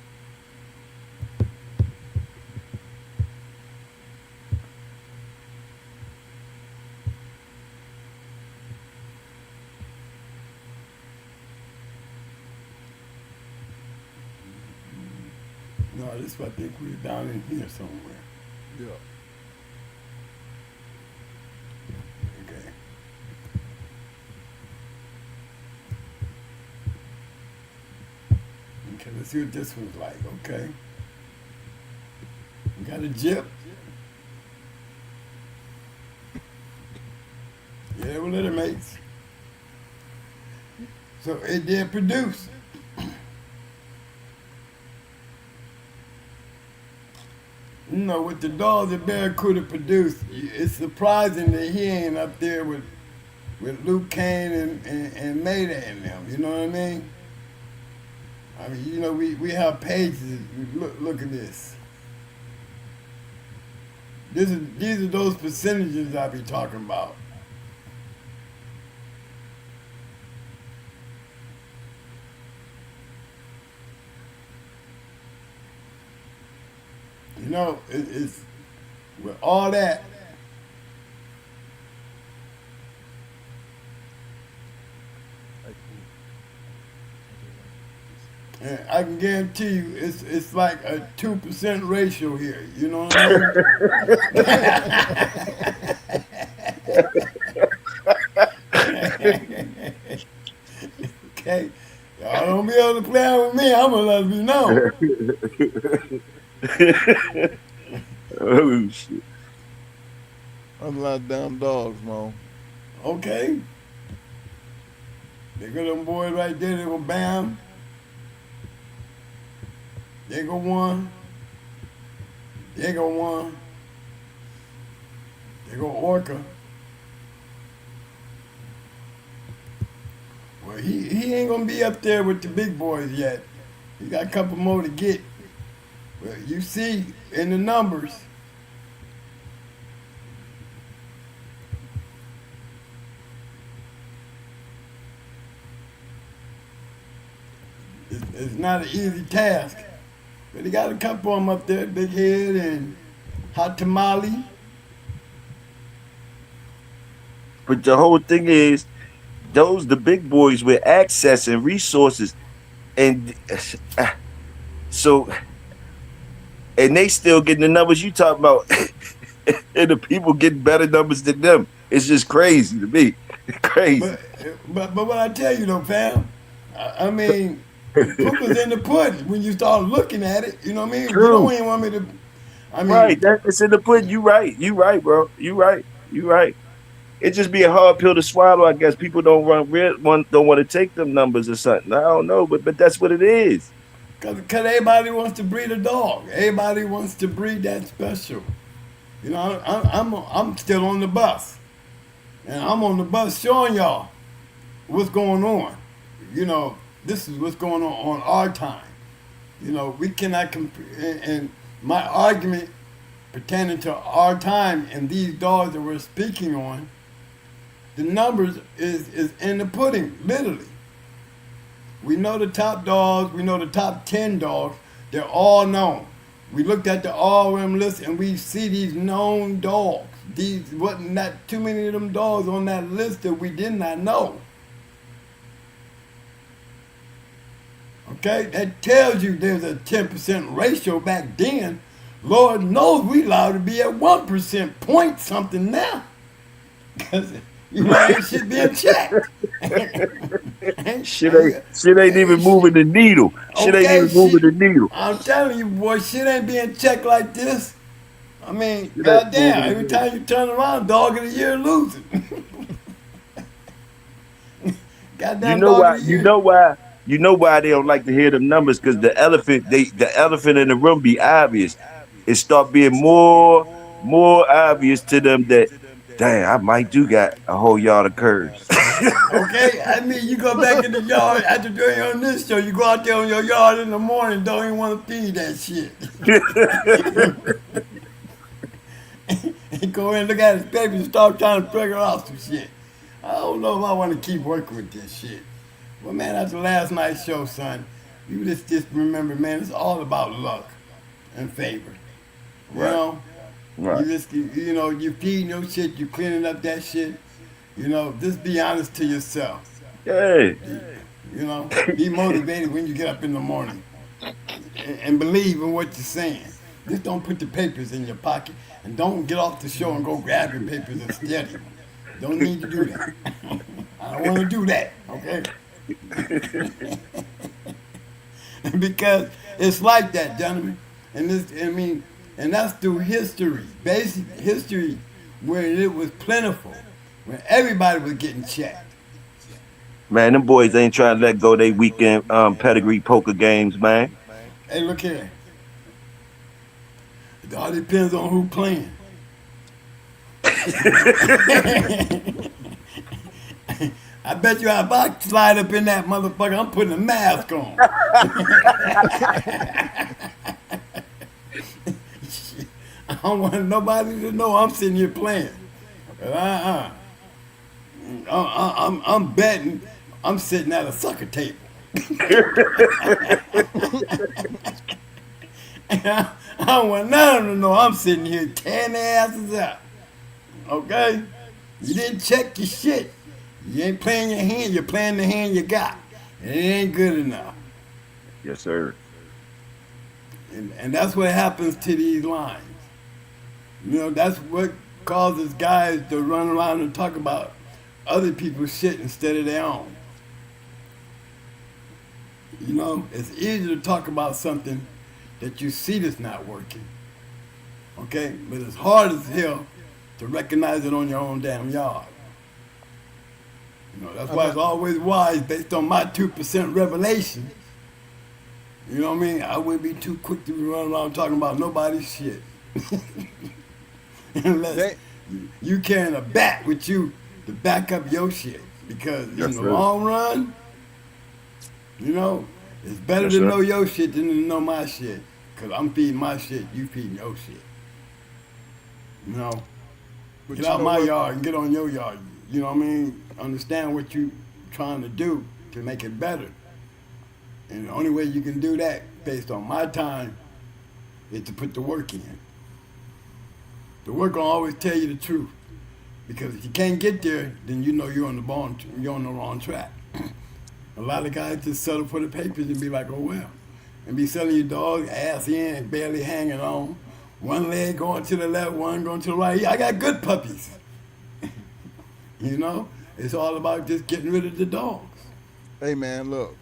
No, this I think we're down in here somewhere. Yeah. Okay. Okay, let's see what this one's like. Okay. We got a jip. Yeah, we're litter mates. So it did produce. You know, with the dogs that Barracuda produced, it's surprising that he ain't up there with Luke Kane and Mayday and them. You know what I mean? I mean, you know, we have pages. Look at this. These are those percentages I be talking about. You know, it's with all that. And I can guarantee you, it's like a 2% ratio here. You know what I mean? Okay, y'all don't be able to play out with me. I'm gonna let it be known. Oh shit! I'm a lot of damn dogs, man. Okay. They got them boys right there. They go bam. They go one. They go one. They go Orca. Well, he ain't gonna be up there with the big boys yet. He got a couple more to get. But you see in the numbers. It's not an easy task. But he got a couple of them up there, Big Head and Hot Tamale. But the whole thing is, the big boys with access and resources, and so, and they still getting the numbers you talking about, and the people getting better numbers than them. It's just crazy to me. Crazy. But what I tell you though, fam, I mean, the proof is in the pudding when you start looking at it. You know what I mean? True. You don't even want me to. I mean, right, it's in the pudding. You right, bro. You right. It just be a hard pill to swallow. I guess people don't want to take them numbers or something. I don't know, but that's what it is. Cause everybody wants to breed a dog. Everybody wants to breed that special. You know, I'm still on the bus, and I'm on the bus showing y'all what's going on. You know, this is what's going on our time. You know, we cannot compare. And my argument pertaining to our time and these dogs that we're speaking on, the numbers is in the pudding, literally. We know the top dogs, we know the top 10 dogs, they're all known. We looked at the all-rim list and we see these known dogs. These wasn't not too many of them dogs on that list that we did not know. Okay, that tells you there's a 10% ratio back then. Lord knows we allowed to be at 1% point something now. Because you know that shit being checked. Shit ain't even moving the needle. Shit ain't even moving the needle. I'm telling you, boy, shit ain't being checked like this. I mean, goddamn, every time you turn around, dog of the year losing. Goddamn, You know why? You know why they don't like to hear them numbers? Because the elephant in the room be obvious. It start being more obvious to them that, dang, I might do got a whole yard of curves. Okay, I mean, you go back in the yard after doing on this show. You go out there on your yard in the morning, don't even want to feed that shit. And go in, look at his papers, and start trying to figure out some shit. I don't know if I want to keep working with this shit. Well, man, after last night's show, son, you just remember, man, it's all about luck and favor. You know? Right. You know, you feeding your shit, you cleaning up that shit. You know, just be honest to yourself. Hey. You know, be motivated when you get up in the morning. And believe in what you're saying. Just don't put the papers in your pocket. And don't get off the show and go grab your papers and study them. Don't need to do that. I don't want to do that, okay? Because it's like that, gentlemen. And this, I mean, and that's through history, basic history, where it was plentiful, when everybody was getting checked. Man, them boys ain't trying to let go they weekend pedigree poker games, man. Hey, look here. It all depends on who playing. I bet you if I slide up in that motherfucker, I'm putting a mask on. I don't want nobody to know I'm sitting here playing. I'm betting I'm sitting at a sucker table. I don't want none of them to know I'm sitting here tearing their asses out. Okay? You didn't check your shit. You ain't playing your hand, you're playing the hand you got. And it ain't good enough. Yes, sir. And that's what happens to these lines. You know, that's what causes guys to run around and talk about other people's shit instead of their own. You know, it's easier to talk about something that you see that's not working. Okay? But it's hard as hell to recognize it on your own damn yard. You know, that's why it's always wise, based on my 2% revelation. You know what I mean? I wouldn't be too quick to run around talking about nobody's shit. Unless you carrying a bat with you to back up your shit. Because in the long run, you know, it's better to know your shit than to know my shit. Because I'm feeding my shit, you feeding your shit. You know? But get out my yard and get on your yard. You know what I mean? Understand what you trying to do to make it better. And the only way you can do that, based on my time, is to put the work in. The work will always tell you the truth. Because if you can't get there, then you know you're on the wrong track. A lot of guys just settle for the papers and be like, oh well. And be selling your dog, ass in, barely hanging on. One leg going to the left, one going to the right. I got good puppies. You know? It's all about just getting rid of the dogs. Hey man, look.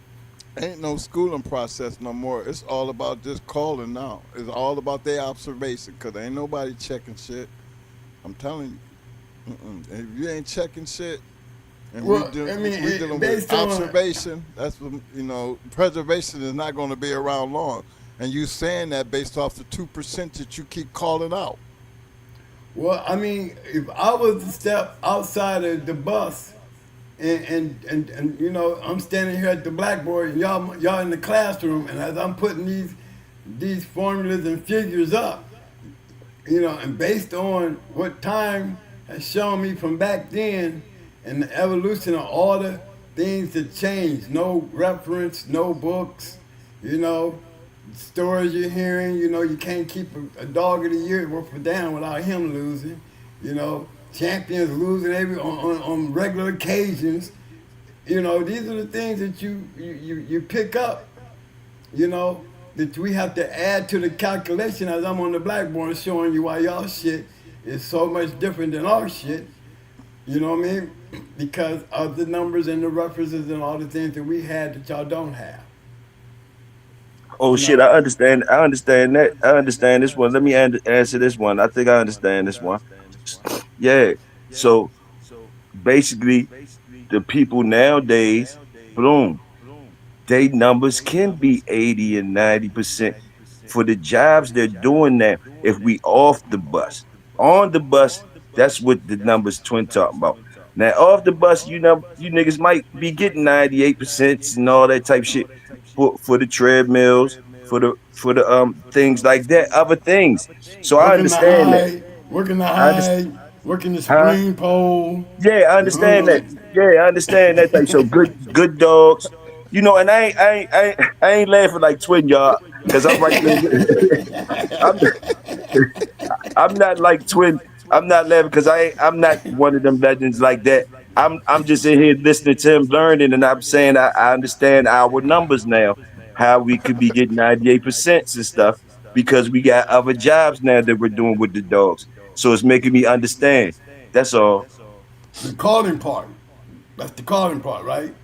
Ain't no schooling process no more. It's all about just calling now. It's all about their observation, because ain't nobody checking shit. I'm telling you. If you ain't checking shit, and we're dealing with observation, that's what, you know, preservation is not going to be around long. And you saying that based off the 2% that you keep calling out. Well, I mean, if I was to step outside of the bus and you know, I'm standing here at the blackboard and y'all in the classroom, and as I'm putting these formulas and figures up, you know, and based on what time has shown me from back then and the evolution of all the things that changed, no reference, no books, you know, stories you're hearing, you know, you can't keep a dog of the year worth a damn without him losing, you know, champions losing on regular occasions. You know, these are the things that you pick up, you know, that we have to add to the calculation as I'm on the blackboard showing you why y'all shit is so much different than our shit. You know what I mean? Because of the numbers and the references and all the things that we had that y'all don't have. Oh shit, I understand that. I understand this one. Let me answer this one. I think I understand this one. Yeah. So basically, the people nowadays, boom, they numbers can be 80 and 90% for the jobs they're doing now. If we off the bus, on the bus, that's what the numbers twin talking about. Now off the bus, you know, you niggas might be getting 98% and all that type shit for the treadmills, for the things like that, other things. So I Working the understand that. high, working the I understand, high, working the huh? spring pole. Yeah, I understand that. Yeah, I understand that. Like, so good dogs. You know, and I ain't laughing like twin y'all, because I'm right there. I'm I'm not like twin. I'm not laughing because I'm not one of them legends like that. I'm just in here listening to him learning, and I'm saying I understand our numbers now, how we could be getting 98% and stuff because we got other jobs now that we're doing with the dogs. So it's making me understand. That's all. The calling part. That's the calling part, right?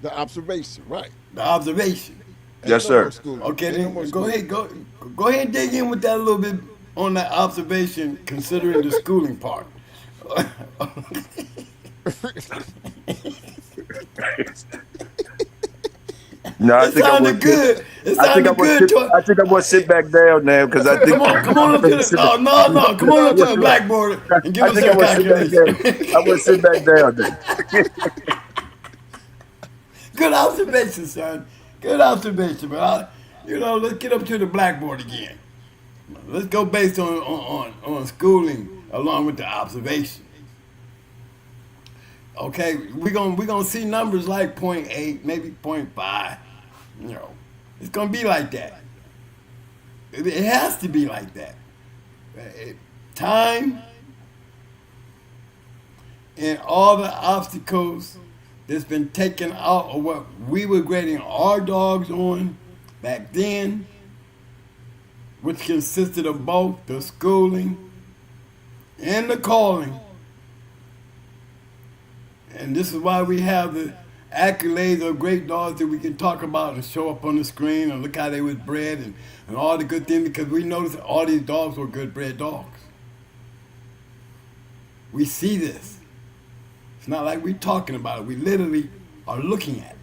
The observation, right? The observation. Ain't Yes, no more sir. schooling. Okay, Ain't no more then go schooling. ahead, go ahead and dig in with that a little bit on that observation, considering the schooling part. No, I It think I want sounded to sit. good. It I think I sounded want to good sit. to I think I want to sit back down now because I think come on up to the no, come on up to the blackboard and give I us think I that want to sit back down. calculation. I want to sit back down then. Good observation, son. Good observation, but let's get up to the blackboard again. Let's go based on schooling along with the observation. Okay, we gonna see numbers like 0.8, maybe 0.5. You know, it's gonna be like that. It has to be like that. Time and all the obstacles that's been taken out of what we were grading our dogs on back then, which consisted of both the schooling and the calling. And this is why we have the accolades of great dogs that we can talk about and show up on the screen and look how they was bred and all the good things, because we noticed that all these dogs were good bred dogs. We see this. It's not like we're talking about it. We literally are looking at it.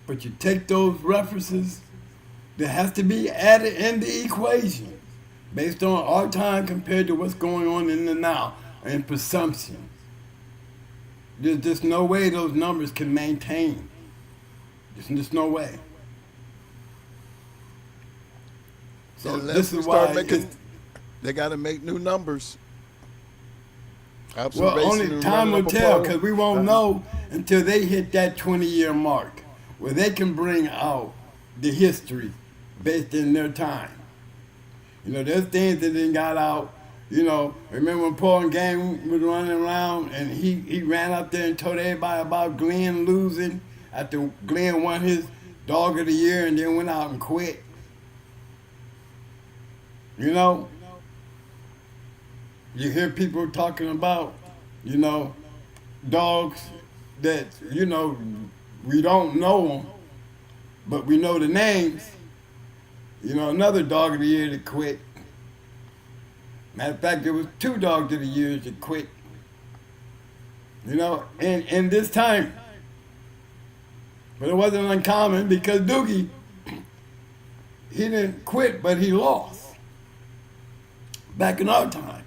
But you take those references that has to be added in the equation based on our time compared to what's going on in the now and presumption. There's just no way those numbers can maintain. There's just no way. So Unless this we is start why making, they got to make new numbers. well, Observation only and time running will up a tell, pole. because we won't know until they hit that 20-year mark where they can bring out the history based in their time. You know, there's things that didn't got out. You know, remember when Paul and Gang was running around and he ran out there and told everybody about Glenn losing after Glenn won his dog of the year and then went out and quit? You know? You hear people talking about, dogs that, we don't know them, but we know the names. Another dog of the year that quit. Matter of fact, there was 2 dogs of the year that quit. In this time. But it wasn't uncommon because Doogie, he didn't quit, but he lost. Back in our time.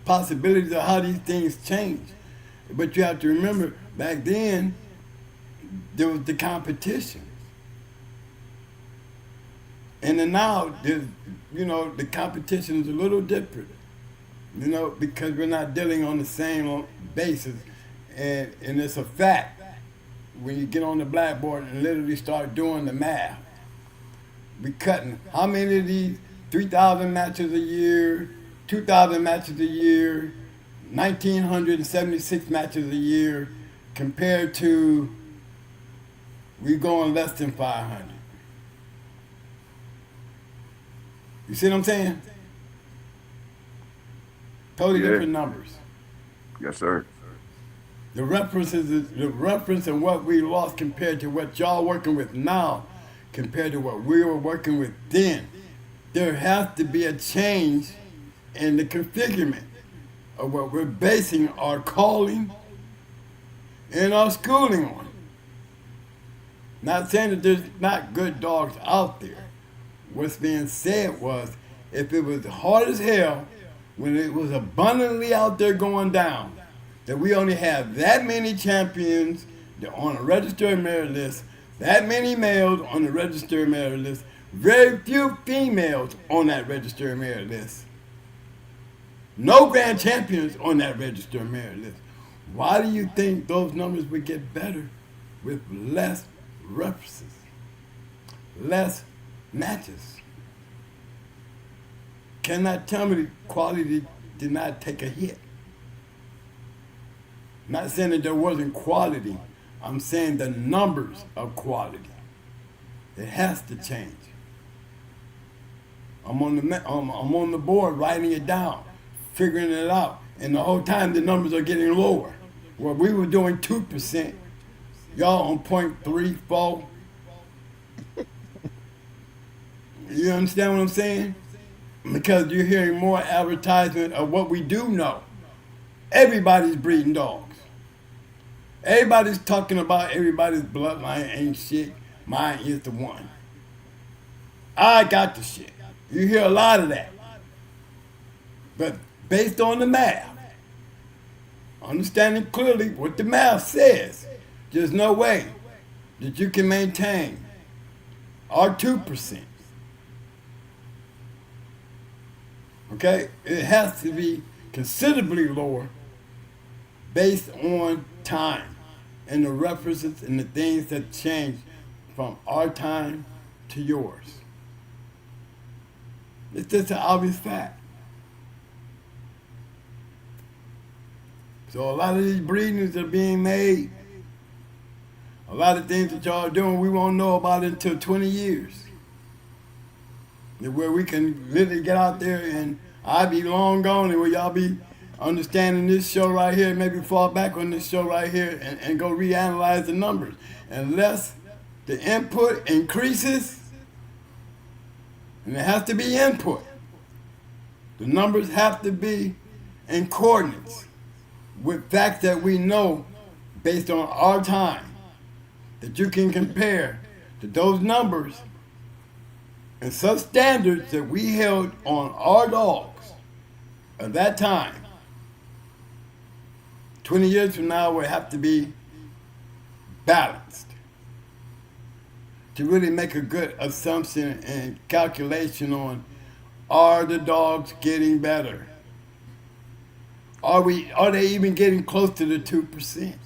Possibilities of how these things change. But you have to remember, back then, there was the competition. And then now, there's, the competition is a little different, because we're not dealing on the same basis. And it's a fact. When you get on the blackboard and literally start doing the math, we cutting how many of these 3,000 matches a year, 2,000 matches a year, 1,976 matches a year, compared to we going less than 500. You see what I'm saying? Totally different numbers. Yes, sir. The reference and what we lost compared to what y'all working with now, compared to what we were working with then. There has to be a change in the configurement of what we're basing our calling and our schooling on. Not saying that there's not good dogs out there. What's being said was, if it was hard as hell, when it was abundantly out there going down, that we only have that many champions on a registered merit list, that many males on the registered merit list, very few females on that registered merit list. No grand champions on that registered merit list. Why do you think those numbers would get better with less references, less matches? Cannot tell me the quality did not take a hit. Not saying that there wasn't quality. I'm saying the numbers of quality. It has to change. I'm on the board writing it down, figuring it out, and the whole time the numbers are getting lower. Well, we were doing 2%. Y'all on 0.34. You understand what I'm saying? Because you're hearing more advertisement of what we do know. Everybody's breeding dogs. Everybody's talking about everybody's bloodline ain't shit. Mine is the one. I got the shit. You hear a lot of that. But based on the math, understanding clearly what the math says, there's no way that you can maintain our 2%. Okay? It has to be considerably lower based on time and the references and the things that change from our time to yours. It's just an obvious fact. So a lot of these breedings are being made. A lot of things that y'all are doing, we won't know about it until 20 years. Where we can literally get out there and I'll be long gone and where y'all be understanding this show right here, maybe fall back on this show right here and go reanalyze the numbers. Unless the input increases, and it has to be input. The numbers have to be in coordinates with facts that we know based on our time, that you can compare to those numbers and such standards that we held on our dogs at that time. 20 years from now will have to be balanced to really make a good assumption and calculation on, are the dogs getting better? Are they even getting close to the 2%?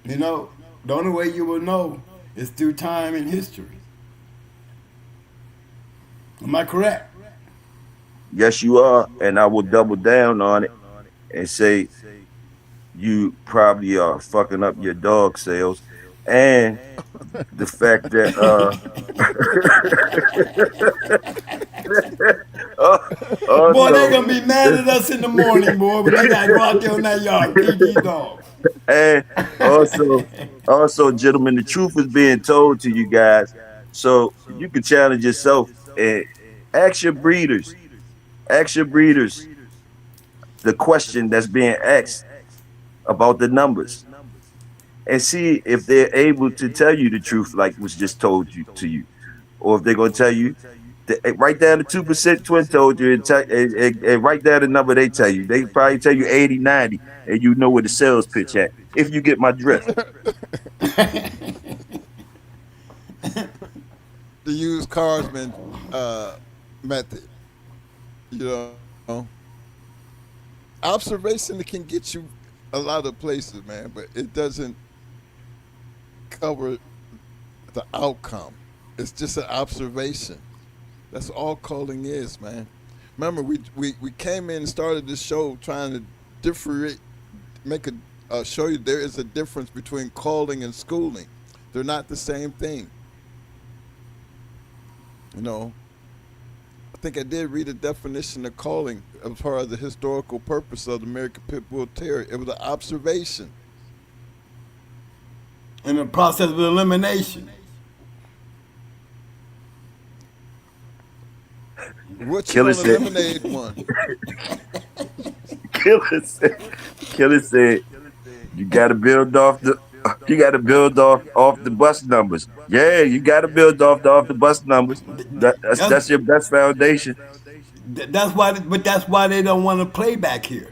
You know, the only way you will know is through time and history. Am I correct? Yes, you are, and I will double down on it and say you probably are fucking up your dog sales, and the fact that boy, they're gonna be mad at us in the morning, boy, but they gotta go out there on that yard and feed these dogs. And also, gentlemen, the truth is being told to you guys, so you can challenge yourself and ask your breeders the question that's being asked about the numbers, and see if they're able to tell you the truth, like was just told to you, or if they're gonna tell you. Write down the 2% Twin told you and write down the number they tell you. They probably tell you 80, 90, and you know where the sales pitch at, if you get my drift. The used carsman method. You know, observation can get you a lot of places, man, but it doesn't cover the outcome. It's just an observation. That's all culling is, man. Remember, we came in and started this show trying to show you there is a difference between culling and schooling. They're not the same thing. You know, I think I did read a definition of culling as far as the historical purpose of the American Pit Bull Terrier. It was an observation. In the process of elimination. What you gonna eliminate one? Killer said, you gotta build off the You got to build off the bus numbers. Yeah, you got to build off the bus numbers. That's your best foundation. That's why, but that's why they don't want to play back here.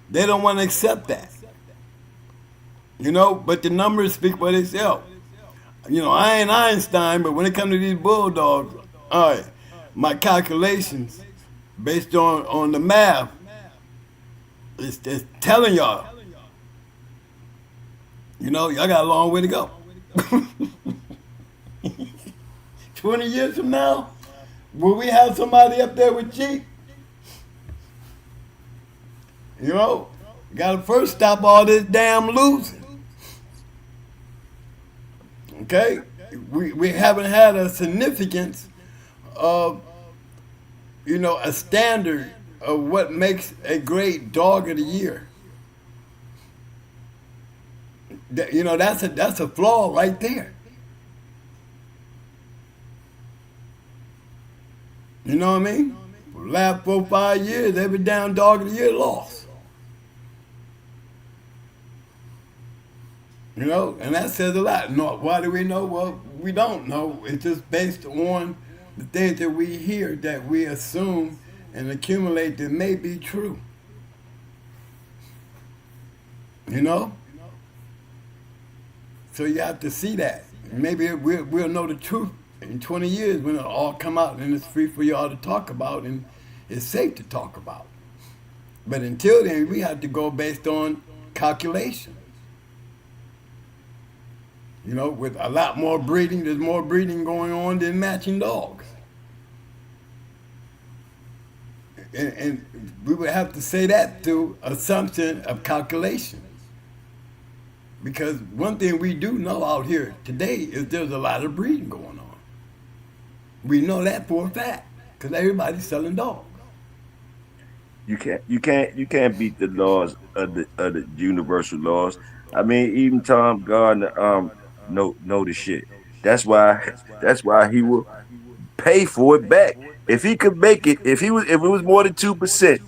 They don't want to accept that. You know, but the numbers speak for themselves. You know, I ain't Einstein, but when it comes to these bulldogs, all right, my calculations based on the math is telling y'all. You know, y'all got a long way to go. 20 years from now, will we have somebody up there with Jeep? You know, you got to first stop all this damn losing. Okay? We haven't had a significance of, you know, a standard of what makes a great dog of the year. You know, that's a flaw right there. You know what I mean? For the last 4 or 5 years, every damn dog of the year lost. You know, and that says a lot. No, why do we know? Well, we don't know. It's just based on the things that we hear that we assume and accumulate that may be true. You know? So you have to see that. Maybe we'll know the truth in 20 years when it'll all come out and it's free for y'all to talk about and it's safe to talk about. But until then, we have to go based on calculation. You know, with a lot more breeding, there's more breeding going on than matching dogs. And we would have to say that through assumption of calculation. Because one thing we do know out here today is there's a lot of breeding going on. We know that for a fact because everybody's selling dogs. You can't beat the laws of the universal laws. I mean, even Tom Gardner know the shit. That's why he will pay for it back. If he could make it, if it was more than 2%,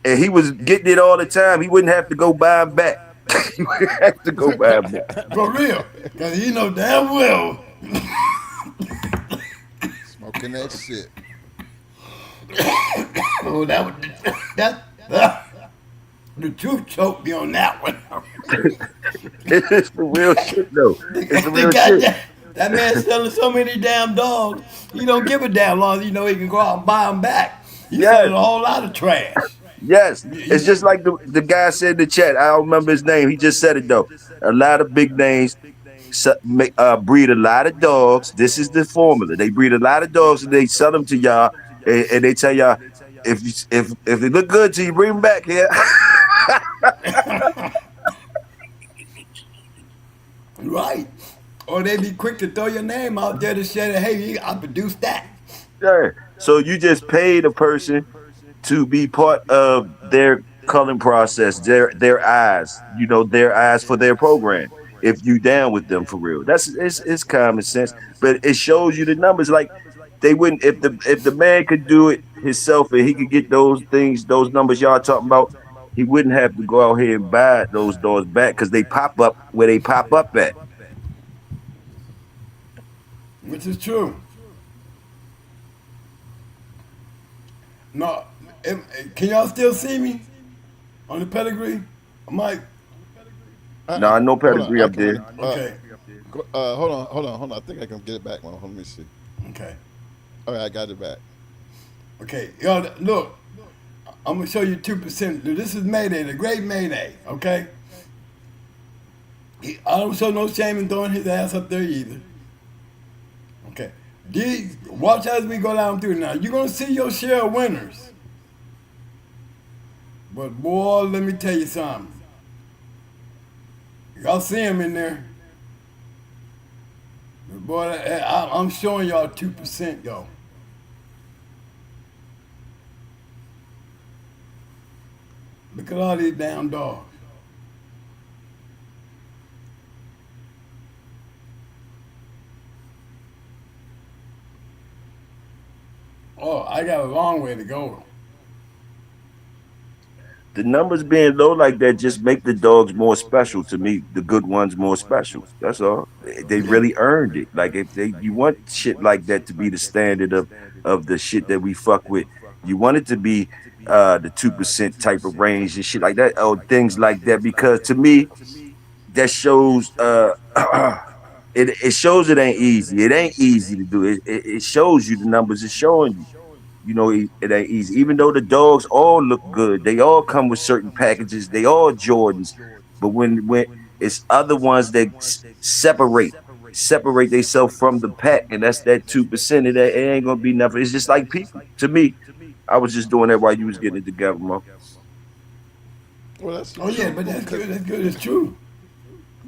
and he was getting it all the time, he wouldn't have to go buy them back. He wouldn't have to go buy them back. For real. Because he know damn well. Smoking that shit. Oh, the truth choked me on that one. It's the real shit, though. It's the real shit. That man's selling so many damn dogs. He don't give a damn long as you know he can go out and buy them back. He's selling a whole lot of trash. Yes, it's just like the guy said in the chat. I don't remember his name. He just said it though. A lot of big names breed a lot of dogs. This is the formula. They breed a lot of dogs and they sell them to y'all, and they tell y'all if they look good to you, bring them back here. Right. Or they be quick to throw your name out there to say that, hey, I produced that. Yeah. So you just paid a person to be part of their culling process, their eyes, you know, their eyes for their program. If you down with them for real, it's common sense, but it shows you the numbers. Like they wouldn't if the man could do it himself and he could get those numbers y'all talking about, he wouldn't have to go out here and buy those dogs back because they pop up where they pop up at. Which is true. No, can y'all still see me on the pedigree, Mike? No, I know pedigree up there. Okay. Hold on. I think I can get it back. Let me see. Okay. All right, I got it back. Okay, y'all look. I'm gonna show you 2%. This is Mayday, the Great Mayday. Okay. I don't show no shame in throwing his ass up there either. Okay. Watch as we go down through now. You're gonna see your share of winners. But boy, let me tell you something. Y'all see him in there. But boy, I'm showing y'all 2%, y'all. Look at all these damn dogs. Oh, I got a long way to go. the numbers being low like that just make the dogs more special to me. The good ones more special. That's all. They Yeah. really earned it. Like if they, you want shit like that to be the standard of the shit that we fuck with. You want it to be the 2% type of range and shit like that, or things like that. Because to me, that shows it shows it ain't easy. It ain't easy to do. It shows you the numbers. It's showing you. You know, it ain't easy. Even though the dogs all look good, they all come with certain packages. They all Jordans, but when it's other ones that separate themselves from the pack, and that's that 2%. It ain't gonna be nothing. It's just like people. To me, I was just doing that while you was getting it together, Mo. Well, that's Oh yeah, true. but that's good. That's good. It's true.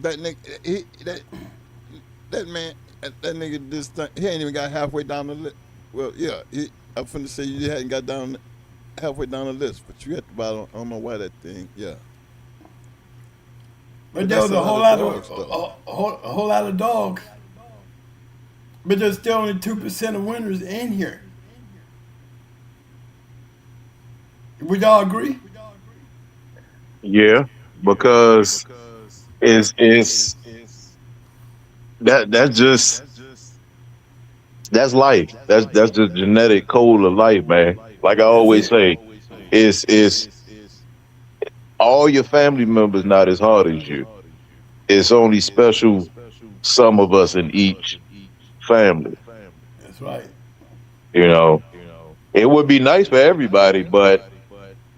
That nigga, that man, that nigga, this thing, he ain't even got halfway down the list. Well, yeah, I'm finna say you hadn't got down halfway down the list, but you at the bottom. I don't know why that thing. Yeah, But there was a whole lot of dogs, a whole lot of dogs. But there's still only 2% of winners in here. Would y'all agree? Yeah, because it's that's just that's life. That's just genetic code of life, man. Like I That's always it. say, it's all your family members not as hard as you. It's only special some of us in each family. That's right. You know, it would be nice for everybody, but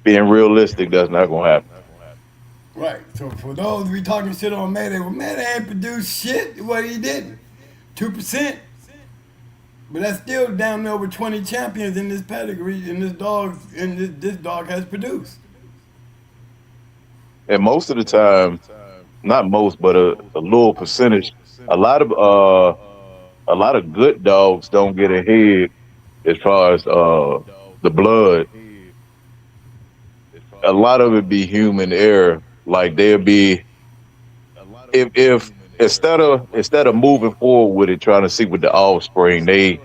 being realistic, that's not gonna happen. Right. So for those we talking shit on Mayday, well, Mayday ain't produced shit. What he didn't. 2%. But that's still down there over 20 champions in this pedigree, in this dog has produced. And most of the time, not most, but a little percentage, a lot of a lot of good dogs don't get ahead as far as the blood. A lot of it be human error. Like they'll be if instead of moving forward with it, trying to see with the offspring, they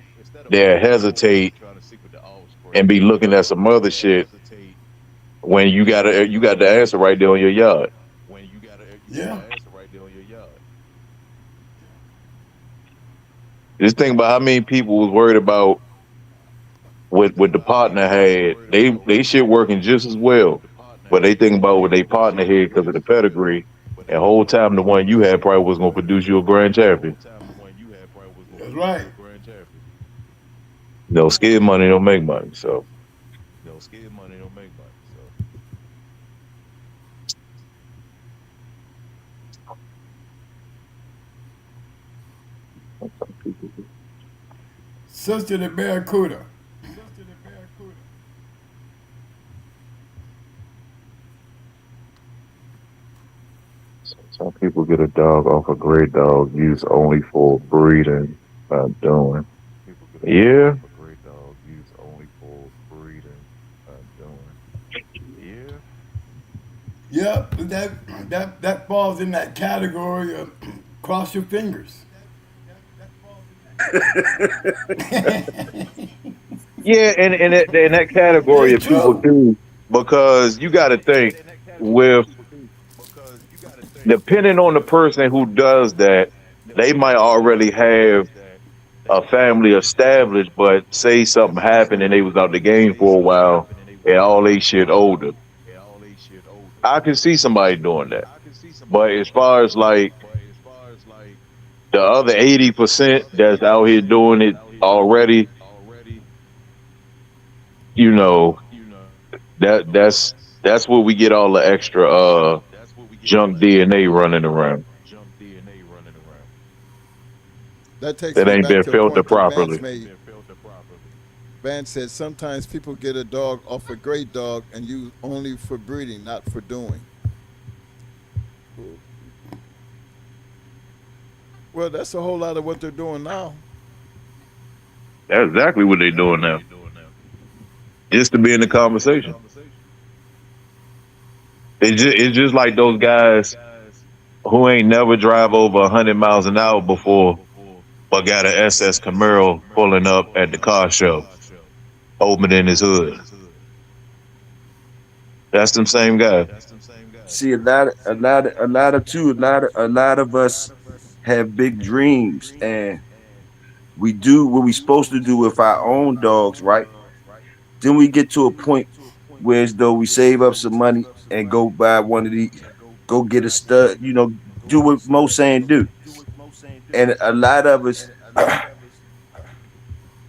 hesitate and be looking at some other shit when you got the answer right there on your yard. Yeah. Just think about how many people was worried about what the partner had. They shit working just as well, but they think about what they partner had because of the pedigree. And whole time the one you had probably was gonna produce you a grand champion. That's right. No, scared money don't make money. So Sister the Barracuda. some people get a dog off a great dog used only for breeding, not doing. Yeah, Yep, that falls in that category of cross your fingers. yeah, and in that category It's of people true. too, because you got to think with depending on the person who does that, they might already have a family established, but say something happened and they was out the game for a while and all they shit older. I can see somebody doing that. But as far as like the other 80% that's out here doing it already, you know, that's where we get all the extra junk DNA running around that takes that me ain't back been to a filtered point that Vance properly. made. Vance said sometimes people get a dog off a great dog and use only for breeding, not for doing. Well, that's a whole lot of what they're doing now. That's exactly what they're doing now. Just to be in the conversation. It's just like those guys who ain't never drive over 100 miles an hour before, but got an SS Camaro pulling up at the car show, opening his hood. That's them same guys. See, a lot of us have big dreams, and we do what we're supposed to do with our own dogs, right? Then we get to a point where as though we save up some money and go buy one of these, go get a stud, do what most saying do. And a lot of us,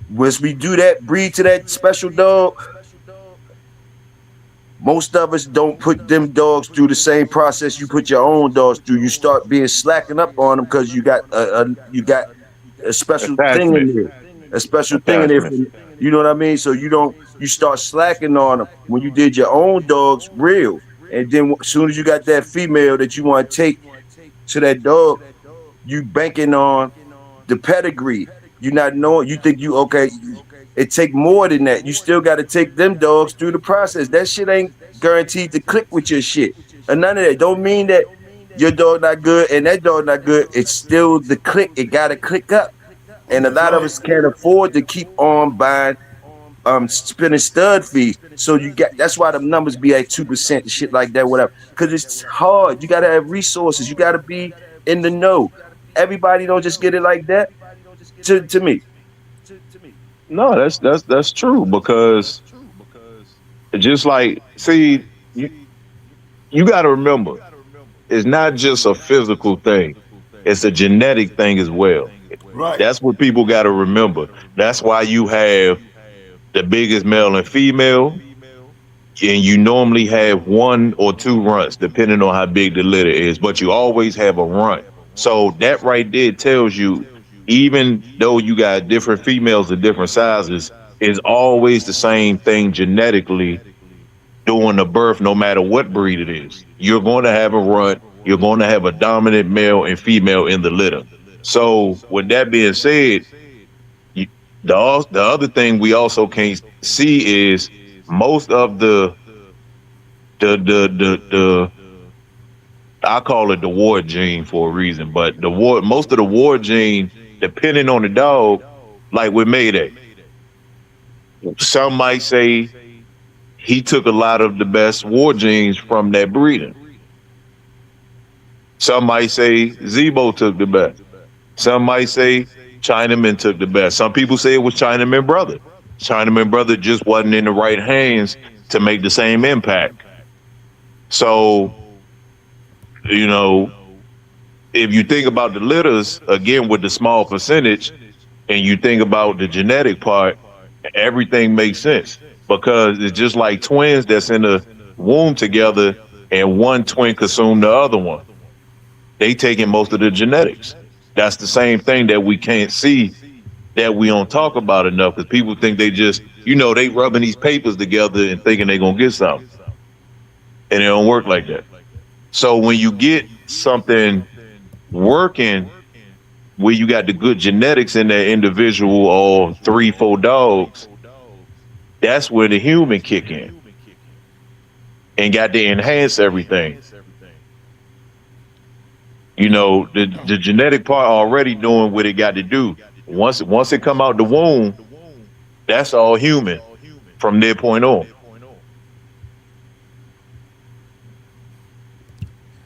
once we do that, breed to that special dog, most of us don't put them dogs through the same process you put your own dogs through. You start being slacking up on them because you got a special thing in Attachment. there, a special thing in there. Attachment. You know what I mean? So you start slacking on them when you did your own dogs real, and then as soon as you got that female that you want to take to that dog, you banking on the pedigree. You not knowing. You think you okay. It take more than that. You still got to take them dogs through the process. That shit ain't guaranteed to click with your shit. And none of that. Don't mean that your dog not good and that dog not good. It's still the click. It got to click up. And a That's lot of right. us can't afford to keep on buying, spending stud fees. So that's why the numbers be at 2% and shit like that, whatever. Because it's hard. You got to have resources. You got to be in the know. Everybody don't just get it like that. To me. No, that's true because just like see you got to remember it's not just a physical thing, it's a genetic thing as well. Right. That's what people got to remember. That's why you have the biggest male and female, and you normally have one or two runts depending on how big the litter is, but you always have a runt. So that right there tells you, even though you got different females of different sizes, it's always the same thing genetically during the birth, no matter what breed it is. You're going to have a runt, you're going to have a dominant male and female in the litter. So with that being said, the other thing we also can't see is most of the I call it the war gene for a reason, but most of the war gene, depending on the dog, like with Mayday, some might say he took a lot of the best war genes from that breeding. Some might say Zebo took the best. Some might say Chinaman took the best. Some people say it was Chinaman brother. Chinaman brother just wasn't in the right hands to make the same impact. So, if you think about the litters, again, with the small percentage, and you think about the genetic part, everything makes sense. Because it's just like twins that's in the womb together and one twin consumed the other one. They taking most of the genetics. That's the same thing that we can't see, that we don't talk about enough, because people think they just, they rubbing these papers together and thinking they're going to get something. And it don't work like that. So when you get something working where you got the good genetics in that individual or 3-4 dogs, that's where the human kick in and got to enhance everything. The genetic part already doing what it got to do. Once it come out the womb, that's all human from that point on.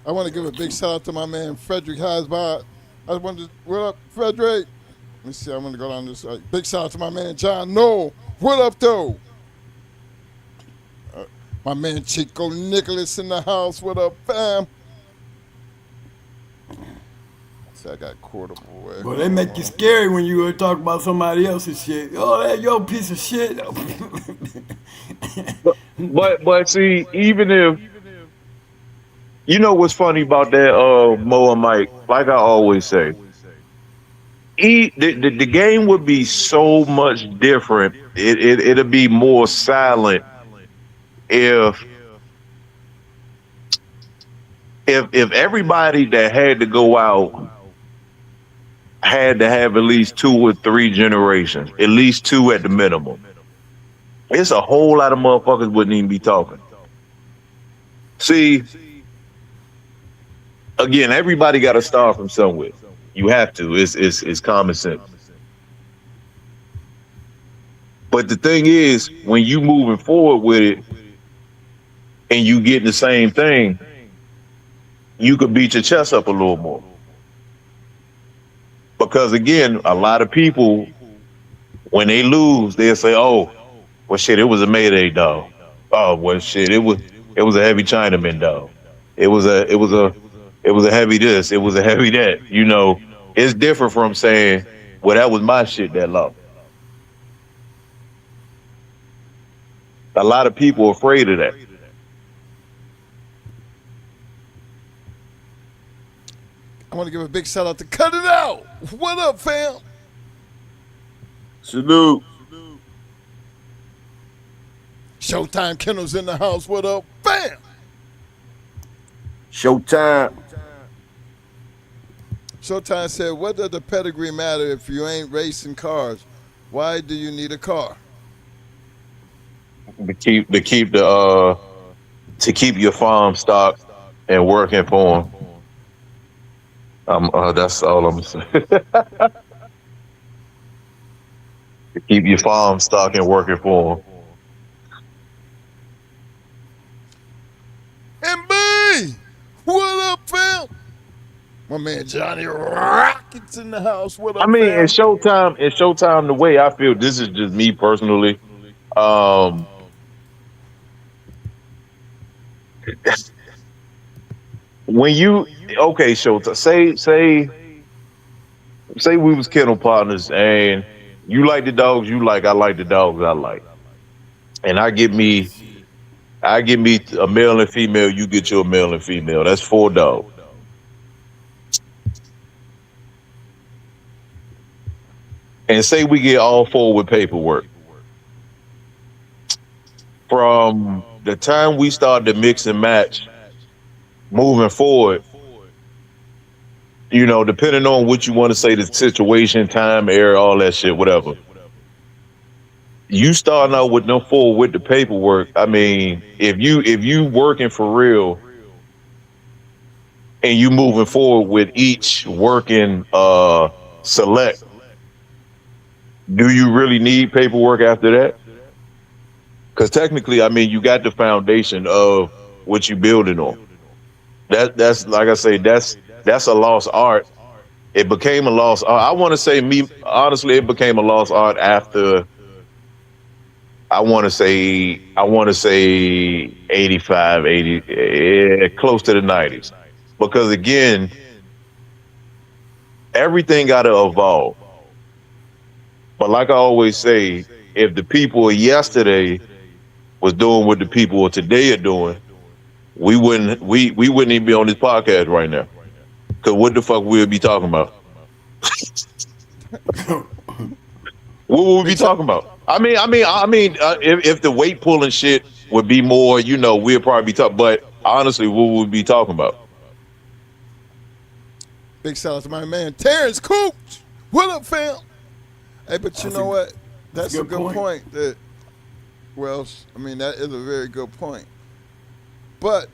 I want to give a big shout out to my man Frederick Hasbot. What up, Frederick? Let me see. I'm gonna go down this. Big shout out to my man John Noel. What up, though? My man Chico Nicholas in the house. What up, fam? See, I got quarter boy. Well, they make you scary when you talk about somebody else's shit. Oh, that your piece of shit. But see, even if what's funny about that, Mo and Mike, like I always say, the game would be so much different. It'll be more silent if everybody that had to go out had to have at least 2 or 3 generations, at least 2 at the minimum. It's a whole lot of motherfuckers wouldn't even be talking. See, again, everybody got to start from somewhere. You have to. It's common sense. But the thing is, when you moving forward with it, and you get the same thing, you could beat your chest up a little more. Because again, a lot of people, when they lose, they'll say, "Oh, well, shit, it was a Mayday dog. Oh, well, shit, it was a heavy Chinaman dog. It was a heavy this. It was a heavy that. You know, it's different from saying, well, that was my shit that lost. A lot of people are afraid of that. I want to give a big shout out to Cut It Out. What up, fam? Salute. Showtime Kennels in the house. What up? Bam! Showtime. Showtime said, what does the pedigree matter if you ain't racing cars? Why do you need a car? To keep your farm stocked and working for them. That's all I'm saying. To keep your farm stocked and working for them. MB! What up, fam? My man Johnny Rockets in the house. What up, I mean, fam? in Showtime, the way I feel, this is just me personally. When you Showtime, say we was kennel partners and you like the dogs you like, I like the dogs I like, and I get me a male and female, you get your male and female. That's 4 dogs. And say we get all 4 with paperwork. From the time we start to mix and match, moving forward, you know, depending on what you want to say, the situation, time, area, all that shit, whatever. You starting out with them 4 with the paperwork. I mean, if you working for real and you moving forward with each working select, do you really need paperwork after that? Because technically, I mean, you got the foundation of what you building on. That's like I say, that's a lost art. It became a lost art. I want to say, honestly, it became a lost art after. I want to say 85, 80, close to the 90s. Because again, everything got to evolve. But like I always say, if the people of yesterday was doing what the people of today are doing, we wouldn't even be on this podcast right now. Because what the fuck we'd be talking about? What would we be talking about? I mean, if the weight pulling shit would be more, you know, we'd probably be talking. But honestly, what would we be talking about? Big shout out to my man Terrence Cooch. What up, fam? Hey, but you know what? That's a good point. That is a very good point. But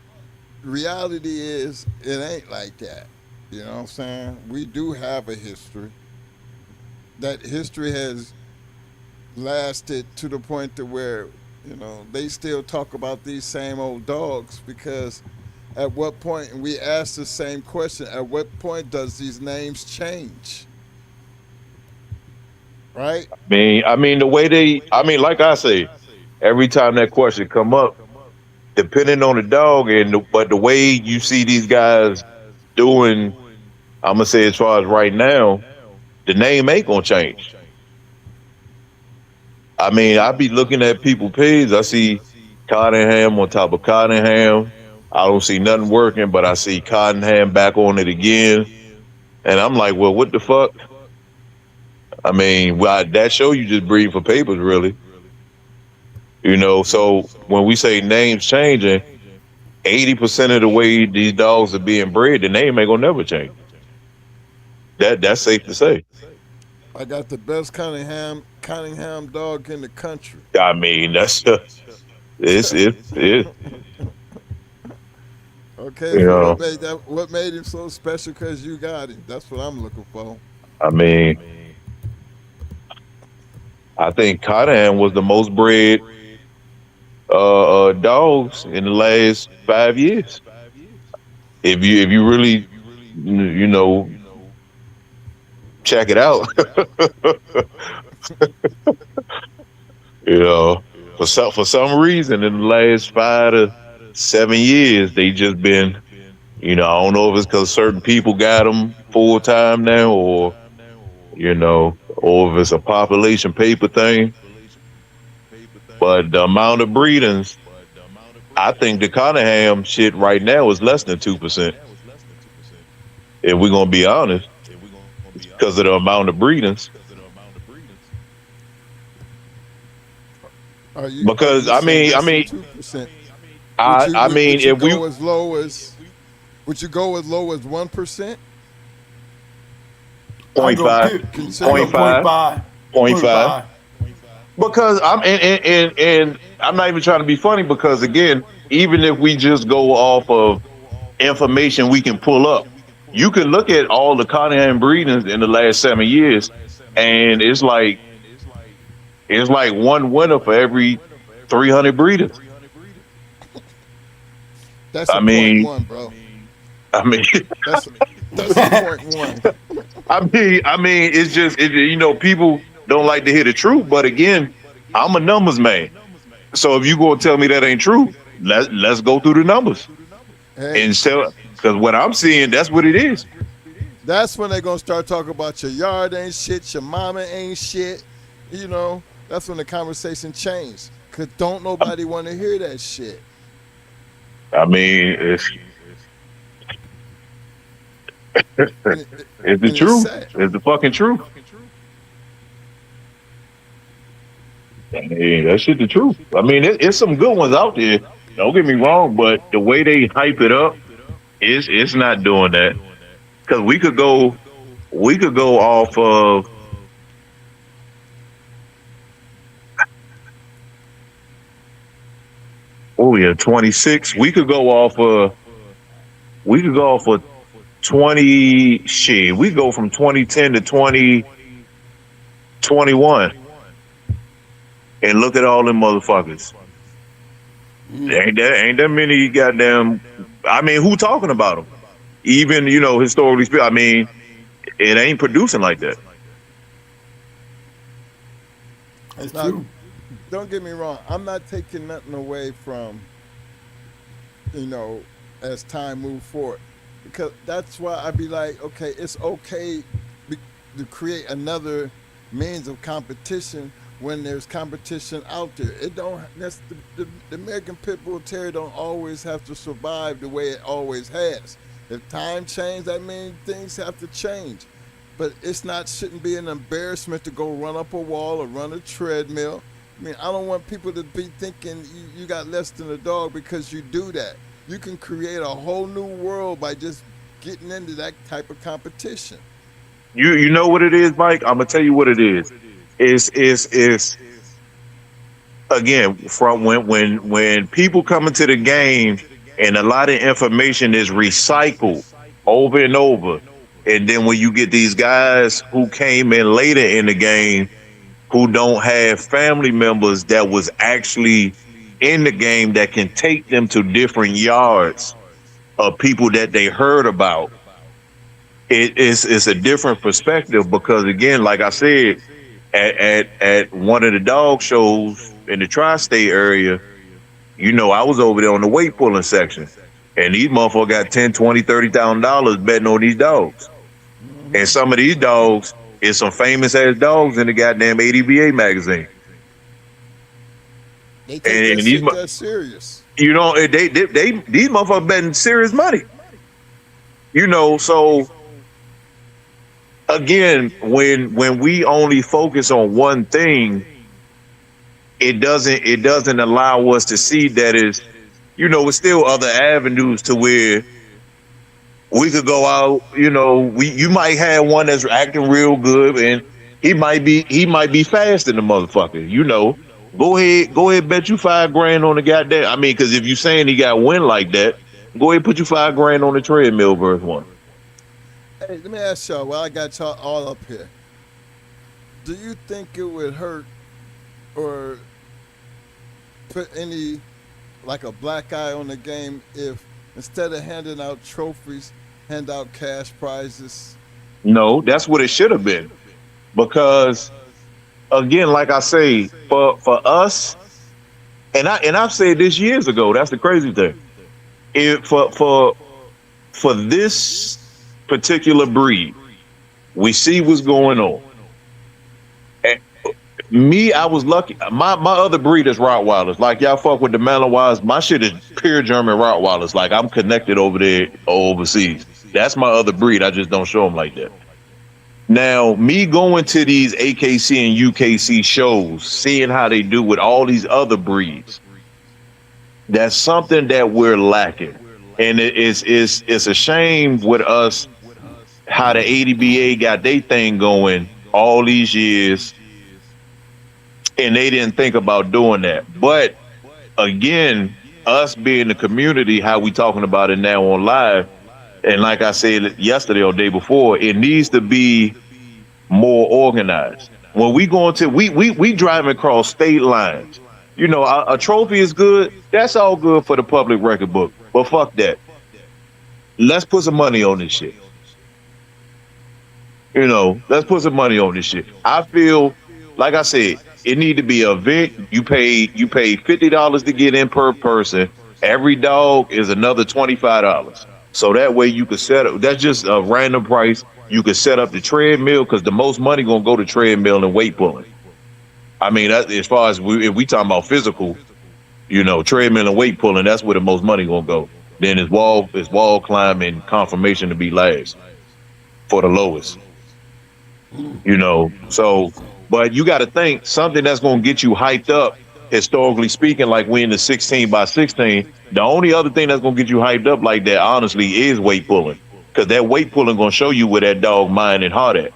reality is, it ain't like that. You know what I'm saying? We do have a history. That history has lasted to the point to where, you know, they still talk about these same old dogs, because at what point, and we ask the same question, at what point does these names change? Right? I mean, the way like I say, every time that question come up, depending on the dog but the way you see these guys doing, I'm gonna say as far as right now, the name ain't gonna change. I mean, I be looking at people's pages, I see Cottenham on top of Cottenham. I don't see nothing working, but I see Cottenham back on it again. And I'm like, well, what the fuck? I mean, that show you just breed for papers, really. You know, so when we say names changing, 80% of the way these dogs are being bred, the name ain't gonna never change. That's safe to say. I got the best Cunningham dog in the country. I mean, that's it's Okay, you know, what made him so special? Because you got him. That's what I'm looking for. I mean, I think Cottenham was the most bred dogs in the last 5 years. If you really check it out, you know, for some reason in the last 5 to 7 years they just been, I don't know if it's because certain people got them full time now, or if it's a population paper thing. But the amount of breedings, I think the Cunningham shit right now is less than 2%. If we're gonna be honest, because of the amount of breedings. Because I mean, 2%. I mean, Would you if we go as low as? Would you go as low as 1%? I point go five, I go point five, point five. 0.5. Because and I'm not even trying to be funny, because again, even if we just go off of information we can pull up, you can look at all the Cunningham breedings in the last 7 years, and it's like one winner for every 300 breeders. That's I a point mean, one, bro. I mean, That's a point one. I mean, it's just people don't like to hear the truth, but again, I'm a numbers man. So if you gonna tell me that ain't true, let's go through the numbers Hey, and so, because what I'm seeing, that's what it is. that's when they're gonna start talking about your yard ain't shit, your mama ain't shit. That's when the conversation changed. Cause don't nobody want to hear that shit. I mean, And, it's the and it's truth. sad. It's the fucking truth. I mean, that shit the truth. I mean, it's some good ones out there. Don't get me wrong, but the way they hype it up, it's not doing that. Because we could go off of, oh yeah, 26. We could go off of 20 shit. We go from 2010 to 2021 and look at all them motherfuckers. Ain't that many goddamn. I mean, who talking about them? Even historically speaking. I mean, it ain't producing like that. That's Now, true. don't get me wrong. I'm not taking nothing away from, as time moves forward, because that's why I be like, okay, it's okay to create another means of competition when there's competition out there. It don't. That's the American Pit Bull Terrier don't always have to survive the way it always has. If time changes, that means things have to change. But shouldn't be an embarrassment to go run up a wall or run a treadmill. I mean, I don't want people to be thinking you got less than a dog because you do that. You can create a whole new world by just getting into that type of competition. You know what it is, Mike? I'm gonna tell you what it is. Is again, from when people come into the game and a lot of information is recycled over and over, and then when you get these guys who came in later in the game who don't have family members that was actually in the game that can take them to different yards of people that they heard about, it's a different perspective. Because again, like I said, at one of the dog shows in the tri-state area, I was over there on the weight pulling section, and these motherfuckers got 10, 20, $30,000 betting on these dogs. And some of these dogs is some famous ass dogs in the goddamn ADBA magazine. They take that shit that serious. These motherfuckers betting serious money. So again, when we only focus on one thing, it doesn't allow us to see that it's still other avenues to where we could go out. You might have one that's acting real good, and he might be fast in the motherfucker. Go ahead, bet you $5,000 on the goddamn. I mean, because if you saying he got win like that, go ahead, put you $5,000 on the treadmill versus one. Hey, let me ask y'all. Well, I got y'all all up here. Do you think it would hurt or put any like a black eye on the game if instead of handing out trophies, hand out cash prizes? No, that's what it should have been. Because again, like I say, for us, and I've said this years ago. That's the crazy thing. If for this particular breed, we see what's going on. And me, I was lucky. My other breed is Rottweilers. Like y'all fuck with the Malinois. My shit is pure German Rottweilers. Like I'm connected over there overseas. That's my other breed. I just don't show them like that. Now, me going to these AKC and UKC shows, seeing how they do with all these other breeds, that's something that we're lacking. And it's a shame with us how the ADBA got their thing going all these years, and they didn't think about doing that. But again, us being the community, how we talking about it now on live, and like I said yesterday or day before, it needs to be more organized. When we going to we driving across state lines, you know, a trophy is good. That's all good for the public record book. But fuck that. Let's put some money on this shit. You know, let's put some money on this shit. I feel, like I said, it need to be an event. You pay $50 to get in per person. Every dog is another $25. So that way you could set up, that's just a random price. You could set up the treadmill, because the most money gonna go to treadmill and weight pulling. I mean, that, as far as if we talking about physical, you know, treadmill and weight pulling, that's where the most money gonna go. Then it's wall climbing, confirmation to be last for the lowest. You know, so, but you got to think something that's gonna get you hyped up. Historically speaking, like we in the 16 by 16, the only other thing that's gonna get you hyped up like that, honestly, is weight pulling, because that weight pulling gonna show you where that dog mind and heart at.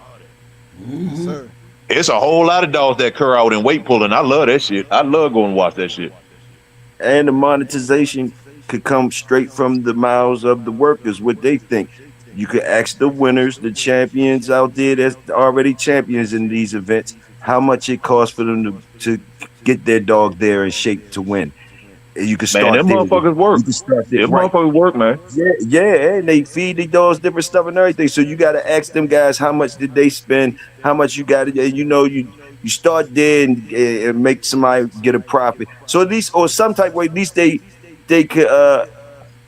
Mm-hmm. Sir. It's a whole lot of dogs that occur out in weight pulling. I love that shit. I love going to watch that shit. And the monetization could come straight from the mouths of the workers, what they think. You could ask the winners, the champions out there that's already champions in these events, how much it costs for them to get their dog there in shape to win. You can start. Man, them motherfuckers work. Them motherfuckers work, man. Yeah, and they feed the dogs different stuff and everything. So you got to ask them guys how much did they spend, how much you got to, you know, you start there and make somebody get a profit. So at least, or some type of way, at least they could,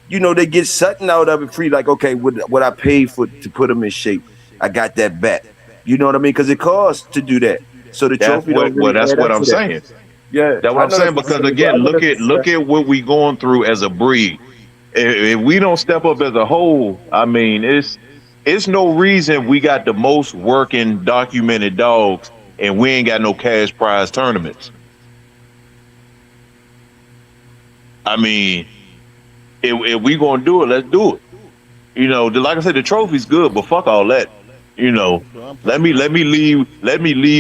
you know, they get something out of it free. Like, okay, what I paid for to put them in shape, I got that back. You know what I mean? Because it costs to do that. So the trophy. That's what I'm saying. Yeah, that's what I'm saying. Because again, look at what we going through as a breed. If we don't step up as a whole, I mean, it's no reason we got the most working documented dogs and we ain't got no cash prize tournaments. I mean, if we gonna do it, let's do it. You know, like I said, the trophy's good, but fuck all that. You know, let me leave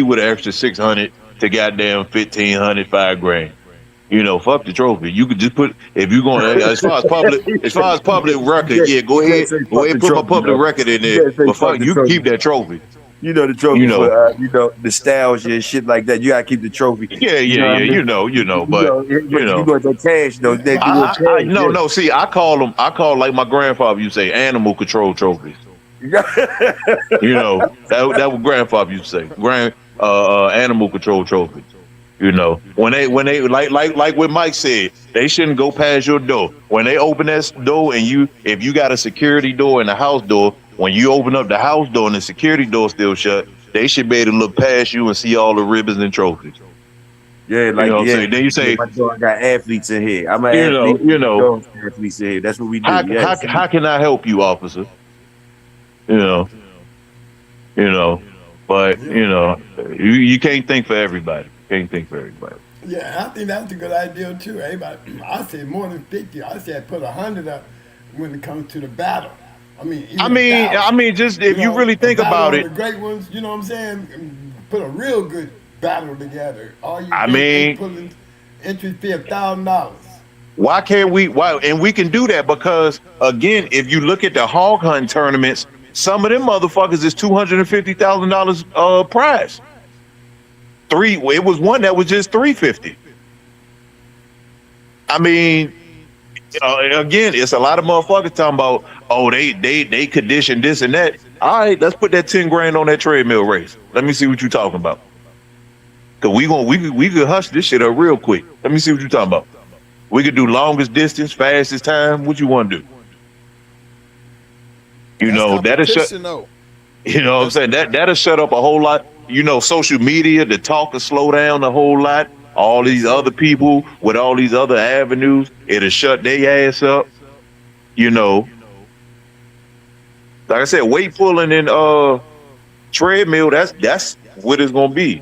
with an extra 600 to goddamn 1,500, $5,000. You know, fuck the trophy. You could just put, if you going as far as public record, yeah, go ahead and put my public record in there. But fuck, you can keep that trophy. You know the trophy, you know, for, you know, nostalgia and shit like that. You gotta keep the trophy. Yeah, you know, but you know, the cash though. No. See, I call like my grandfather used to say, animal control trophies. You know, that what grandfather used to say, animal control trophy. You know, when they like what Mike said, they shouldn't go past your door. When they open that door and if you got a security door and a house door, when you open up the house door and the security door still shut, they should be able to look past you and see all the ribbons and trophies. Yeah, like, you know what I'm saying? Then you say, my dog got athletes in here. I'm an athlete. You know, athletes in here. That's what we do. How can I help you, officer? You know, but you know, you can't think for everybody. Can't think for everybody. Yeah, I think that's a good idea too. Everybody, I say more than 50. I say I put 100 up when it comes to the battle. I mean, just if you really think about it, the great ones, you know what I'm saying? Put a real good battle together. All you pulling entry fee $1,000. Why can't we? And we can do that because again, if you look at the hog hunt tournaments, some of them motherfuckers is $250,000 prize. It was one that was just $350. I mean, again, it's a lot of motherfuckers talking about, oh, they condition this and that. All right, let's put that 10 grand on that treadmill race. Let me see what you talking about. Cause we could hush this shit up real quick. Let me see what you talking about. We could do longest distance, fastest time. What you want to do? That's That'll shut. competition, though. You know what I'm saying? That'll shut up a whole lot. Social media, the talk will slow down a whole lot. All these other people with all these other avenues, it'll shut their ass up. Like I said, weight pulling and treadmill, that's what it's gonna be.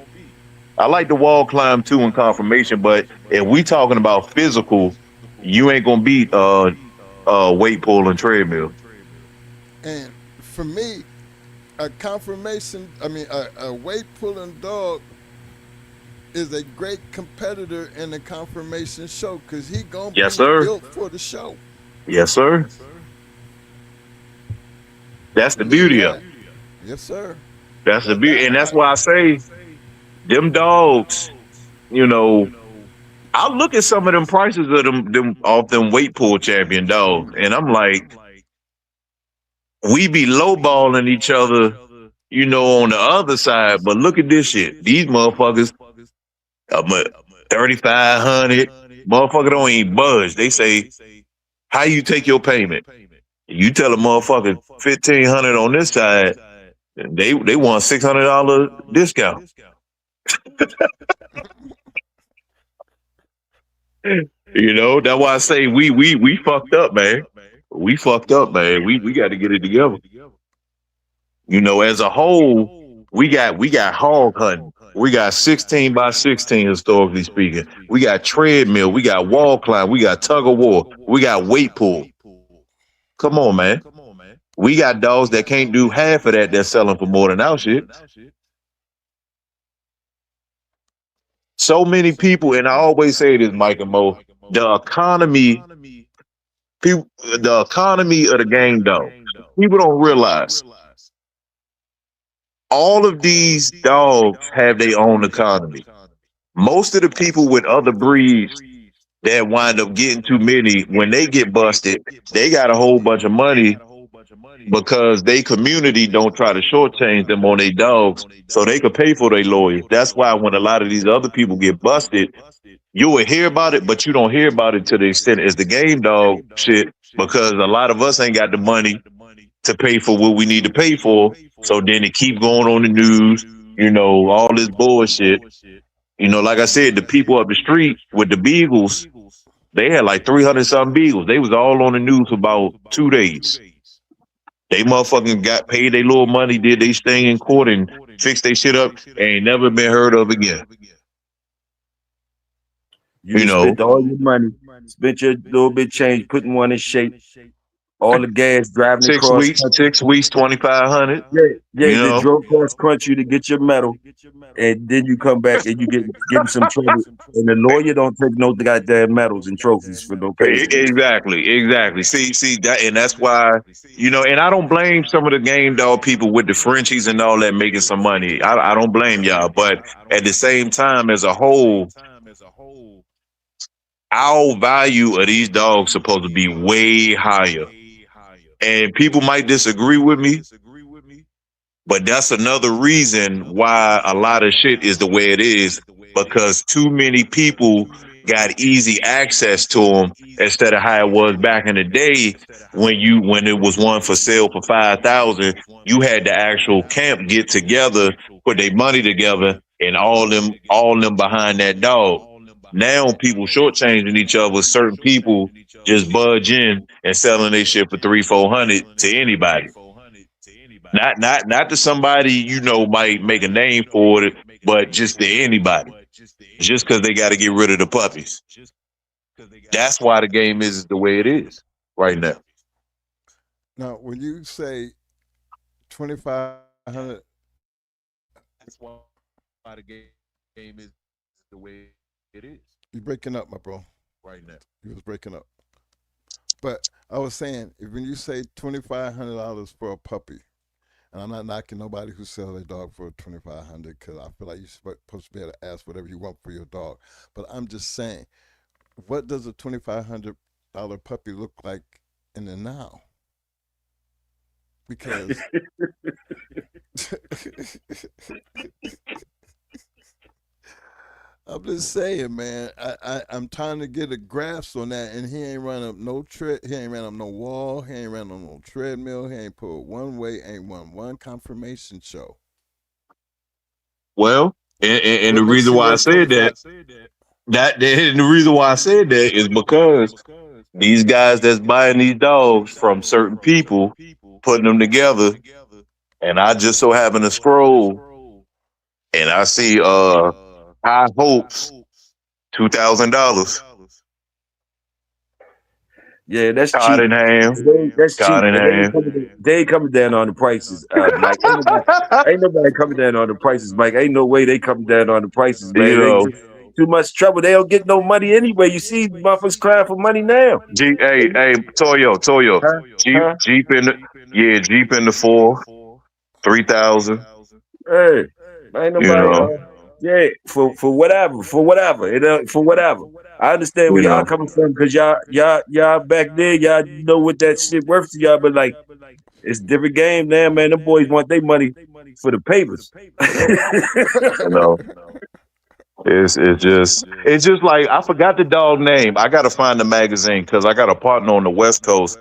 I like the wall climb too in confirmation, but if we talking about physical, you ain't gonna beat weight pull and treadmill. And for me, a weight pulling dog is a great competitor in the confirmation show because he gonna be built for the show. Yes, sir. That's the beauty of it. Yes, sir. That's the beauty, and that's why I say them dogs. I look at some of them prices of them weight pull champion dogs, and I'm like, we be lowballing each other, on the other side. But look at this shit. These motherfuckers, 3,500. Motherfucker don't even budge. They say, how you take your payment? You tell a motherfucker 1,500 on this side, and they want $600 discount. That's why I say we fucked up, man. We fucked up, man. We got to get it together. As a whole, we got hog hunting. We got 16 by 16 historically speaking. We got treadmill. We got wall climb. We got tug of war. We got weight pull. Come on, man. We got dogs that can't do half of that. They're selling for more than our shit. So many people, and I always say this, Mike and Mo, the economy of the game dog. People don't realize all of these dogs have their own economy. Most of the people with other breeds that wind up getting too many, when they get busted, they got a whole bunch of money because they community don't try to shortchange them on their dogs so they could pay for their lawyers. That's why when a lot of these other people get busted, you will hear about it, but you don't hear about it to the extent as the game dog shit, because a lot of us ain't got the money to pay for what we need to pay for. So then it keep going on the news, all this bullshit. Like I said, the people up the street with the beagles, they had like 300 something beagles. They was all on the news for about 2 days. They motherfucking got paid their little money, did their thing in court and fixed their shit up, ain't never been heard of again. You spent all your money, spent your little bit change, putting one in shape, all the gas driving 6 across weeks, 2,500. They drove across country to get your medal, and then you come back and you get in some trouble, and the lawyer don't take no goddamn medals and trophies for no case. Exactly. See that, and that's why, and I don't blame some of the game dog people with the Frenchies and all that making some money. I don't blame y'all, but at the same time, as a whole, our value of these dogs supposed to be way higher. And people might disagree with me, but that's another reason why a lot of shit is the way it is, because too many people got easy access to them instead of how it was back in the day when it was one for sale for 5,000. You had the actual camp get together, put their money together, and all them behind that dog. Now people shortchanging each other. Certain people just budge in and selling their shit for 300-400 to anybody. Not to somebody might make a name for it, but just to anybody. Just because they got to get rid of the puppies. That's why the game is the way it is right now. Now, when you say 2,500, that's why the game is the way it is. You're breaking up, my bro. Right now. You was breaking up. But I was saying, when you say $2,500 for a puppy, and I'm not knocking nobody who sells their dog for $2,500, because I feel like you're supposed to be able to ask whatever you want for your dog. But I'm just saying, what does a $2,500 puppy look like in the now? Because I'm just saying, man. I'm trying to get a grasp on that, and he ain't run up no he ain't ran up no wall, he ain't ran on no treadmill, he ain't pulled one way, ain't won one confirmation show. Well, and What the makes reason you why I worth said 25? and the reason why I said that is because these guys that's buying these dogs from certain people, putting them together, and I just so happen to scroll and I see High Hopes $2,000. Yeah, that's cheap. Tottenham, That's cheap, and Tottenham. they ain't coming down on the prices, Mike. Ain't nobody coming down on the prices, Mike. Ain't no way they coming down on the prices, You man. They know, just too much trouble. They don't get no money anyway. You see, motherfuckers crying for money now. Toyo, Huh? Jeep, Huh? Jeep in the 3,000. Hey, ain't You nobody. know, Yeah, for whatever. For whatever. I understand you where y'all know. coming from because y'all back there, y'all know what that shit worth to y'all, but like it's a different game now, man. Them boys want their money for the papers. You know, it's just like I forgot the dog name. I got to find the magazine because I got a partner on the West Coast,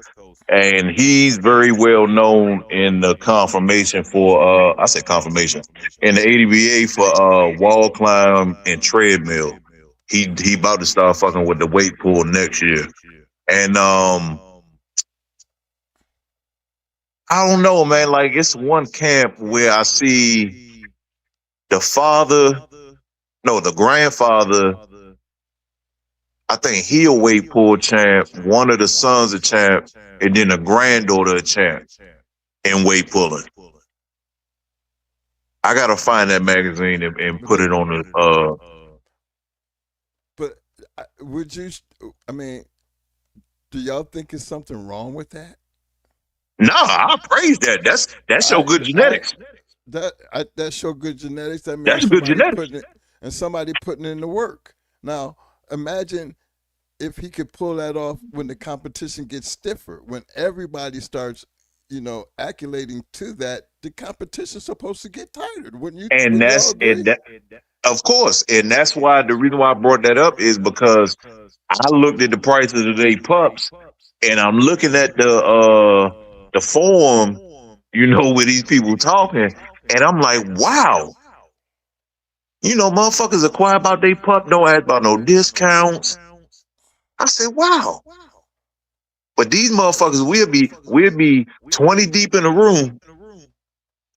and he's very well known in the confirmation for I said confirmation in the ADBA for wall climb and treadmill. He about to start fucking with the weight pool next year, and I don't know, man. Like it's one camp where I see the father, no, the grandfather. I think he a weight pull champ, one of the sons a champ, and then the granddaughter a champ in weight pulling. I gotta find that magazine and But put they, it on the. but would you? I mean, do y'all think it's something wrong with that? Nah, I praise that. That's so good I genetics. that show good genetics. That means That's good genetics. somebody putting in the work. Now imagine if he could pull that off when the competition gets stiffer, when everybody starts, acculating to that. The competition's supposed to get tighter. Wouldn't you? And Wouldn't y'all that's agree? and that, of course, and that's why the reason why I brought that up is because I looked at the prices of their pups, and I'm looking at the form, where these people talking, and I'm like, wow, motherfuckers acquire about their pup, don't ask about no discounts. I said, wow, but these motherfuckers, we'll be 20 deep in the room.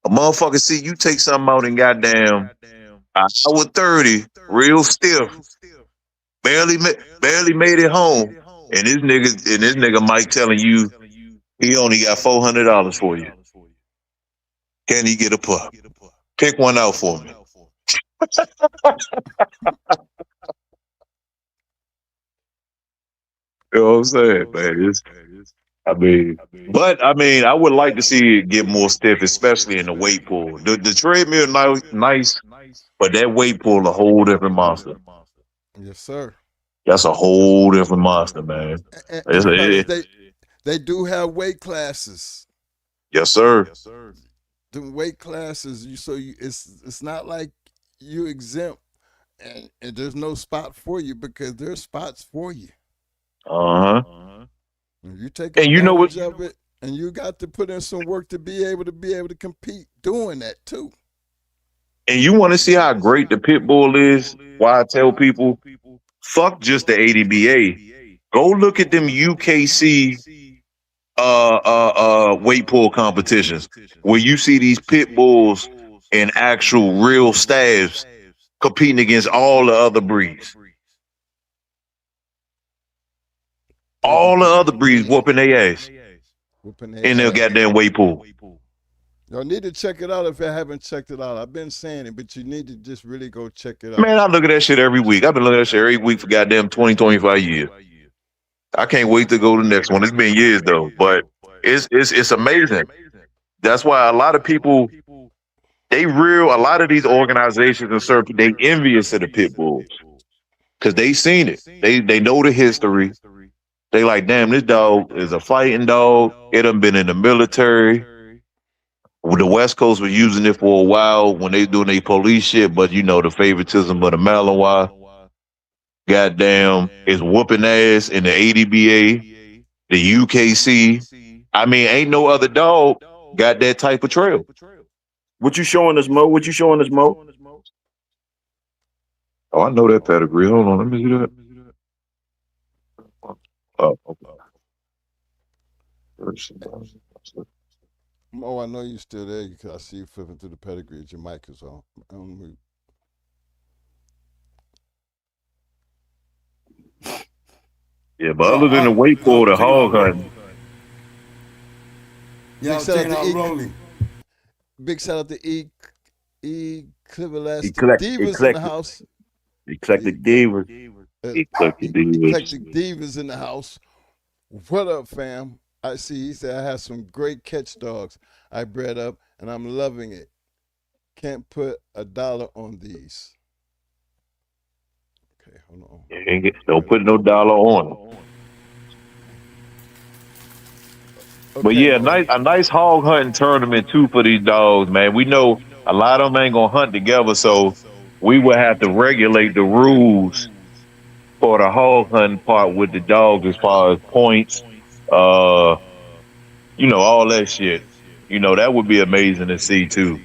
A motherfucker see you take something out and goddamn an hour 30, real stiff, barely made it home, and this nigga Mike telling you he only got $400 for you. Can he get a pup? Pick one out for me. You know what I'm saying, man? I would like to see it get more stiff, especially in the weight pool. The treadmill nice, but that weight pool a whole different monster. Yes, sir. That's a whole different monster, man. And fellas, they do have weight classes. Yes, sir. The weight classes, it's not like you exempt and there's no spot for you because there's spots for you. Uh huh. You take And you know what? advantage of it, and you got to put in some work to be able to compete doing that too. And you want to see how great the pit bull is? Why I tell people, fuck just the ADBA. Go look at them UKC weight pull competitions where you see these pit bulls in actual real staves competing against all the other breeds. All the other breeds whooping their ass in their goddamn weight pool. Y'all need to check it out if you haven't checked it out. I've been saying it, but you need to just really go check it out. Man, I look at that shit every week. I've been looking at that shit every week for goddamn 20, 25 years. I can't wait to go to the next one. It's been years though, but it's amazing. That's why a lot of people a lot of these organizations and certain they envious of the pit bulls. because they seen it. They know the history. They like, damn, this dog is a fighting dog. It done been in the military. The West Coast was using it for a while when they doing their police shit, but you know the favoritism of the Malinois. Goddamn, is whooping ass in the ADBA, the UKC. I mean, ain't no other dog got that type of trail. What you showing us, Mo? What you showing us, Mo? Oh, I know that pedigree. Hold on, let me see that. Oh, okay. Oh, I know you're still there because I see you flipping through the pedigrees. Your mic is on mute. Yeah, but other than the weight for the hog hunting. Yeah, checking out Rolling. Big shout out to Eclectic Divas in the house. Eclectic Divas. Eclectic Divas in the house. What up, fam? I see he said I have some great catch dogs I bred up and I'm loving it. Can't put $1 on these. Okay, hold on. Don't put no dollar on them. Okay, but yeah, a nice hog hunting tournament too for these dogs, man. We know a lot of them ain't gonna hunt together, so we will have to regulate the rules for the hog hunting part with the dogs as far as points, you know, all that shit. You know, that would be amazing to see too.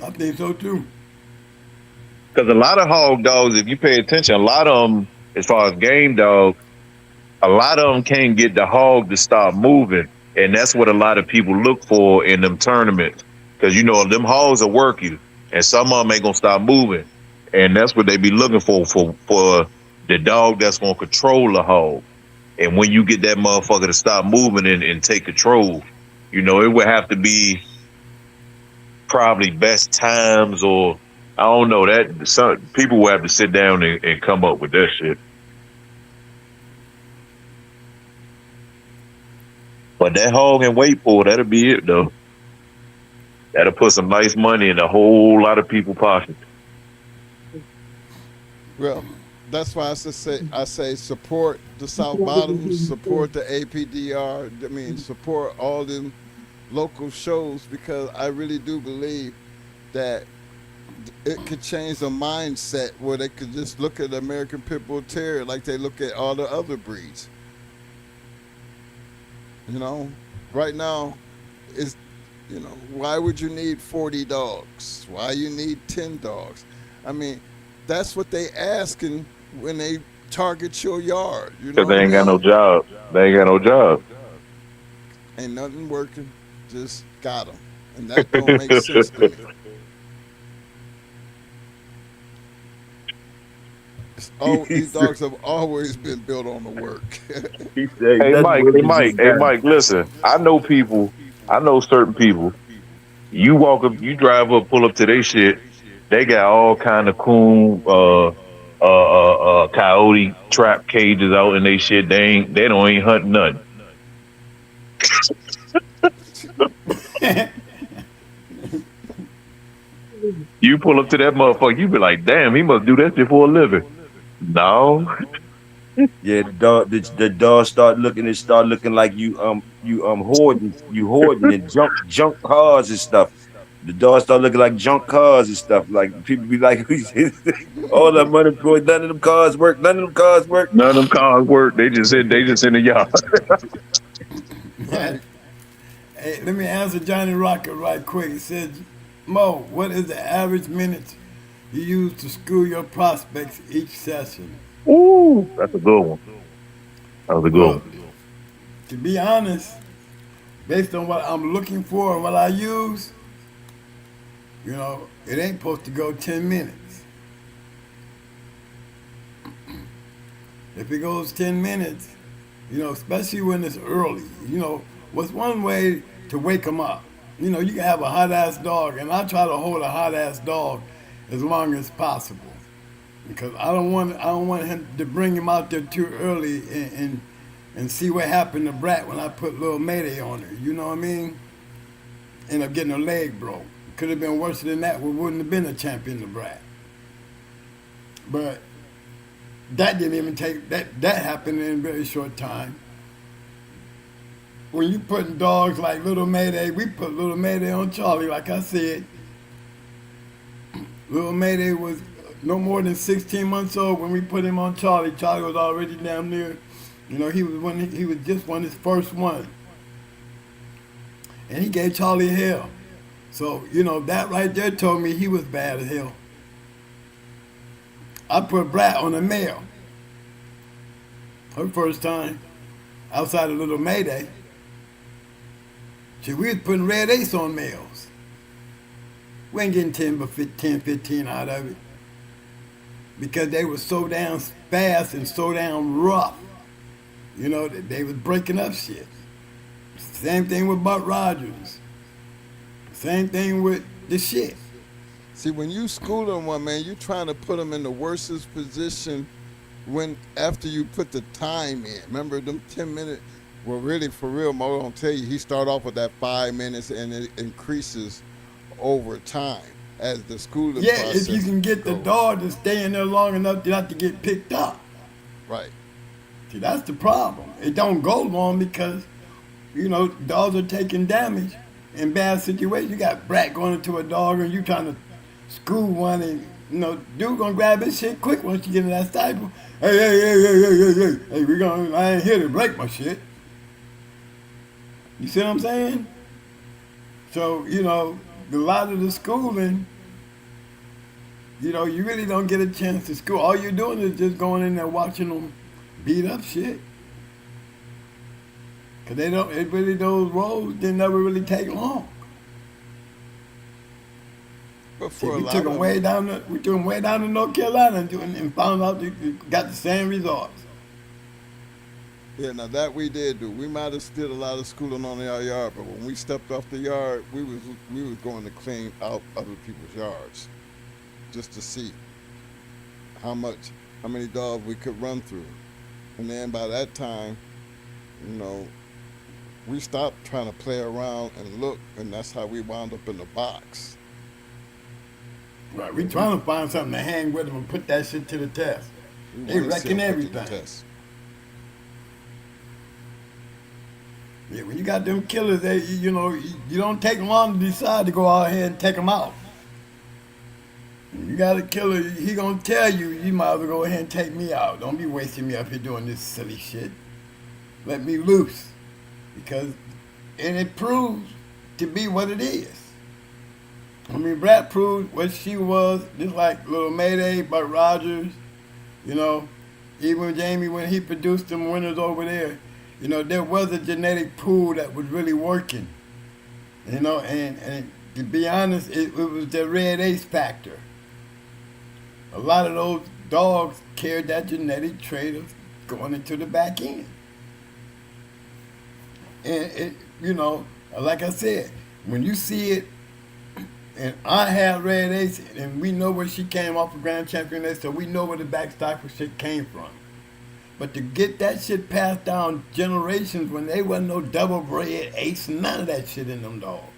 I think so too. Because a lot of hog dogs, if you pay attention, a lot of them, as far as game dogs, a lot of them can't get the hog to stop moving. And that's what a lot of people look for in them tournaments. Because, you know, them hogs will work you. And some of them ain't going to stop moving. And that's what they be looking for the dog that's going to control the hog. And when you get that motherfucker to stop moving and take control, you know, it would have to be probably best times or I don't know, that some people will have to sit down and come up with that shit. But that hog and weight pull, that'll be it though. That'll put some nice money in a whole lot of people's pockets. Well, that's why I say support the South Bottoms, support the APDR. I mean, support all them local shows because I really do believe that it could change the mindset where they could just look at the American Pit Bull Terrier like they look at all the other breeds. You know, right now, you know, why would you need 40 dogs? Why you need 10 dogs? I mean, that's what they asking when they target your yard. You know, because they ain't got no job. They ain't got no job. Ain't nothing working. Just got them, and that don't make sense to me. These dogs have always been built on the work. Hey Mike, listen. I know certain people. You walk up, you drive up, pull up to their shit. They got all kind of coon, coyote trap cages out in they shit. They don't hunt nothing. You pull up to that motherfucker, you be like, damn, he must do that shit for a living. No. Yeah, the dog start looking like you hoarding and junk cars and stuff. The dog start looking like junk cars and stuff. Like people be like, all that money boy, none of them cars work. None of them cars work. They just in the yard. Hey, let me answer Johnny Rocket right quick. He said, Mo, what is the average minutes you use to school your prospects each session? Ooh, that's a good one. That was a good one. To be honest, based on what I'm looking for and what I use, you know, it ain't supposed to go 10 minutes. If it goes 10 minutes, you know, especially when it's early, you know, what's one way to wake them up? You know, you can have a hot-ass dog, and I try to hold a hot-ass dog as long as possible. Because I don't want him to bring him out there too early and and see what happened to Brat when I put Little Mayday on her. You know what I mean? Ended up getting her leg broke. Could have been worse than that. We wouldn't have been a champion to Brat. But that didn't even take, that happened in a very short time. When you putting dogs like Little Mayday, we put Little Mayday on Charlie, like I said. Little Mayday was no more than 16 months old when we put him on Charlie. Charlie was already down there. You know, he was just one of his first one. And he gave Charlie hell. So, you know, that right there told me he was bad as hell. I put Brat on a male. Her first time outside of Little Mayday. See, we was putting Red Ace on males. We ain't getting 10, 15 out of it. Because they were so damn fast and so damn rough. You know, they was breaking up shit. Same thing with Buck Rogers. Same thing with the shit. See, when you schooling one, man, you trying to put them in the worstest position when after you put the time in. Remember them 10 minutes? Well, really, for real, Mo, I'll tell you, he start off with that 5 minutes and it increases over time as the schooling process if you can get the dog to stay in there long enough not to get picked up. Right. See, that's the problem. It don't go long because, you know, dogs are taking damage in bad situations. You got Brat going into a dog and you trying to school one and, you know, dude gonna grab his shit quick once you get in that stifle. Hey, I ain't here to break my shit. You see what I'm saying? So, you know, a lot of the schooling, you know, you really don't get a chance to school. All you're doing is just going in there watching them beat up shit. Cause those roles, they never really take long. But See, we took them way down to North Carolina and found out they got the same results. Yeah, now that we did do. We might have did a lot of schooling on our yard, but when we stepped off the yard, we was going to clean out other people's yards, just to see how many dogs we could run through. And then by that time, you know, we stopped trying to play around and look, and that's how we wound up in the box. Right, we trying to find something to hang with them and put that shit to the test. They wrecking everything. Yeah, when you got them killers, you know, you don't take long to decide to go out here and take them out. You got a killer, he gonna tell you, you might as well go ahead and take me out. Don't be wasting me up here doing this silly shit. Let me loose. And it proves to be what it is. I mean, Brat proved what she was, just like Little Mayday, Buck Rogers, you know, even Jamie, when he produced them winners over there, you know, there was a genetic pool that was really working, you know, and to be honest, it was the Red Ace factor. A lot of those dogs carried that genetic trait of going into the back end. And it, you know, like I said, when you see it, and I had Red Ace, and we know where she came off of Grand Champion, so we know where the back stifle shit came from. But to get that shit passed down generations when there wasn't no double bred ace, none of that shit in them dogs.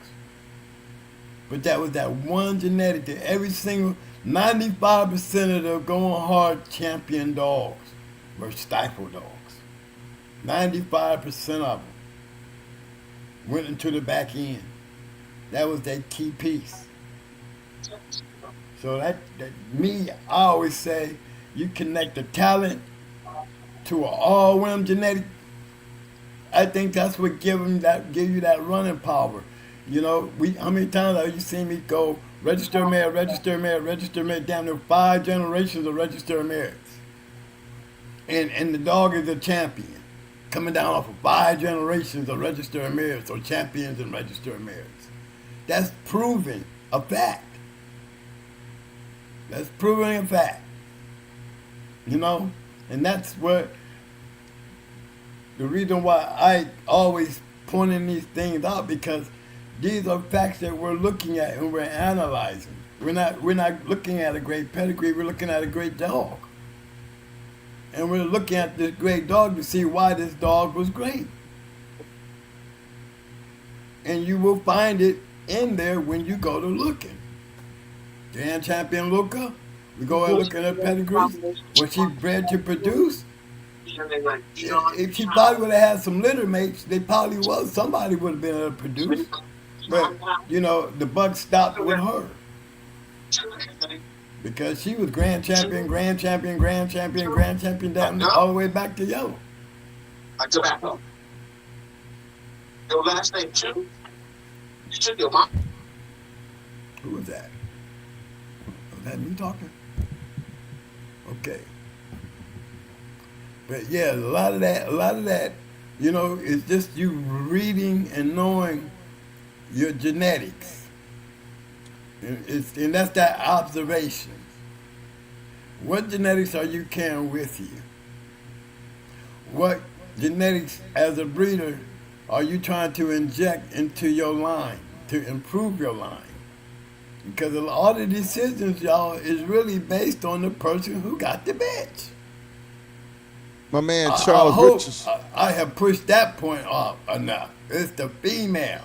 But that was that one genetic that every single 95% of the Going Hard champion dogs were stifle dogs. 95% of them went into the back end. That was that key piece. So that me, I always say, you connect the talent to an all-whim genetic. I think that's what give you that running power. You know, how many times have you seen me go register mare, down to 5 generations of register mares. And the dog is a champion, coming down off of 5 generations of register mares, or champions and register mares. That's proving a fact. That's proving a fact. You know? And that's what the reason why I always pointing these things out, because these are facts that we're looking at and we're analyzing. We're not looking at a great pedigree, we're looking at a great dog. and we're looking at this great dog to see why this dog was great. And you will find it in there when you go to looking. Grand Champion Luca, we go and look at her pedigrees, what she bred to produce. If she probably would have had some litter mates, they probably was. Somebody would have been able to produce. But, you know, the buck stopped with her. Because she was grand champion, down all the way back to yellow. Tobacco. Your last name, too? Your mom. Who was that? Was that me talking? Okay. But yeah, a lot of that, you know, it's just you reading and knowing your genetics. And that's that observation. What genetics are you carrying with you? What genetics as a breeder are you trying to inject into your line to improve your line? Because all the decisions, y'all, is really based on the person who got the bitch. My man Charles Richardson. I have pushed that point off enough. It's the female.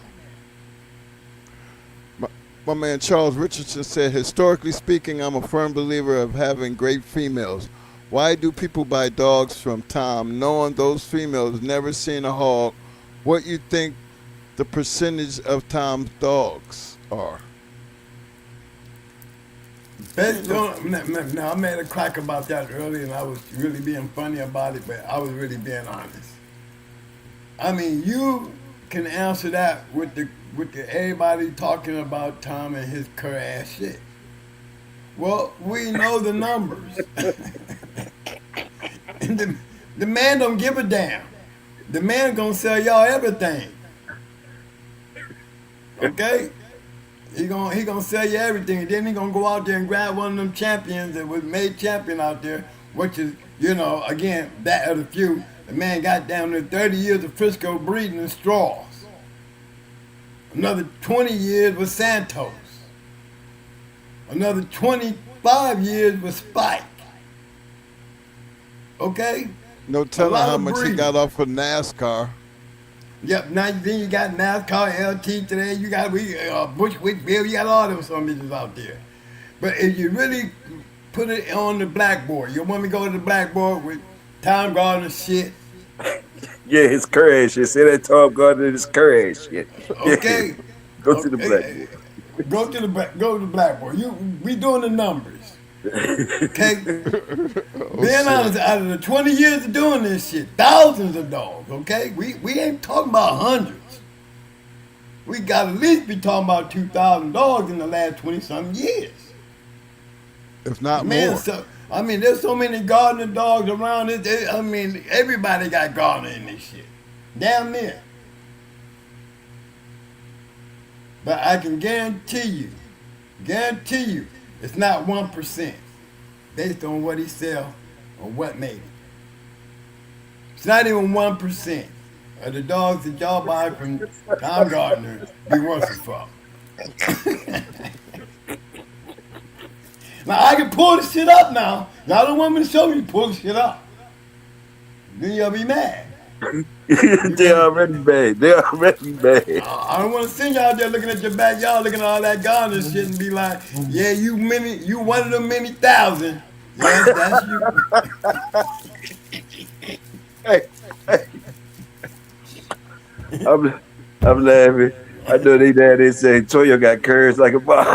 My man Charles Richardson said, historically speaking, I'm a firm believer of having great females. Why do people buy dogs from Tom knowing those females never seen a hog? What you think the percentage of Tom's dogs are? Now, I made a crack about that earlier, and I was really being funny about it, but I was really being honest. I mean, you can answer that with the everybody talking about Tom and his cur ass shit. Well, we know the numbers. And the man don't give a damn. The man gonna sell y'all everything. Okay? He gonna sell you everything, and then he gonna go out there and grab one of them champions that was made champion out there, which is, you know, again, that of the few. The man got down there 30 years of Frisco breeding in straws. Another 20 years with Santos. Another 25 years with Spike. Okay? No telling how much breeding. He got off of NASCAR. Yep, now then you got NASCAR, LT today, you got Bushwick Bill, you got all them some bitches out there. But if you really put it on the blackboard, you want me to go to the blackboard with Tom Gardner shit? Yeah, his courage shit. See that Tom Gardner, his courage shit. Okay. Go to the blackboard. Go to the blackboard. We doing the numbers. Okay? Being honest, out of the 20 years of doing this shit, thousands of dogs, okay? We ain't talking about hundreds. We got at least be talking about 2,000 dogs in the last 20-something years. If not more. So, I mean, there's so many Gardner dogs around it. I mean, everybody got Gardner in this shit. Damn near. But I can guarantee you, it's not 1% based on what he sell or what made it. It's not even 1% of the dogs that y'all buy from Tom Gardner be worth it for. Now I can pull the shit up now. Y'all don't want me to show you pull the shit up. Then y'all be mad. They already bad. I don't want to send y'all out there looking at your backyard, looking at all that Gardner shit and be like, yeah, you one of them many thousand. Yes, that's you. Hey. I'm laughing. I know they say Toyo got curves like a ball.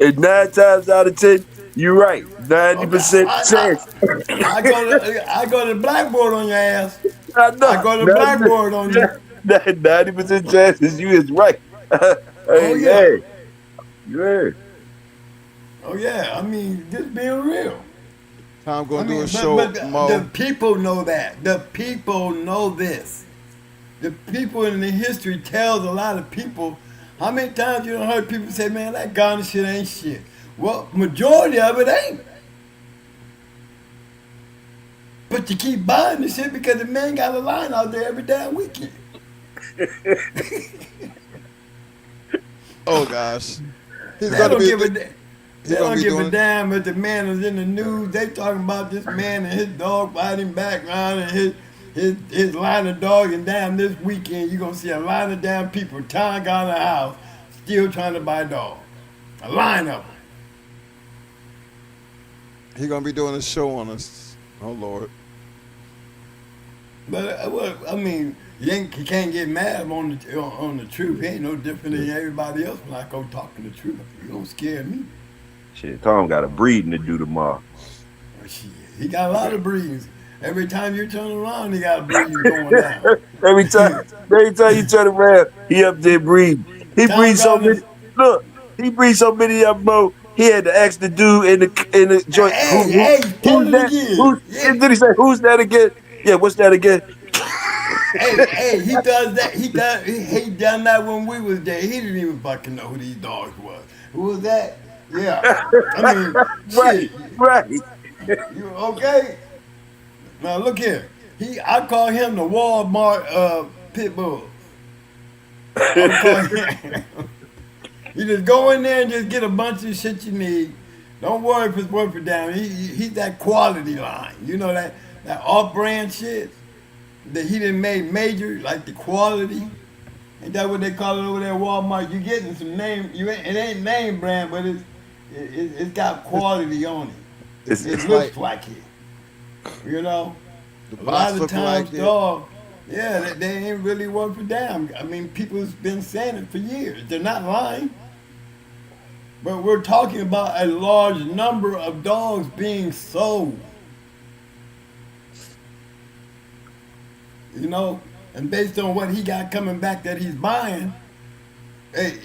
And 9 times out of 10, you're right. 90% chance. I go to the blackboard on your ass. I know. I go to the blackboard on you. 90% chances you is right. Hey. Oh yeah. I mean, just being real. Tom gonna do a show. The people know that. The people know this. The people in the history tells a lot of people. How many times you done heard people say, man, that Gardner shit ain't shit? Well, majority of it ain't. But you keep buying the shit because the man got a line out there every damn weekend. Oh gosh. They don't give a damn if the man is in the news. They talking about this man and his dog fighting background and his line of dog. And damn, this weekend you're gonna see a line of damn people tying out of the house, still trying to buy a dog. A line of them. He gonna be doing a show on us. Oh Lord. But I mean, you can't get mad on the truth. He ain't no different than everybody else when I go talking the truth. You don't scare me. Shit, Tom got a breeding to do tomorrow. Well, shit, he got a lot of breeds. Every time you turn around, he got a breed going down. every time you turn around, he up there breeding. He breeds so many. Look, he breeds so many of them, bro. He had to ask the dude in the joint. Who's that? Did he say who's that again? Yeah, what's that again? hey, he does that. He done that when we was there. He didn't even fucking know who these dogs was. Who was that? Yeah. I mean, right. You okay? Now look here. I call him the Walmart pit bull. You just go in there and just get a bunch of shit you need. Don't worry if it's worth it down. He's that quality line. You know that off-brand shit that he done made major, like the quality. Ain't that what they call it over there at Walmart? You getting some name? It ain't name brand, but it's got quality on it. It looks like it. You know, a lot of times, dog. Yeah, they ain't really worth a damn. I mean, people's been saying it for years. They're not lying. But we're talking about a large number of dogs being sold. You know, and based on what he got coming back that he's buying, hey,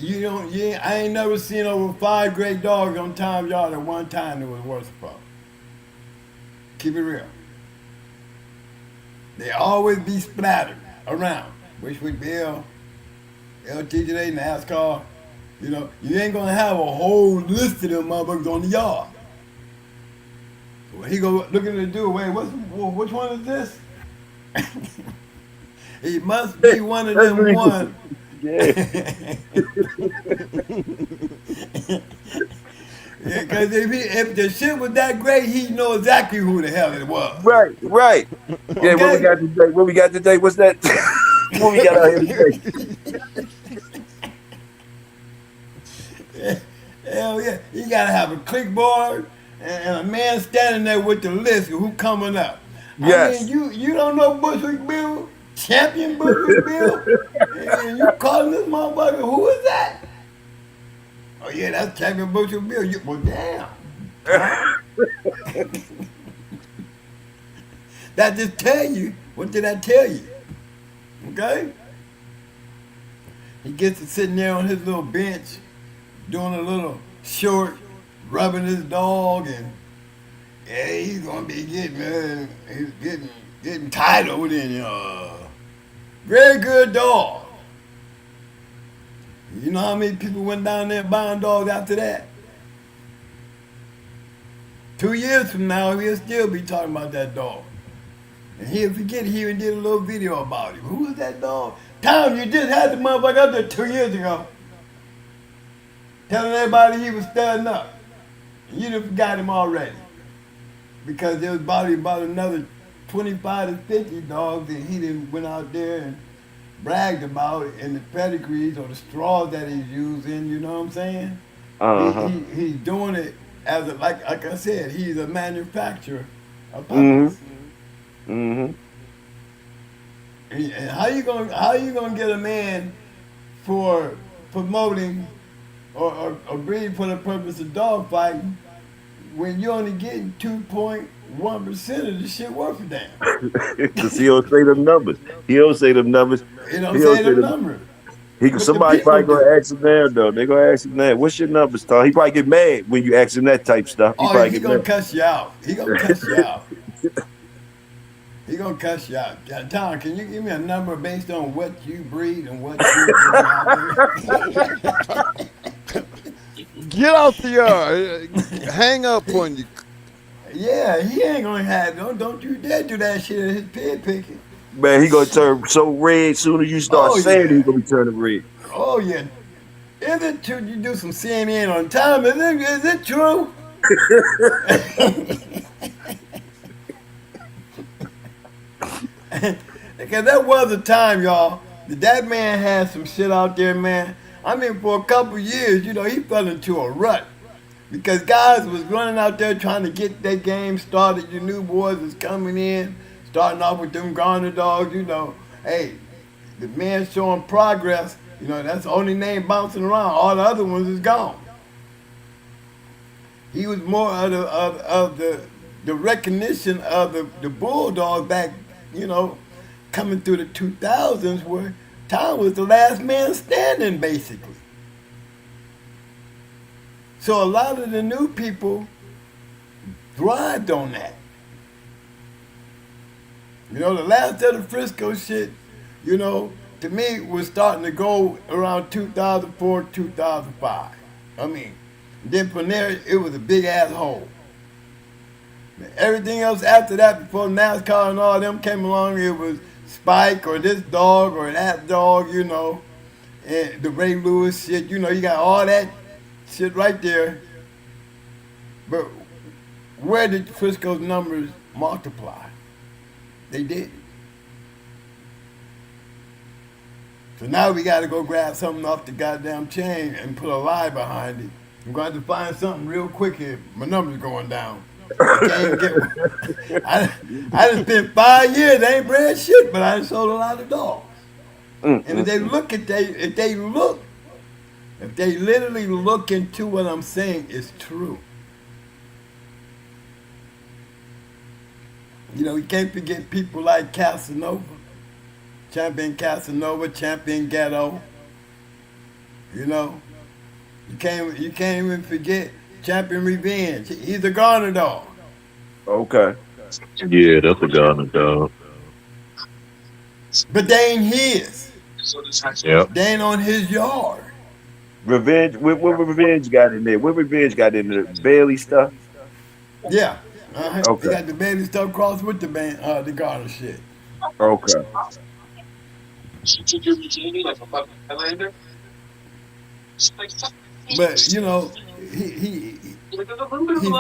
I ain't never seen over 5 great dogs on Tom's Yard at one time that was worth a fuck. Keep it real. They always be splattered around. Bushwick Bill, LT today, NASCAR. You know, you ain't gonna have a whole list of them motherfuckers on the yard. So when he go looking at the dude, wait, which one is this? He must be one of them one. Yeah, because if the shit was that great, he'd know exactly who the hell it was. Right. Okay? Yeah, what we got today? What's that? What we got out here today? Hell yeah. You gotta have a clipboard and a man standing there with the list of who coming up. Yes. I mean, you don't know Bushwick Bill? Champion Bushwick Bill? And you calling this motherfucker, who is that? Oh yeah, that's Champion Bushwick Bill. Well, damn. That just tell you, what did I tell you? Okay? He gets to sitting there on his little bench, doing a little short, rubbing his dog, and yeah, he's gonna be getting titled and very good dog. You know how many people went down there buying dogs after that? 2 years from now, he'll still be talking about that dog. And he'll forget he even did a little video about him. Who was that dog? Tom, you just had the motherfucker up there 2 years ago. Telling everybody he was standing up. And you done forgot him already. Because there was probably about another 25 to 50 dogs that he done went out there and bragged about in the pedigrees or the straws that he's using, you know what I'm saying? Uh-huh. He's doing it as like I said, he's a manufacturer of puppies. Mm-hmm. And how you gonna get a man for promoting or breeding for the purpose of dog fighting when you're only getting 2.1% of the shit worth a damn? Because he don't say them numbers. He don't say them numbers. He don't say them numbers. Somebody probably gonna ask him there though. They gonna ask him that. What's your numbers, Tom? He probably get mad when you ask him that type stuff. He gonna cuss you out. He gonna cuss you out. He gonna cuss you out. Tom, can you give me a number based on what you breed and what you out there? Get out the yard. Hang up on you. Yeah, he ain't gonna have don't you dare do that shit at his pig picking. Man, he gonna turn so red soon as you start saying it, he gonna be turning red. Oh yeah. Is it true? You do some CNN on time. Is it true? Because there was a time, y'all, that man had some shit out there, man. I mean, for a couple years, you know, he fell into a rut. Because guys was running out there trying to get their game started. Your new boys was coming in, starting off with them Garner dogs, you know. Hey, the man showing progress, you know, that's the only name bouncing around. All the other ones is gone. He was more of the recognition of the Bulldog back, you know, coming through the 2000s where Tom was the last man standing, basically. So a lot of the new people thrived on that. You know, the last of the Frisco shit, you know, to me was starting to go around 2004, 2005. I mean, then from there, it was a big ass hole. Everything else after that, before NASCAR and all them came along, it was Spike or this dog or that dog, you know, and the Ray Lewis shit. You know, you got all that shit right there. But where did Frisco's numbers multiply? They did. So now we got to go grab something off the goddamn chain and put a lie behind it. I'm going to have to find something real quick here. My number's going down. I done spent 5 years. They ain't bred shit, but I done sold a lot of dogs. And if they literally look into what I'm saying is true. You know, you can't forget people like Casanova, Champion Ghetto. You know, you can't even forget Champion Revenge. He's a Garner dog. Okay. Yeah, that's a Garner dog. But they ain't his. Yep. They ain't on his yard. Revenge. What Revenge got in there? What Revenge got in there? Bailey stuff. Yeah. Okay. They got the Bailey stuff crossed with the Garner shit. Okay. But you know, he's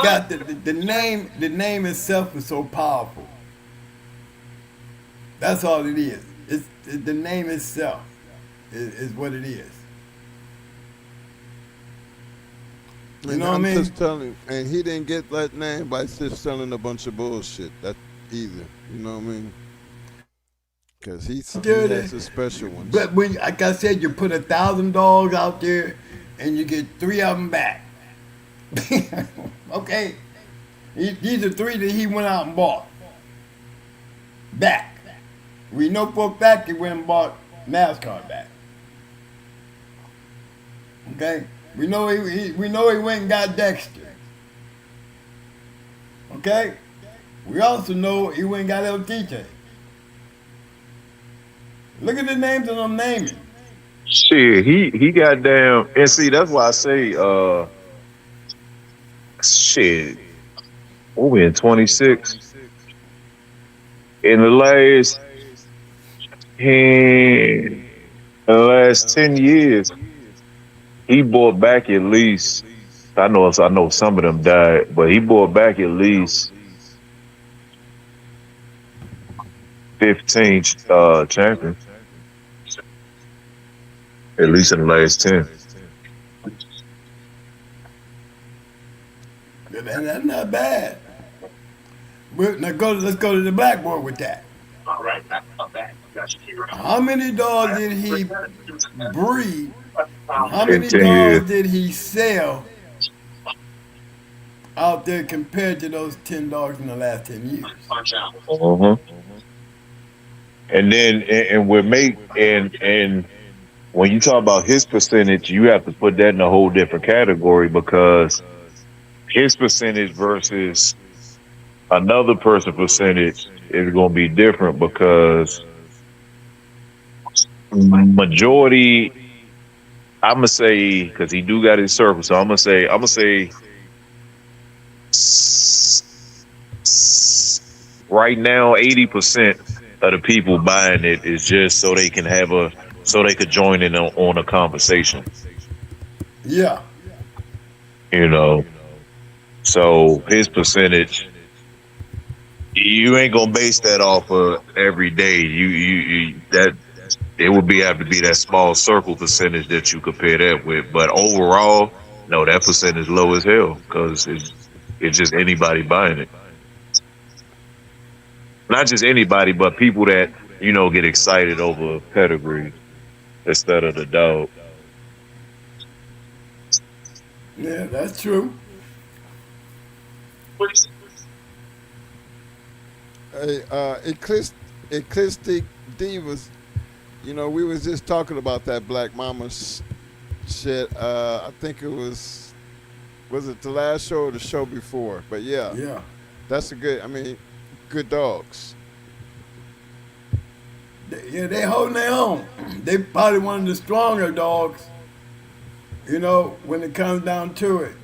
got the name. The name itself is so powerful. That's all it is. It's the name itself is what it is. You know what I mean? Just telling you, and he didn't get that name by just selling a bunch of bullshit. That either. You know what I mean? Because he has his special ones. But when, like I said, you put 1,000 dogs out there, and you get 3 of them back. Okay, these are 3 that he went out and bought back. We know for a fact he went and bought NASCAR back. Okay, we know he went and got Dexter. Okay, we also know he went and got El DJ. Look at the names that I'm naming. Shit, he got down, and see, that's why I say, shit, we in 26. In the last 10 years, he bought back at least, I know some of them died, but he bought back at least 15 champions. At least in the last 10. That's not bad. Let's go to the blackboard with that. All right, I'm back. How many dogs did he breed? How many dogs did he sell out there compared to those 10 dogs in the last 10 years? And then and when you talk about his percentage, you have to put that in a whole different category, because his percentage versus another person's percentage is going to be different, because majority, I'm gonna say, because he do got his circle, so I'm gonna say right now 80% of the people buying it is just so they can so they could join in on a conversation. Yeah. You know, so his percentage, you ain't gonna base that off of every day. You that it would be have to be that small circle percentage that you compare that with. But overall, no, that percentage low as hell because it's just anybody buying it. Not just anybody, but people that get excited over pedigree instead of the dog. Yeah, that's true. Hey, Eclistic Divas, we was just talking about that Black Mama shit. I think was it the last show or the show before? But yeah, Yeah. that's good dogs. They holding their own. They probably one of the stronger dogs, when it comes down to it.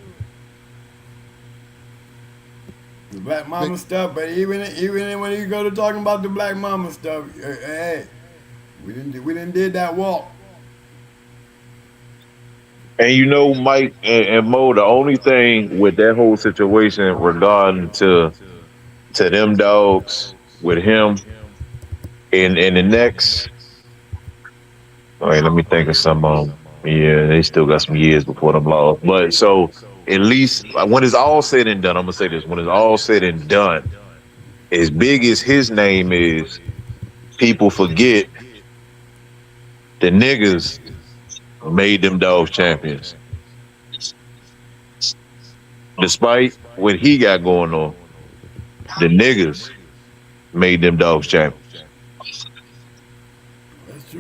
The Black Mama stuff, but even when you go to talking about the Black Mama stuff, hey, we didn't did that walk. And Mike and Mo, the only thing with that whole situation regarding to them dogs with him in the next. All right, let me think of some. Yeah, they still got some years before them laws. But so at least when it's all said and done, I'm gonna say this: when it's all said and done, as big as his name is, people forget the niggas made them dogs champions. Despite what he got going on, the niggas made them dogs champions.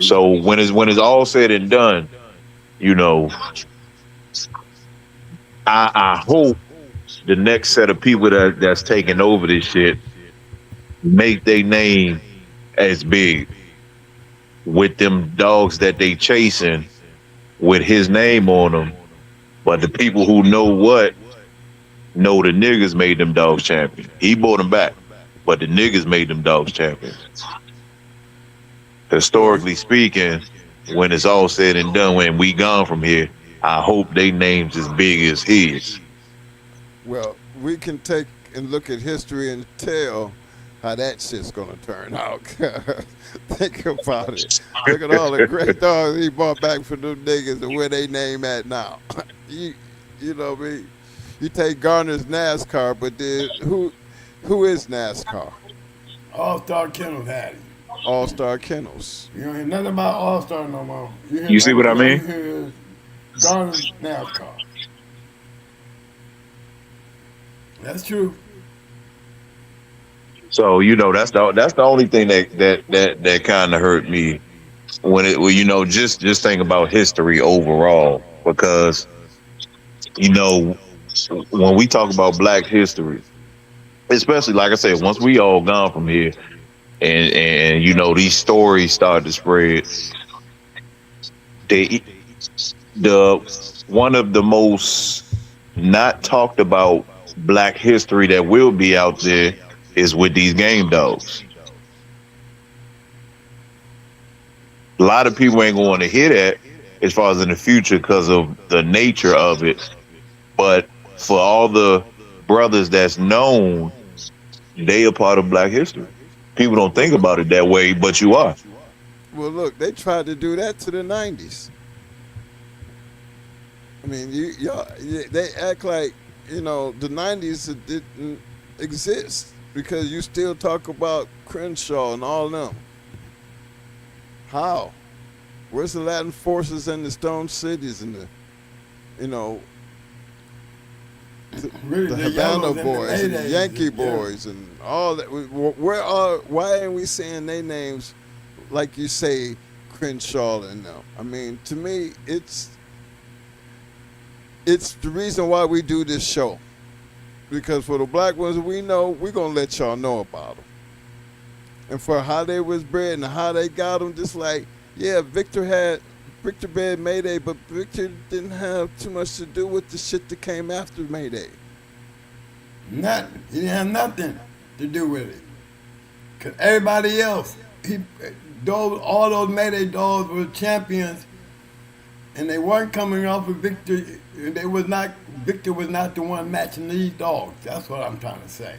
So when it's all said and done, I hope the next set of people that's taking over this shit make their name as big with them dogs that they chasing with his name on them. But the people who know the niggas made them dogs champions. He brought them back, but the niggas made them dogs champions. Historically speaking, when it's all said and done, when we gone from here, I hope they names as big as his. Well, we can take and look at history and tell how that shit's gonna turn out. Think about it. Look at all the great dogs he brought back for them niggas and where they name at now. you know what I mean? You take Garner's NASCAR, but then who is NASCAR? All-Star Kennels had it. All-Star Kennels. You don't hear nothing about All-Star no more. You see what I mean? Garner's NASCAR. That's true. So that's the only thing that kind of hurt me just think about history overall, because when we talk about Black history, especially like I said, once we all gone from here, and these stories start to spread, the one of the most not talked about Black history that will be out there is with these game dogs. A lot of people ain't going to hear that as far as in the future because of the nature of it. But for all the brothers that's known, they are part of Black history. People don't think about it that way, but you are. Well, look, they tried to do that to the 90s. I mean, they act like, the 90s didn't exist because you still talk about Crenshaw and all them. How? Where's the Latin forces and the Stone Cities and the Havana boys and the Yankee boys and all that? Why aren't we saying their names like you say Crenshaw and them? I mean, to me, it's the reason why we do this show. Because for the Black ones we know, we're going to let y'all know about them. And for how they was bred and how they got them, just like, yeah, Victor bred Mayday, but Victor didn't have too much to do with the shit that came after Mayday. Nothing. He didn't have nothing to do with it. Because everybody else, all those Mayday dogs were champions and they weren't coming off of Victor. Victor was not the one matching these dogs. That's what I'm trying to say.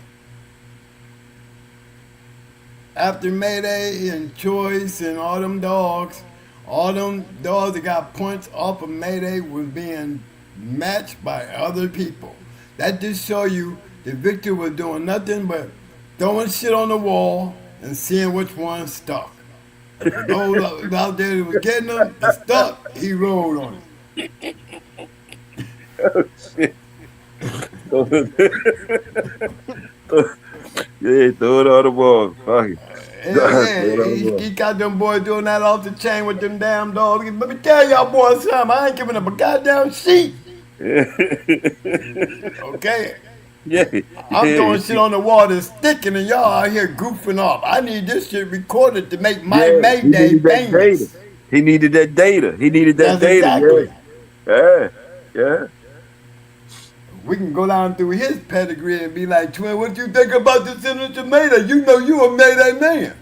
After Mayday and Choice and all them dogs that got points off of Mayday was being matched by other people. That just show you that Victor was doing nothing but throwing shit on the wall and seeing which one stuck. And for those out there that was getting them and stuck, he rolled on it. Oh, shit. Yeah, throw it on the wall. Fuck it. He got them boys doing that off the chain with them damn dogs. Let me tell y'all boys something. I ain't giving up a goddamn sheet. Okay? Yeah. I'm throwing shit on the wall that's sticking and y'all out here goofing off. I need this shit recorded to make my Mayday famous. He needed that data. That's exactly. Yeah. We can go down through his pedigree and be like, Twin, what you think about the Senator Mayday? You know you a Mayday man.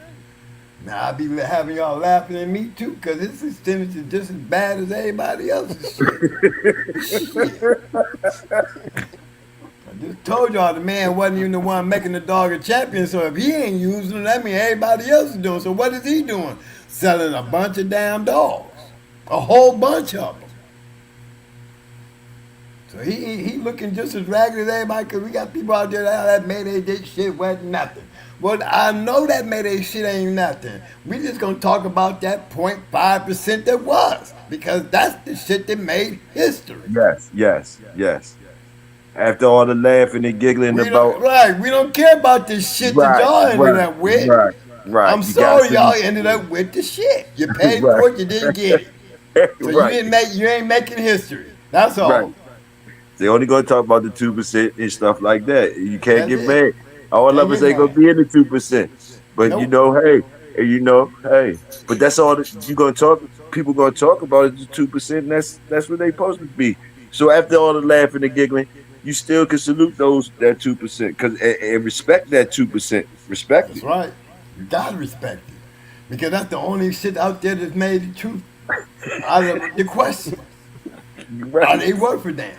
Now, I be having y'all laughing at me, too, because his sentence is just as bad as everybody else's shit. I just told y'all the man wasn't even the one making the dog a champion, so if he ain't using them, that means everybody else is doing. So what is he doing? Selling a bunch of damn dogs. A whole bunch of them. So he looking just as ragged as everybody, because we got people out there that Mayday did shit wasn't nothing. Well, I know that Mayday shit ain't nothing. We just gonna talk about that 0.5% that was, because that's the shit that made history. Yes. After all the laughing and giggling about... Right, we don't care about this shit that y'all ended up with. Right. I'm sorry y'all ended up with the shit. You paid for it, you didn't get it. So you ain't making history. That's all. Right. They only gonna talk about the 2% and stuff like that. You can't get mad. All of us ain't gonna be in the 2%. But hey. But that's all that you gonna talk. People gonna talk about is the 2%, and that's what they supposed to be. So after all the laughing and giggling, you still can salute that 2% and respect that 2%. Respect it. That's right. You gotta respect it, because that's the only shit out there that's made the truth out of the question. Right. Are they worth a damn?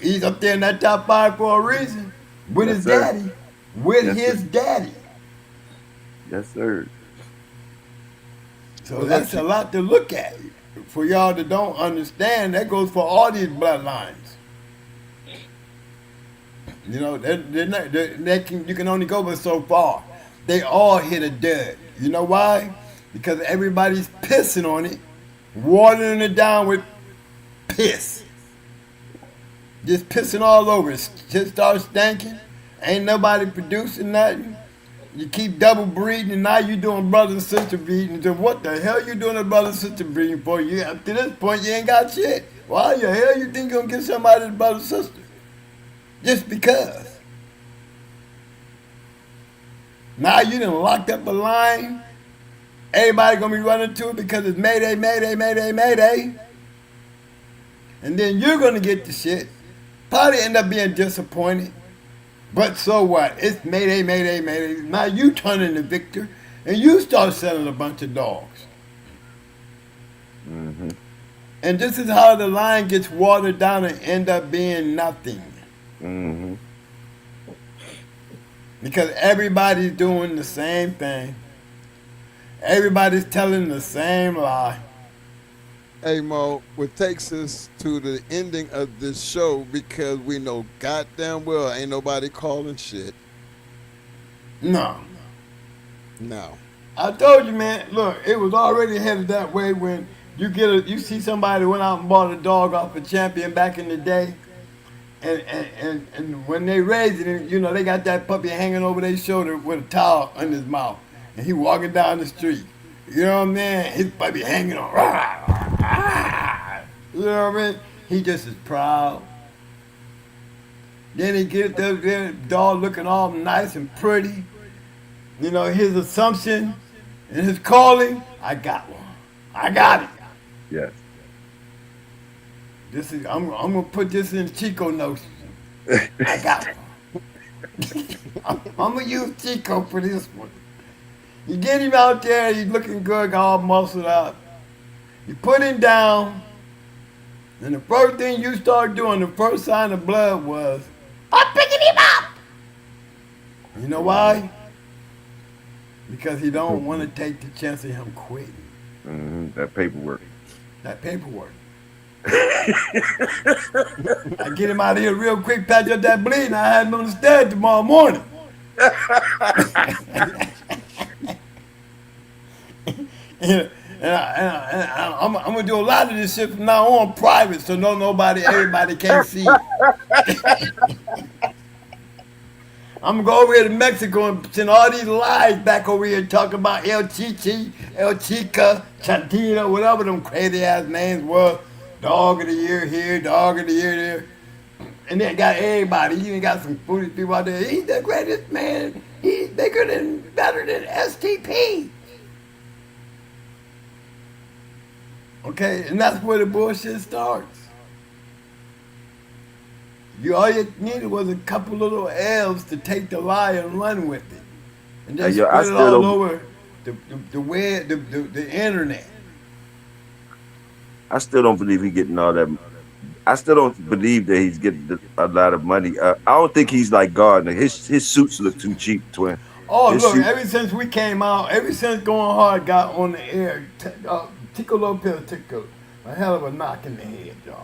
He's up there in that top 5 for a reason. With his daddy. His daddy. Yes, sir. So that's a lot to look at. For y'all that don't understand, that goes for all these bloodlines. You know, you can only go but so far. They all hit a dud. You know why? Because everybody's pissing on it, watering it down with piss. Just pissing all over it. Just starts stinking. Ain't nobody producing nothing. You keep double breeding, and now you doing brother and sister breeding. So what the hell you doing a brother and sister breeding for? Up to this point, you ain't got shit. Why the hell you think you're going to get somebody that's brother and sister? Just because. Now you done locked up a line. Everybody going to be running to it because it's Mayday, Mayday, Mayday, Mayday. And then you're going to get the shit. Probably end up being disappointed. But so what? It's Mayday, Mayday, Mayday. Now you turn into Victor and you start selling a bunch of dogs. Mm-hmm. And this is how the line gets watered down and end up being nothing. Mm-hmm. Because everybody's doing the same thing. Everybody's telling the same lie. Hey Mo, what takes us to the ending of this show, because we know goddamn well ain't nobody calling shit. No. I told you, man. Look, it was already headed that way when you see somebody went out and bought a dog off a champion back in the day, and when they raised it, you know, they got that puppy hanging over their shoulder with a towel in his mouth, and he walking down the street. You know what I mean? His puppy hanging on. You know what I mean? He just is proud. Then he get the dog looking all nice and pretty. You know, his assumption and his calling, I got one. I got it. Yes. I'm gonna put this in Chico notion. I got one. I'm gonna use Chico for this one. You get him out there, he's looking good, all muscled up. You put him down, and the first thing you start doing, the first sign of blood was, I'm picking him up. You know why? Because he don't want to take the chance of him quitting. That paperwork. That paperwork. I get him out of here real quick, patch up that bleeding. I have him on the stairs tomorrow morning. and I'm gonna do a lot of this shit from now on private, so everybody can't see it. I'm gonna go over here to Mexico and send all these lies back over here and talk about El Chichi, El Chica, Chantina, whatever them crazy ass names were. Dog of the year here, dog of the year there. And then got everybody. You even got some foolish people out there. He's the greatest man. He's better than STP. Okay, and that's where the bullshit starts. All you needed was a couple little elves to take the lie and run with it, and just spread it all over the web, the internet. I still don't believe he's getting all that. I still don't believe that he's getting a lot of money. I don't think he's like Gardner. His suits look too cheap, twin. Oh, look! Ever since we came out, ever since Going Hard got on the air, Tico Lopez took a hell of a knock in the head, y'all.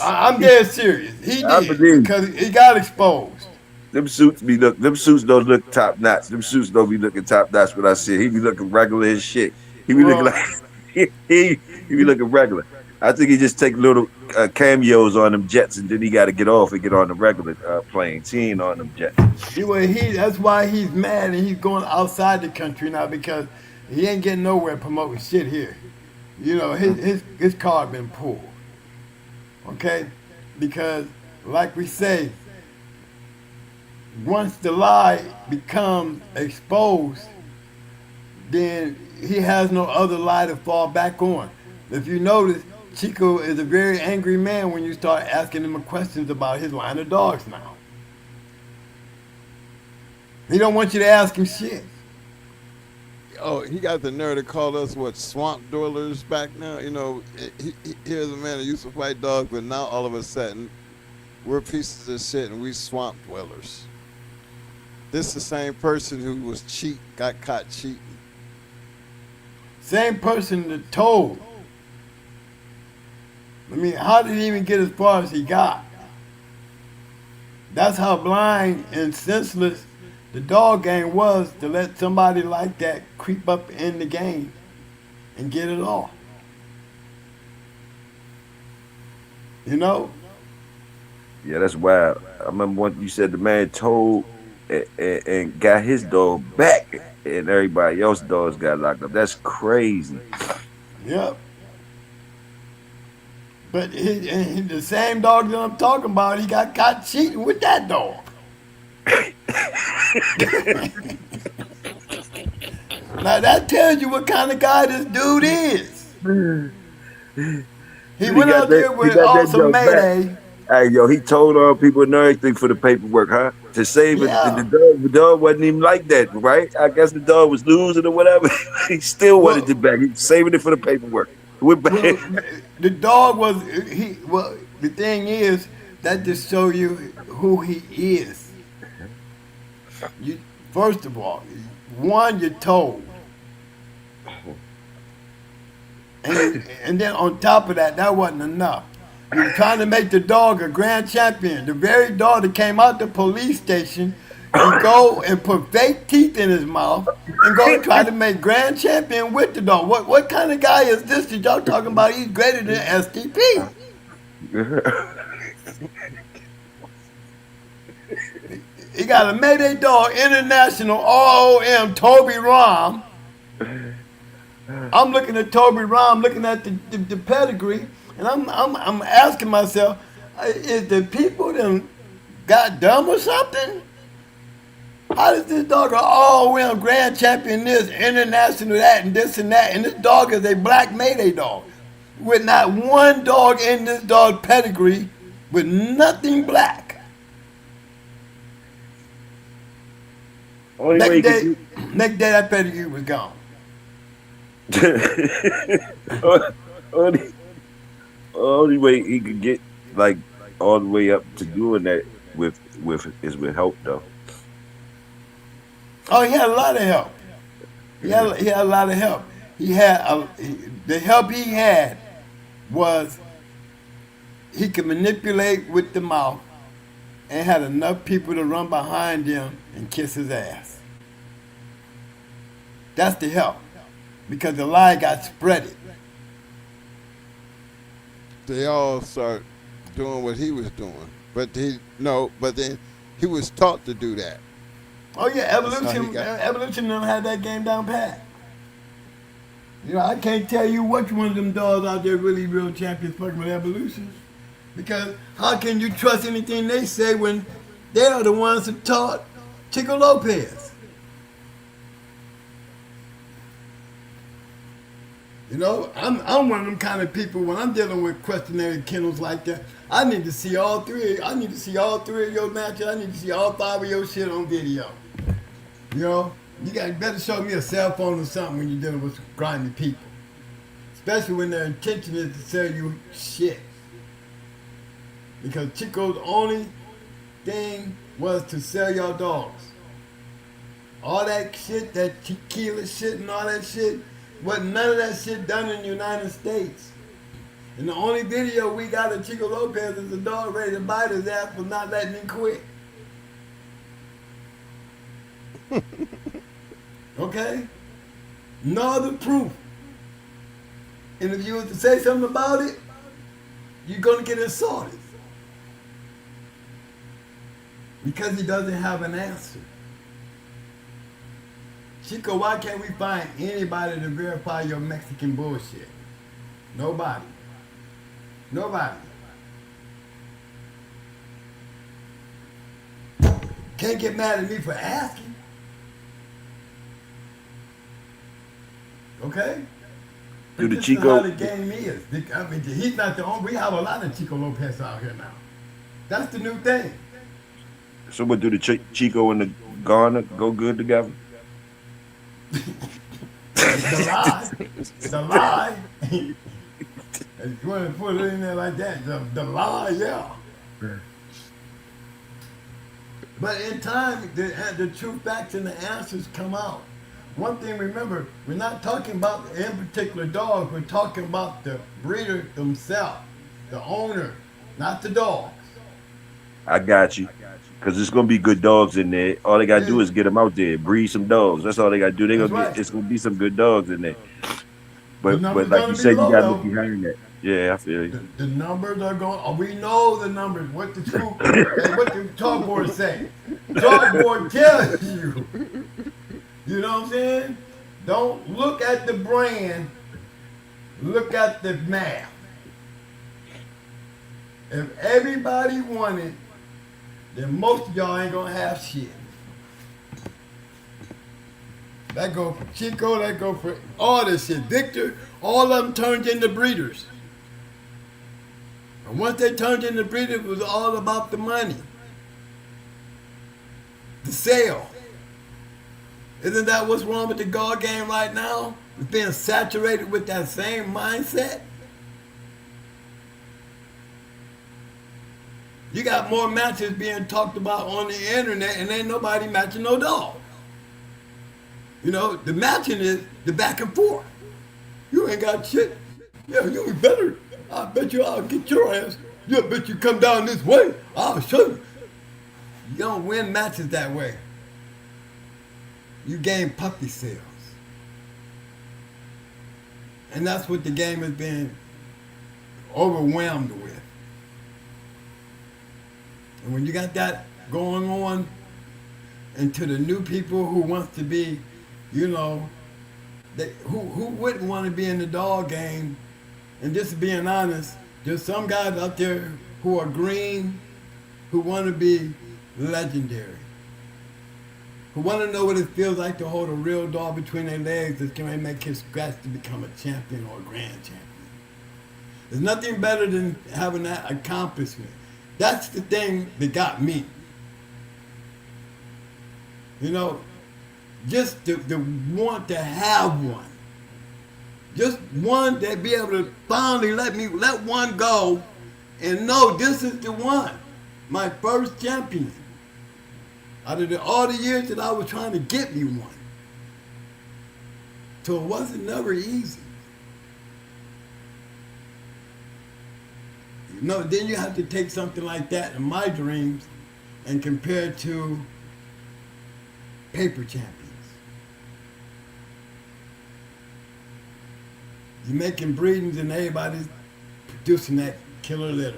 I'm dead serious. He did because he got exposed. Them suits don't look top notch. Them suits don't be looking top notch. What I see, he be looking regular as shit. He be looking like he be looking regular. I think he just take little cameos on them jets, and then he got to get off and get on the regular planes. He ain't on them jets. That's why he's mad, and he's going outside the country now because he ain't getting nowhere promoting shit here. You know, his card been pulled. Okay? Because, like we say, once the lie becomes exposed, then he has no other lie to fall back on. If you notice, Chico is a very angry man when you start asking him questions about his line of dogs now. He don't want you to ask him shit. Oh, he got the nerve to call us swamp dwellers back now. You know, here's a man who used to fight dogs, but now all of a sudden we're pieces of shit and we swamp dwellers. This is the same person who got caught cheating. Same person that told. I mean, how did he even get as far as he got? That's how blind and senseless the dog game was to let somebody like that creep up in the game and get it all. You know? Yeah, that's wild. I remember when you said the man told and got his dog back, and everybody else's dogs got locked up. That's crazy. Yep. But the same dog that I'm talking about, he got caught cheating with that dog. Now that tells you what kind of guy this dude is. He went out there with awesome Mayday. Hey, yo, he told people and everything for the paperwork, huh? To save it. The dog wasn't even like that, right? I guess the dog was losing or whatever. He still wanted it back. He was saving it for the paperwork. The dog was, the thing is, that just show you who he is. First of all, one, you're told. And then on top of that, that wasn't enough. You're trying to make the dog a grand champion. The very dog that came out the police station and go and put fake teeth in his mouth and go try to make grand champion with the dog. What kind of guy is this that y'all talking about? He's greater than STP. He got a Mayday Dog International ROM Toby Rom. I'm looking at Toby Rom, looking at the pedigree, and I'm asking myself, is the people them got dumb or something? How does this dog ROM grand champion this, international that, and this and that, and this dog is a black Mayday dog with not one dog in this dog pedigree with nothing black. Next day that pedigree was gone. only, only way he could get like all the way up to doing that with help though. Oh, he had a lot of help. He had a lot of help. The help he had was he could manipulate with the mouth and had enough people to run behind him and kiss his ass. That's the help. Because the lie got spreaded. They all start doing what he was doing. But then he was taught to do that. Oh yeah, evolution done had that game down pat. You know, I can't tell you which one of them dogs out there really real champions fucking with evolution. Because how can you trust anything they say when they are the ones who taught Chico Lopez? You know, I'm one of them kind of people when I'm dealing with questionary kennels like that. I need to see all three. I need to see all three of your matches. I need to see all five of your shit on video. You know, you better show me a cell phone or something when you're dealing with grimy people, especially when their intention is to sell you shit. Because Chico's only thing was to sell y'all dogs. All that shit, that tequila shit and all that shit, wasn't none of that shit done in the United States. And the only video we got of Chico Lopez is a dog ready to bite his ass for not letting him quit. Okay? No other proof. And if you was to say something about it, you're gonna get assaulted. Because he doesn't have an answer. Chico, why can't we find anybody to verify your Mexican bullshit? Nobody. Nobody. Can't get mad at me for asking. Okay? Do the This Chico? is how the game is. I mean, he's not the only. We have a lot of Chico Lopez out here now. That's the new thing. So what do the Chico and the Garner go good together? The lie. The lie. If you want to put it in there like that, the lie, yeah. But in time, the true facts and the answers come out. One thing, remember, we're not talking about in particular dogs. We're talking about the breeder themselves, the owner, not the dogs. I got you. Because there's going to be good dogs in there. All they got to do is get them out there, breed some dogs. That's all they got to do. It's going to be some good dogs in there. But like you said, you got to look behind that. Yeah, I feel you. The numbers are going. We know the numbers. What the scoop? What the chalkboard say? Chalkboard tells you. You know what I'm saying? Don't look at the brand. Look at the math. If everybody wanted, then most of y'all ain't gonna have shit. That go for Chico. That go for all this shit. Victor. All of them turned into breeders. And once they turned into breeders, it was all about the money. The sale. Isn't that what's wrong with the dog game right now? It's being saturated with that same mindset. You got more matches being talked about on the internet and ain't nobody matching no dog. You know, the matching is the back and forth. You ain't got shit. Yeah, you better. I bet you I'll get your ass. You bet you come down this way. I'll show you. You don't win matches that way. You gain puppy sales. And that's what the game has been overwhelmed with. And when you got that going on, and to the new people who wants to be, you know, who wouldn't want to be in the dog game? And just being honest, there's some guys out there who are green, who want to be legendary, who want to know what it feels like to hold a real dog between their legs that can make his scratch to become a champion or a grand champion. There's nothing better than having that accomplishment. That's the thing that got me. You know, just to want to have one. Just one that be able to finally let one go and know this is the one. My first champion. Out of all the years that I was trying to get me one. So it wasn't never easy. You know, then you have to take something like that in my dreams and compare it to paper champions. You're making breedings and everybody's producing that killer litter.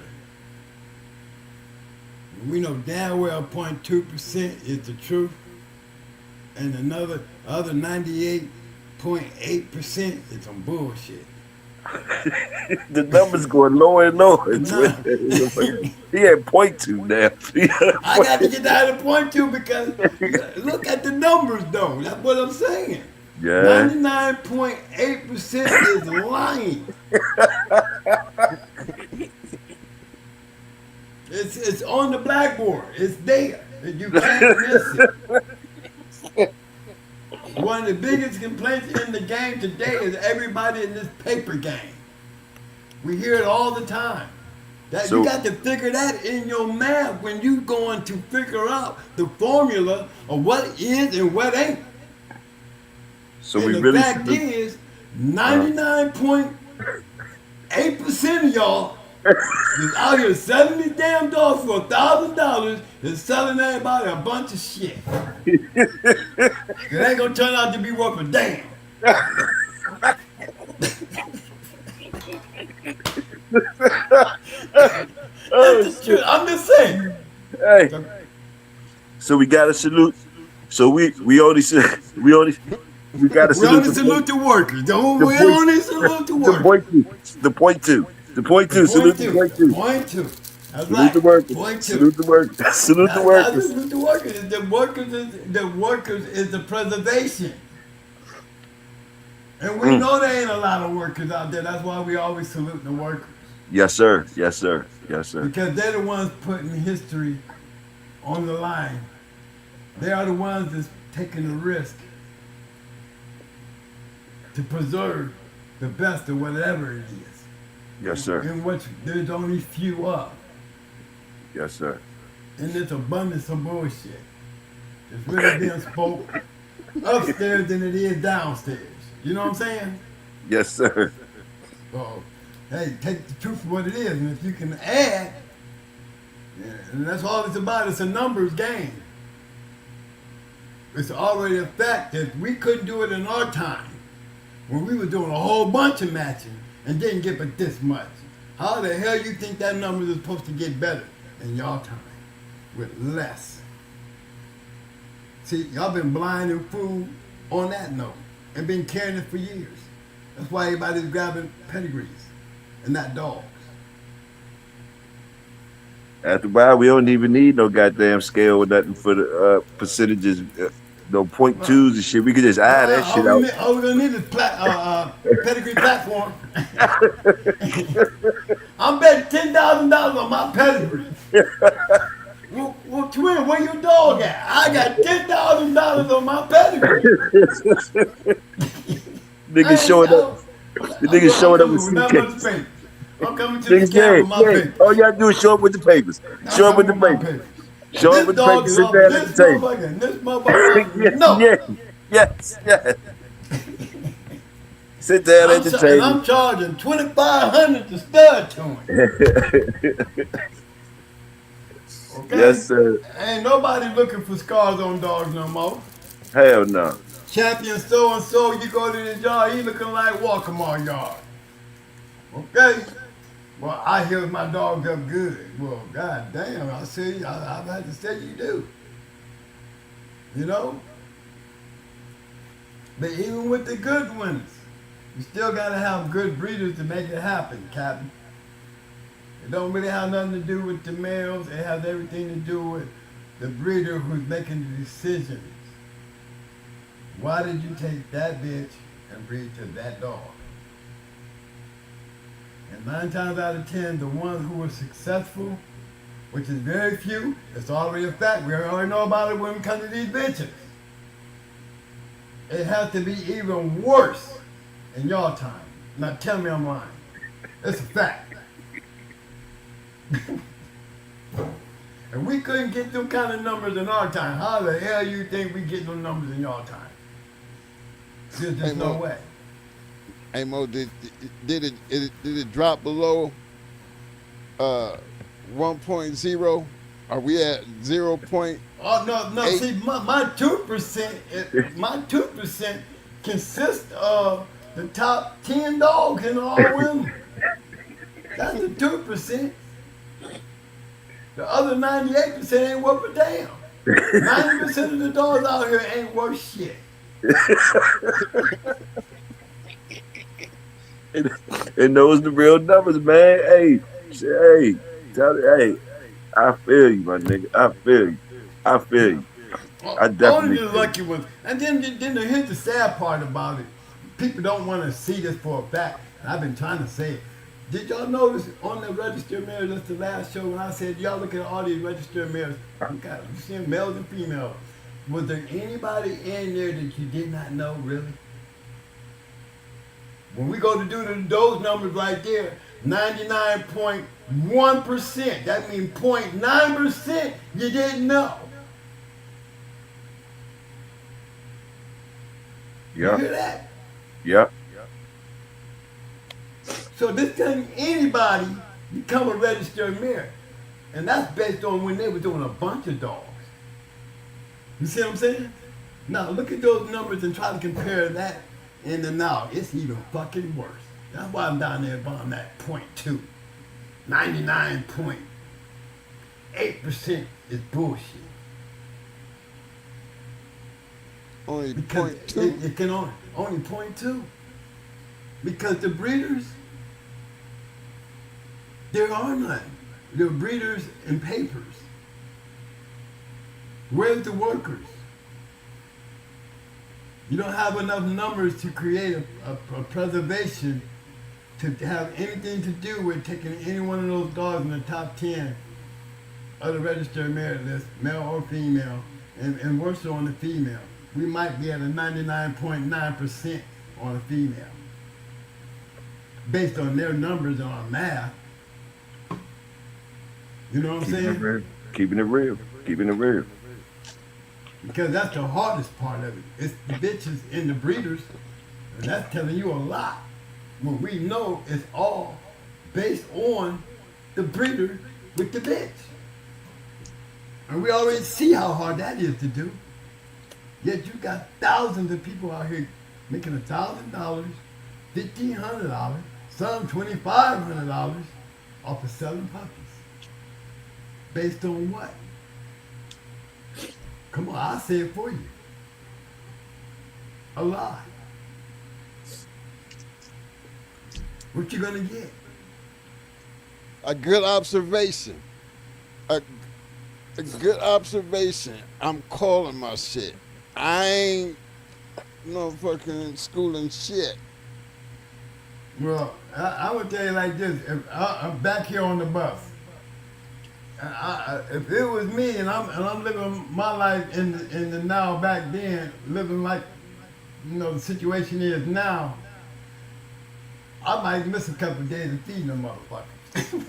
We know damn well 0.2% is the truth, and other 98.8% is some bullshit. The numbers going lower and lower. He had 0.2 now. I got to get down to 0.2 because look at the numbers though. That's what I'm saying. Yeah. 99.8% is lying. It's on the blackboard. It's there. You can't miss it. One of the biggest complaints in the game today is everybody in this paper game. We hear it all the time. You got to figure that in your math when you going to figure out the formula of what is and what ain't. So and we the really fact is, 99.8% of y'all is out here selling these damn dogs for $1,000 and selling everybody a bunch of shit. It ain't gonna turn out to be worth a damn. That's the truth. I'm just saying. Hey. So we gotta salute. So we only gotta salute the workers. We only salute the workers. The point two. Salute the point two. Point two. That's salute right. the workers. Point two. Salute the workers. Salute the workers. Salute the workers. The workers is the preservation. And we know there ain't a lot of workers out there. That's why we always salute the workers. Yes, sir. Yes, sir. Yes, sir. Because they're the ones putting history on the line. They are the ones that's taking the risk to preserve the best of whatever it is. Yes, sir. In which there's only few of. Yes, sir. And there's abundance of bullshit. It's really being spoke upstairs than it is downstairs. You know what I'm saying? Yes, sir. So, hey, take the truth for what it is. And if you can add, and that's all it's about, it's a numbers game. It's already a fact that we couldn't do it in our time when we were doing a whole bunch of matching and didn't get but this much. How the hell you think that number is supposed to get better in y'all time with less? See, y'all been blind and fooled on that note and been carrying it for years. That's why everybody's grabbing pedigrees and not dogs. After a while, we don't even need no goddamn scale or nothing for the percentages. No 0.2s and shit. We could just add that shit out. All we're gonna need is pedigree platform. I'm betting $10,000 on my pedigree. Well, twin, where your dog at? I got $10,000 on my pedigree. Niggas showing up. The niggas showing up with suitcases. I'm coming to the camera with my papers. All you gotta do is show up with the papers. Show up with the papers. Show up with the papers. Sit down at the table. This motherfucker. No. Yes. Sit down at the table. And I'm charging $2,500 to stud to him. Okay? Yes, sir. Ain't nobody looking for scars on dogs no more. Hell no. Champion so-and-so, you go to the yard, he looking like Walker yard. Okay? Well, I hear my dog up good. Well, god damn, I see, I've had to say you do. You know? But even with the good ones, you still gotta have good breeders to make it happen, Captain. It don't really have nothing to do with the males. It has everything to do with the breeder who's making the decisions. Why did you take that bitch and breed to that dog? And 9 times out of 10, the ones who were successful, which is very few, it's already a fact. We already know about it when we come to these bitches. It has to be even worse in your time. Now tell me I'm lying. It's a fact. And we couldn't get them kind of numbers in our time. How the hell you think we get them numbers in your time? There's just no way. Hey Mo, did it drop below 1.0? Are we at 0. Oh no! See, my 2% consists of the top 10 dogs in all women. That's the 2%. The other 98% ain't worth a damn. 90% of the dogs out here ain't worth shit. And those the real numbers, man. Hey, I feel you, my nigga. I feel you. I definitely. Only the lucky ones. And then here's the sad part about it. People don't want to see this for a fact. And I've been trying to say it. Did y'all notice on the registered mares, that's the last show when I said, y'all look at all these registered mares, you see males and females. Was there anybody in there that you did not know, really? When we go to do those numbers right there, 99.1%, that means 0.9% you didn't know. Yeah. You hear that? Yep. So this time anybody become a registered mare. And that's based on when they were doing a bunch of dogs. You see what I'm saying? Now look at those numbers and try to compare that in the now. It's even fucking worse. That's why I'm down there on that 0.2. 99.8% is bullshit. Only because 0.2? It can only 0.2. Because the breeders, there are none. There are breeders and papers. Where's the workers? You don't have enough numbers to create a preservation to have anything to do with taking any one of those dogs in the top 10 of the registered mare list, male or female, and worse so on the female. We might be at a 99.9% on a female. Based on their numbers on our math. You know what I'm saying? Keeping it real. Because that's the hardest part of it. It's the bitches and the breeders. And that's telling you a lot. When we know it's all based on the breeder with the bitch. And we already see how hard that is to do. Yet you got thousands of people out here making $1,000, $1,500, some $2,500 off of selling puppies. Based on what? Come on, I'll say it for you. A lie. What you gonna get? A good observation. A good observation. I'm calling my shit. I ain't no fucking schooling shit. Well, I would tell you like this. If I'm back here on the bus. If it was me and I'm living my life in the now back then, living like the situation is now, I might miss a couple of days of feeding them motherfuckers.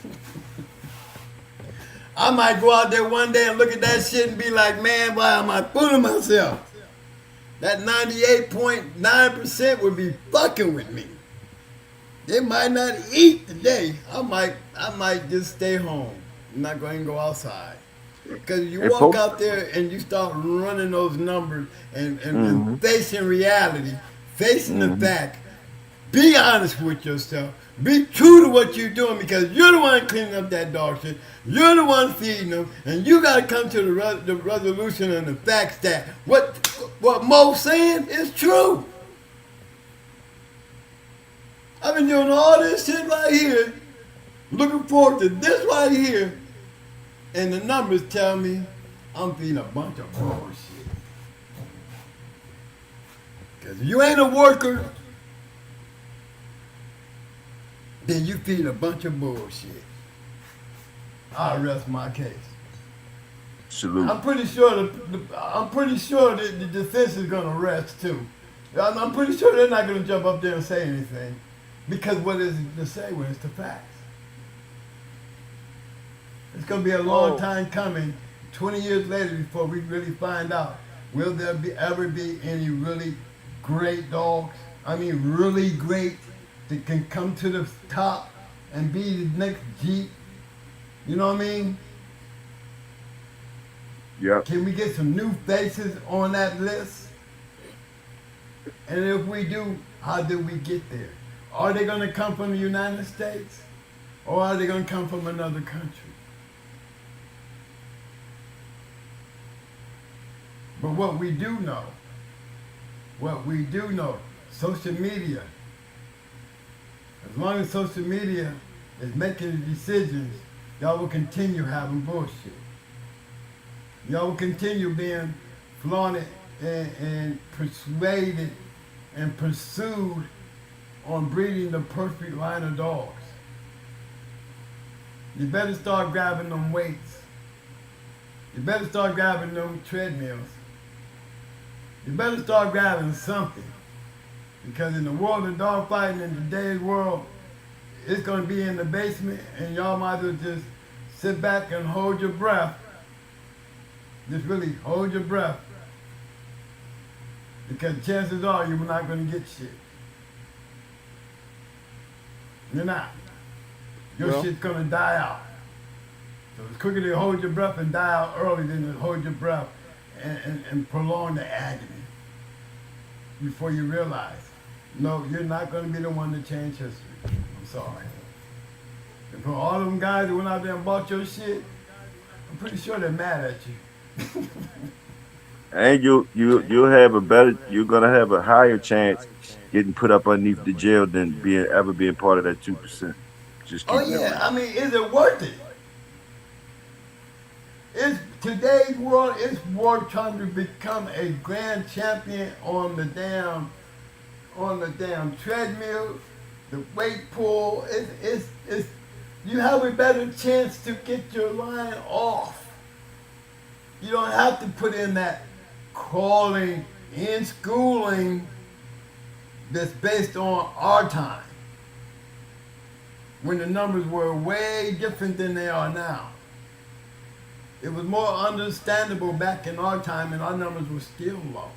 I might go out there one day and look at that shit and be like, man, why am I fooling myself? That 98.9% would be fucking with me. They might not eat today. I might just stay home. I'm not going to go outside. Because you walk out there and you start running those numbers and facing reality, facing the fact, be honest with yourself. Be true to what you're doing because you're the one cleaning up that dog shit. You're the one feeding them. And you got to come to the resolution and the facts that what Mo's saying is true. I've been doing all this shit right here, looking forward to this right here, and the numbers tell me I'm feeding a bunch of bullshit. Because if you ain't a worker, then you feed a bunch of bullshit. I'll rest my case. Salute. I'm pretty sure the defense is gonna rest too. I'm pretty sure they're not going to jump up there and say anything. Because what is it to say when it's the facts? It's going to be a long time coming, 20 years later, before we really find out, will there ever be any really great dogs? I mean, really great that can come to the top and be the next Jeep? You know what I mean? Yeah. Can we get some new faces on that list? And if we do, how do we get there? Are they going to come from the United States? Or are they going to come from another country? But what we do know, social media, as long as social media is making the decisions, y'all will continue having bullshit. Y'all will continue being flaunted and persuaded and pursued on breeding the perfect line of dogs. You better start grabbing them weights. You better start grabbing them treadmills. You better start grabbing something. Because in the world of dog fighting, in today's world, it's going to be in the basement, and y'all might as well just sit back and hold your breath. Just really hold your breath. Because chances are you're not going to get shit. You're not. Your shit's going to die out. So it's quicker to hold your breath and die out early than to hold your breath and prolong the agony before you realize, no, you're not going to be the one to change history. I'm sorry. And for all of them guys that went out there and bought your shit, I'm pretty sure they're mad at you. And you'll have you're gonna have a higher chance getting put up underneath the jail than being part of that 2%. Just keep I mean, is it worth it? Is today's world is worth trying to become a grand champion on the damn treadmill, the weight pool? It's you have a better chance to get your line off. You don't have to put in that crawling in schooling that's based on our time, when the numbers were way different than they are now. It was more understandable back in our time, and our numbers were still low.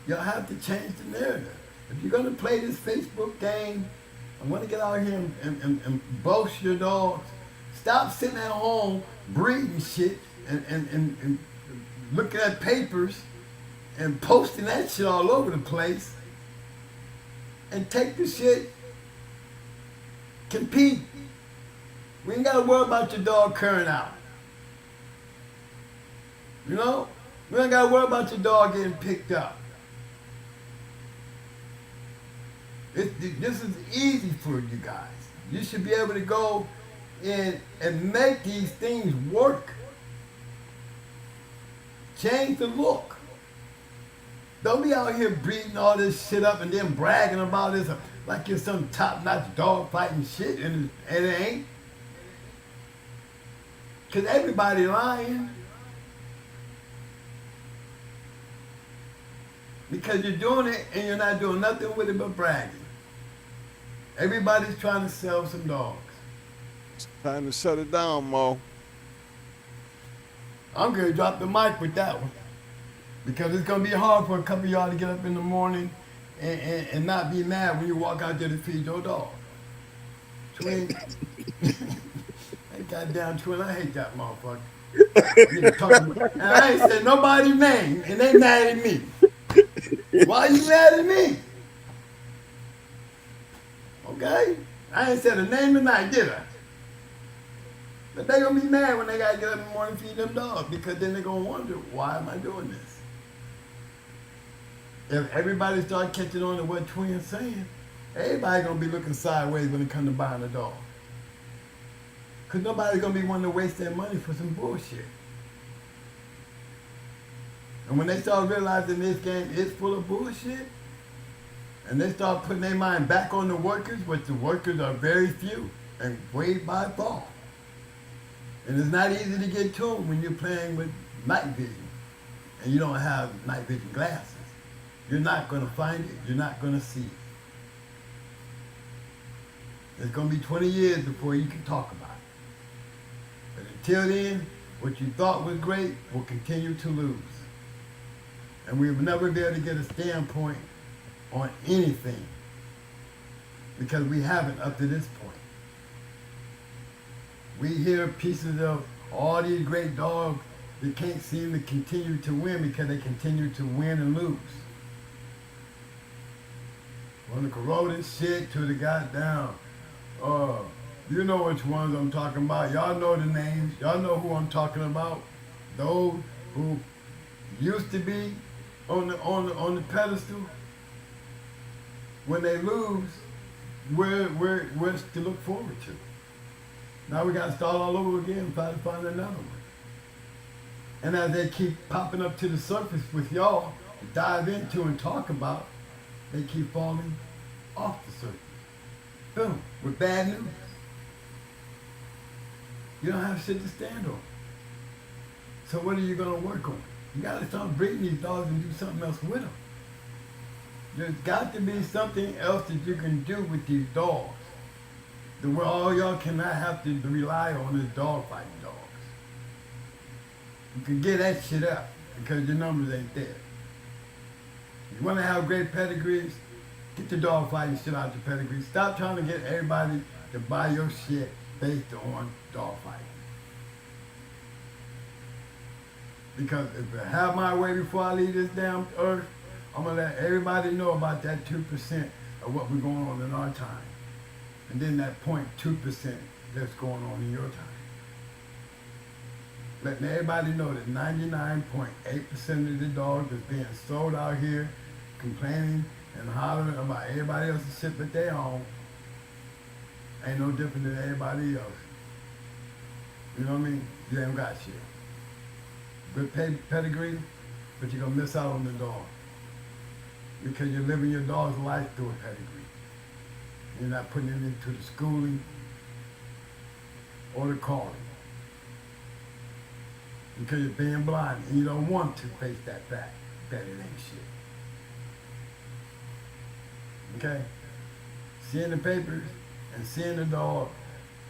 Y'all have to change the narrative. If you're going to play this Facebook game and want to get out here and boast your dogs, stop sitting at home breeding shit and looking at papers and posting that shit all over the place, and take the shit, compete. We ain't got to worry about your dog curring out. You know? We ain't got to worry about your dog getting picked up. This is easy for you guys. You should be able to go in and make these things work. Change the look. Don't be out here breeding all this shit up and then bragging about this like you're some top-notch dog fighting shit, and it ain't. Because everybody lying. Because you're doing it and you're not doing nothing with it but bragging. Everybody's trying to sell some dogs. It's time to shut it down, Mo. I'm going to drop the mic with that one. Because it's going to be hard for a couple of y'all to get up in the morning and not be mad when you walk out there to feed your dog. Twin. That goddamn twin, I hate that motherfucker. And I ain't said nobody's name, and they mad at me. Why you mad at me? Okay? I ain't said a name tonight, did I? But they gonna be mad when they gotta get up in the morning and feed them dogs, because then they gonna wonder, why am I doing this? If everybody start catching on to what Twin's saying, everybody gonna be looking sideways when it comes to buying a dog. Cause nobody's gonna be wanting to waste their money for some bullshit. And when they start realizing this game is full of bullshit, and they start putting their mind back on the workers, which the workers are very few and way by far. And it's not easy to get to them when you're playing with night vision and you don't have night vision glasses. You're not going to find it. You're not going to see it. It's going to be 20 years before you can talk about it. But until then, what you thought was great will continue to lose. And we will never be able to get a standpoint on anything because we haven't up to this point. We hear pieces of all these great dogs that can't seem to continue to win because they continue to win and lose. From the corroded shit to the goddamn, you know which ones I'm talking about. Y'all know the names. Y'all know who I'm talking about. Those who used to be on the pedestal. When they lose, where's to look forward to? Now we got to start all over again and try to find another one. And as they keep popping up to the surface with y'all to dive into and talk about, they keep falling off the surface. Boom, with bad news. You don't have shit to stand on. So what are you going to work on? You got to start breeding these dogs and do something else with them. There's got to be something else that you can do with these dogs. The way all y'all cannot have to rely on is dog fighting dogs. You can get that shit up because your numbers ain't there. You want to have great pedigrees? Get the dog fighting shit out your pedigree. Stop trying to get everybody to buy your shit based on dog fighting. Because if I have my way before I leave this damn earth, I'm going to let everybody know about that 2% of what we're going on in our time. And then that 0.2% that's going on in your time. Letting everybody know that 99.8% of the dogs that's being sold out here complaining and hollering about everybody else's shit that they own ain't no different than everybody else. You know what I mean? You ain't got shit. Good pedigree, but you're going to miss out on the dog. Because you're living your dog's life through a pedigree. You're not putting it into the schooling or the calling. Because you're being blind and you don't want to face that fact that it ain't shit. Okay? Seeing the papers and seeing the dog,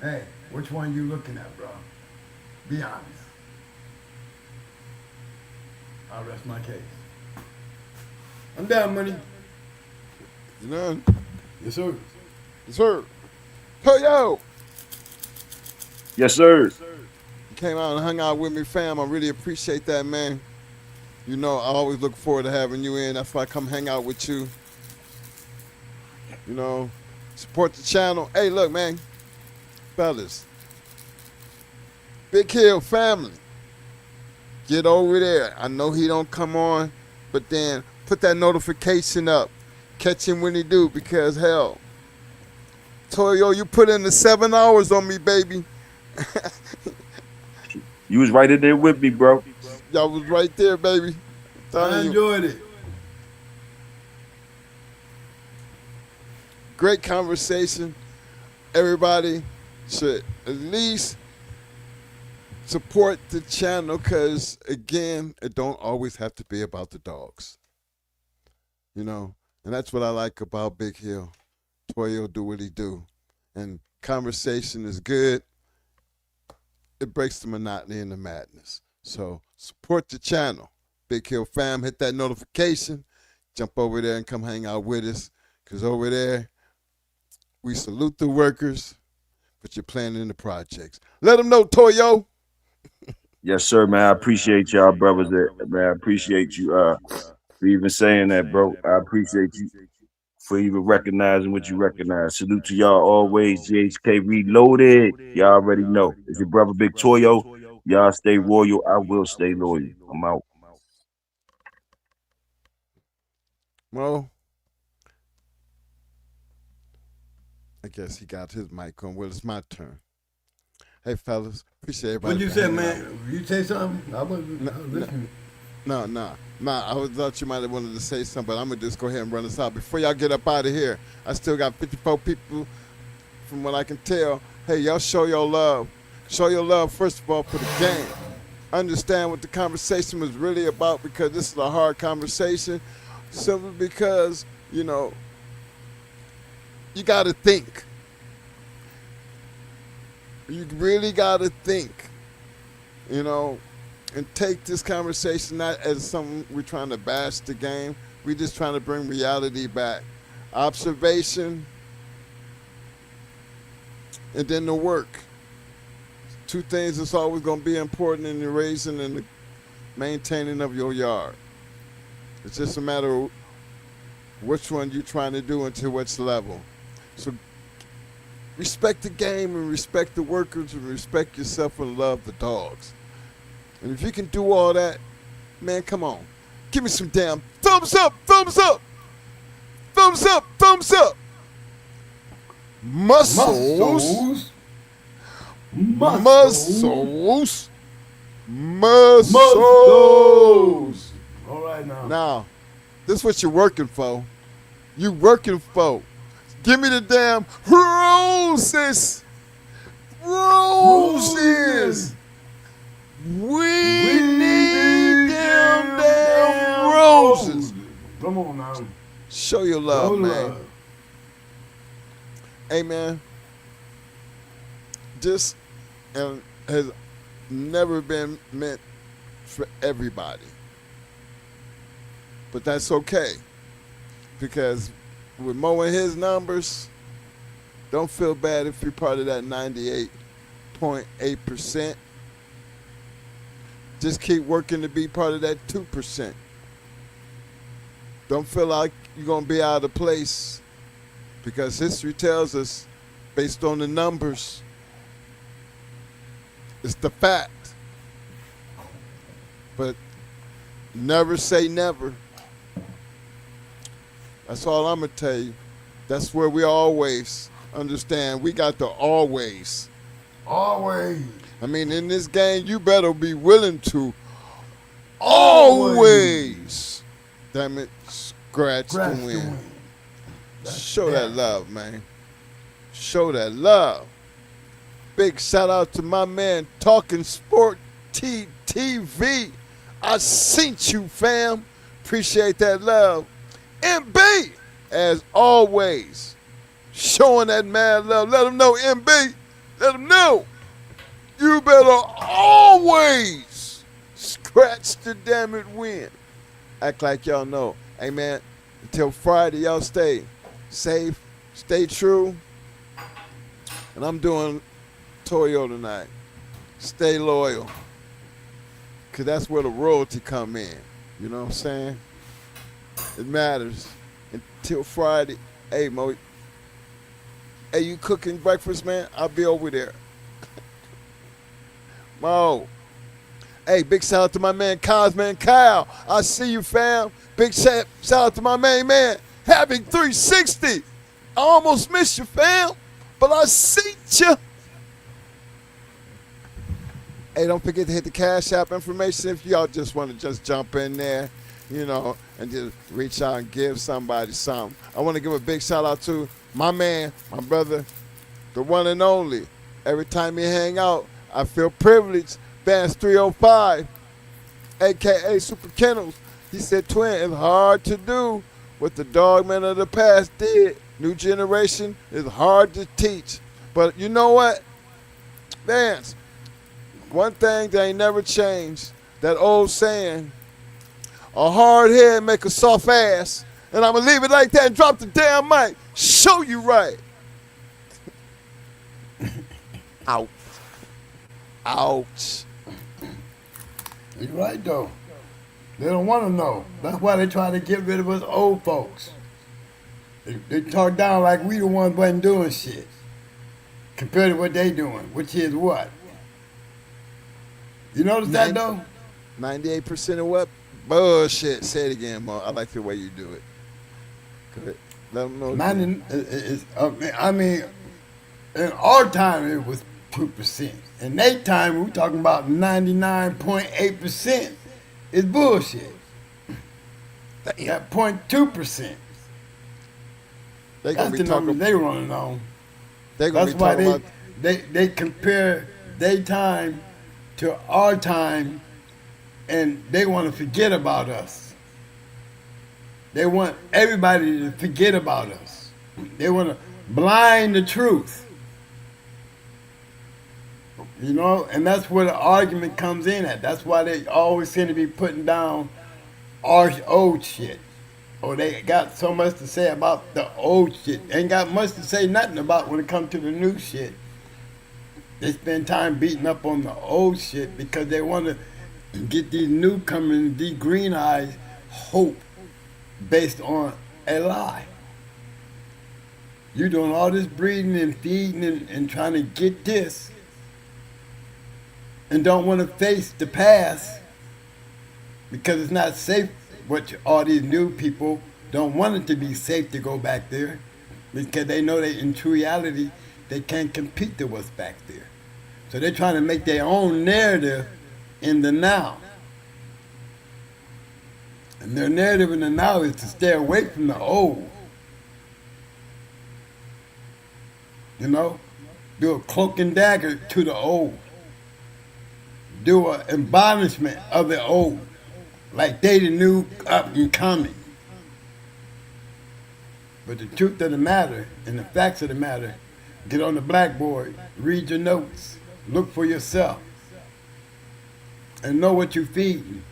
hey, which one you looking at, bro? Be honest. I'll rest my case. I'm down, money. You know? Yes, sir. Yes, sir. Hey, yo. Yes, sir. You came out and hung out with me, fam. I really appreciate that, man. You know, I always look forward to having you in. That's why I come hang out with you. You know, support the channel. Hey, look, man. Fellas. Big Hill family. Get over there. I know he don't come on, but then put that notification up. Catch him when he do, because hell, Toyo, you put in the 7 hours on me, baby. You was right in there with me, bro. Y'all was right there, baby. I enjoyed it. Great conversation. Everybody should at least support the channel because, again, it don't always have to be about the dogs. You know, and that's what I like about Big Hill. Toyo do what he do. And conversation is good. It breaks the monotony and the madness. So support the channel. Big Hill fam, hit that notification. Jump over there and come hang out with us. Because over there, we salute the workers, but you're planning the projects. Let them know, Toyo. Yes, sir, man. I appreciate y'all, brothers. Man, I appreciate you for even saying that, bro. I appreciate you for even recognizing what you recognize. Salute to y'all always. GHK Reloaded. Y'all already know. It's your brother, Big Toyo. Y'all stay royal. I will stay loyal. I'm out. Well, I guess he got his mic on. Well, it's my turn. Hey, fellas, appreciate everybody. What'd you say, man? You say something? I wasn't listening. No. I thought you might have wanted to say something, but I'm going to just go ahead and run this out. Before y'all get up out of here, I still got 54 people from what I can tell. Hey, y'all show your love. Show your love, first of all, for the game. Understand what the conversation was really about, because this is a hard conversation. Simply because, you know, you got to think. You really got to think, you know, and take this conversation not as something we're trying to bash the game. We're just trying to bring reality back. Observation and then the work. Two things that's always going to be important in the raising and the maintaining of your yard. It's just a matter of which one you're trying to do and to which level. So respect the game and respect the workers and respect yourself and love the dogs. And if you can do all that, man, come on. Give me some damn thumbs up, thumbs up, thumbs up, thumbs up. Muscles. Muscles. Muscles. All right now. Now, this is what you're working for. You working for. Give me the damn roses. Roses. We need them damn roses. Come on now. Show your love, Show man. love. Hey, man. This has never been meant for everybody. But that's okay. Because with Mo and his numbers, don't feel bad if you're part of that 98.8%. Just keep working to be part of that 2%. Don't feel like you're going to be out of place, because history tells us, based on the numbers, it's the fact. But never say never. That's all I'm going to tell you. That's where we always understand. We got to always. Always. I mean, in this game, you better be willing to always. Damn it, scratch the win. Show that love, man. Show that love. Big shout out to my man, Talking Sport TV. I seen you, fam. Appreciate that love. MB, as always, showing that mad love. Let them know, MB. Let them know. You better always scratch the damn it win. Act like y'all know. Hey, man, until Friday, y'all stay safe, stay true. And I'm doing Toyo tonight. Stay loyal. Because that's where the royalty come in. You know what I'm saying? It matters. Until Friday. Hey, Mo. Hey, you cooking breakfast, man? I'll be over there. Mo. Hey, big shout out to my man Cosman Kyle. I see you, fam. Big shout out to my main man, Having 360. I almost missed you, fam, but I see you. Hey, don't forget to hit the Cash App information if y'all just want to just jump in there, you know, and just reach out and give somebody something. I want to give a big shout out to my man, my brother, the one and only. Every time we hang out, I feel privileged. Vance 305, a.k.a. Super Kennels. He said, Twin, it's hard to do what the dogmen of the past did. New generation is hard to teach. But you know what? Vance, one thing that ain't never changed, that old saying, a hard head make a soft ass. And I'm going to leave it like that and drop the damn mic. Show you right. Ouch. Ouch. You're right, though. They don't want to know. That's why they try to get rid of us old folks. They talk down like we the ones wasn't doing shit compared to what they doing, which is what? You notice that, though? 98% of what? Bullshit. Say it again, Mo. I like the way you do it. Good. Let them know. I mean, in our time, it was 2%. In their time, we're talking about 99.8% is bullshit. That 0.2%. That's the number they running on. That's why they compare their time to our time, and they want to forget about us. They want everybody to forget about us. They want to blind the truth. You know, and that's where the argument comes in at. That's why they always seem to be putting down our old shit. Or they got so much to say about the old shit. They ain't got much to say nothing about when it comes to the new shit. They spend time beating up on the old shit because they want to get these newcomers, these green eyes, hope based on a lie. You doing all this breeding and feeding and trying to get this and don't want to face the past because it's not safe. What all these new people don't want it to be safe to go back there because they know that in true reality they can't compete to what's back there. So they're trying to make their own narrative in the now. And their narrative in the now is to stay away from the old. You know? Do a cloak and dagger to the old. Do an embellishment of the old. Like they the new up and coming. But the truth of the matter and the facts of the matter, get on the blackboard, read your notes, look for yourself, and know what you're feeding.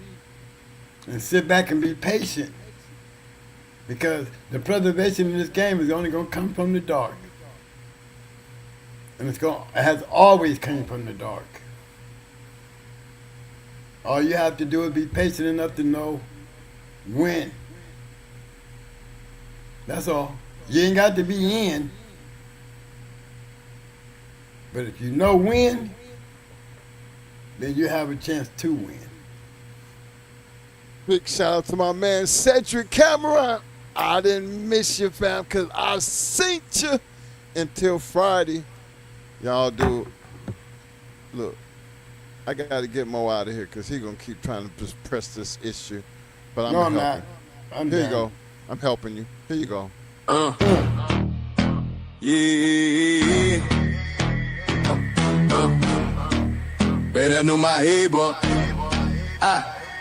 And sit back and be patient. Because the preservation in this game is only going to come from the dark. And it has always come from the dark. All you have to do is be patient enough to know when. That's all. You ain't got to be in. But if you know when, then you have a chance to win. Big shout out to my man Cedric Cameron. I didn't miss you, fam, because I seen you until Friday. Y'all do. Look, I got to get Mo out of here because he's going to keep trying to just press this issue. But I'm helping. I'm here down. you go. I'm helping you. Here you go. Yeah. Better know my head, but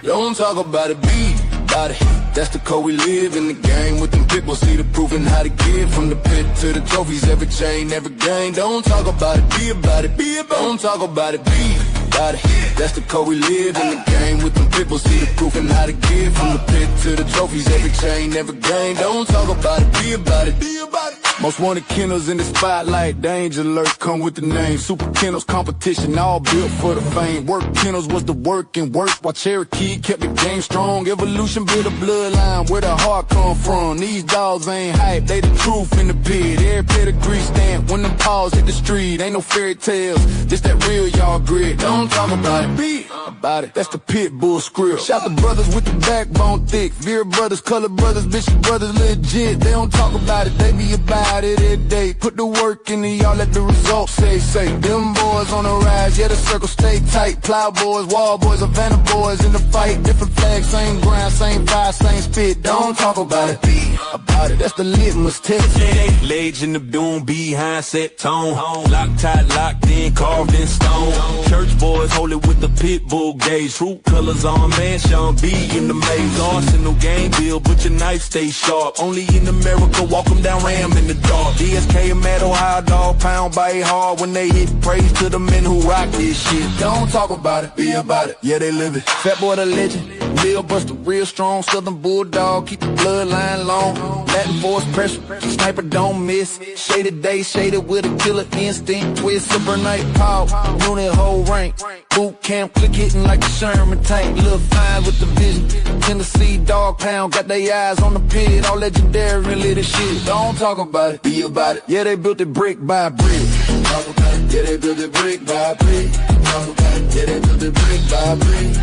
don't talk about it, be about it. That's the code we live in the game with them pit bulls. See the proof and how to get from the pit to the trophies. Every chain, every game. Don't talk about it, be about it, be about it. Don't talk about it, be about it. That's the code we live in the game with them pit bulls. See the proof and how to get from the pit to the trophies. Every chain, every game. Don't talk about it, be about it, be about it. Most wanted kennels in the spotlight, danger alert, come with the name. Super kennels competition, all built for the fame. Work kennels was the work and work, while Cherokee kept the game strong. Evolution built a bloodline, where the heart come from. These dogs ain't hype, they the truth in the pit. Every pedigree stamp, when them paws hit the street. Ain't no fairy tales, this that real y'all grit. Don't talk about it, be about it. That's the pit bull script. Shout the brothers with the backbone thick. Veer brothers, color brothers, Bishop brothers legit. They don't talk about it, they be about it every day. Put the work in and y'all let the results say. Them boys on the rise, yeah the circle stay tight. Plow boys, wall boys, Havana boys in the fight. Different flags, same ground, same fire, same spit. Don't talk about it, be about it. That's the litmus test. Legend of doom, behind set tone. Locked tight, locked in, carved in stone. Church boys hold it with the pit bull gauge. Fruit colors on man, Sean B in the maze. Arsenal game bill, but your knife stay sharp. Only in America, walk them down, ram in the dark. DSK and Metal High Dog, pound by hard. When they hit, praise to the men who rock this shit. Don't talk about it, be about it. Yeah, they live it. Fat boy the legend, Lil Buster, real strong, Southern Bulldog, keep the bloodline long. Latin force pressure, sniper don't miss. Shaded day, shaded with a killer instinct. Twist, super night power, unit whole rank. Boot camp, click hitting like a Sherman tank. Lil' fine with the vision. Tennessee dog pound, got their eyes on the pit. All legendary and lit as shit. Don't talk about it, be about it. Yeah, they built it brick by brick. Talk about it. Yeah, they built it brick by brick. Talk about it. Yeah, they built it brick by brick.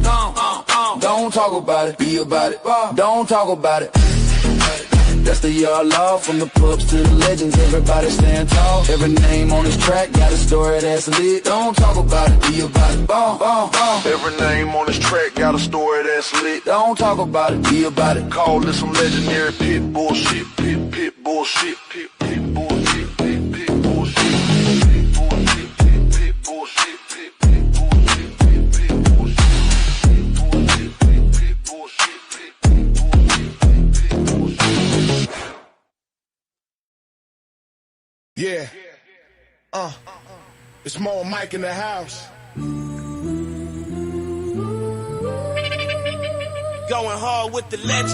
Talk about it. Don't talk about it, be about it. Don't talk about it. That's the yard law, from the pups to the legends. Everybody stand tall. Every name on this track got a story that's lit. Don't talk about it, be about it. Every name on this track got a story that's lit. Don't talk about it, be about it. Call this some legendary pit bullshit, pit bullshit, pit bullshit, pit bullshit, pit bullshit, pit bullshit, pit bullshit, pit bullshit, pit bullshit, pit bullshit, pit bullshit. Yeah. It's Mo and Mike in the house. Going hard with the legends.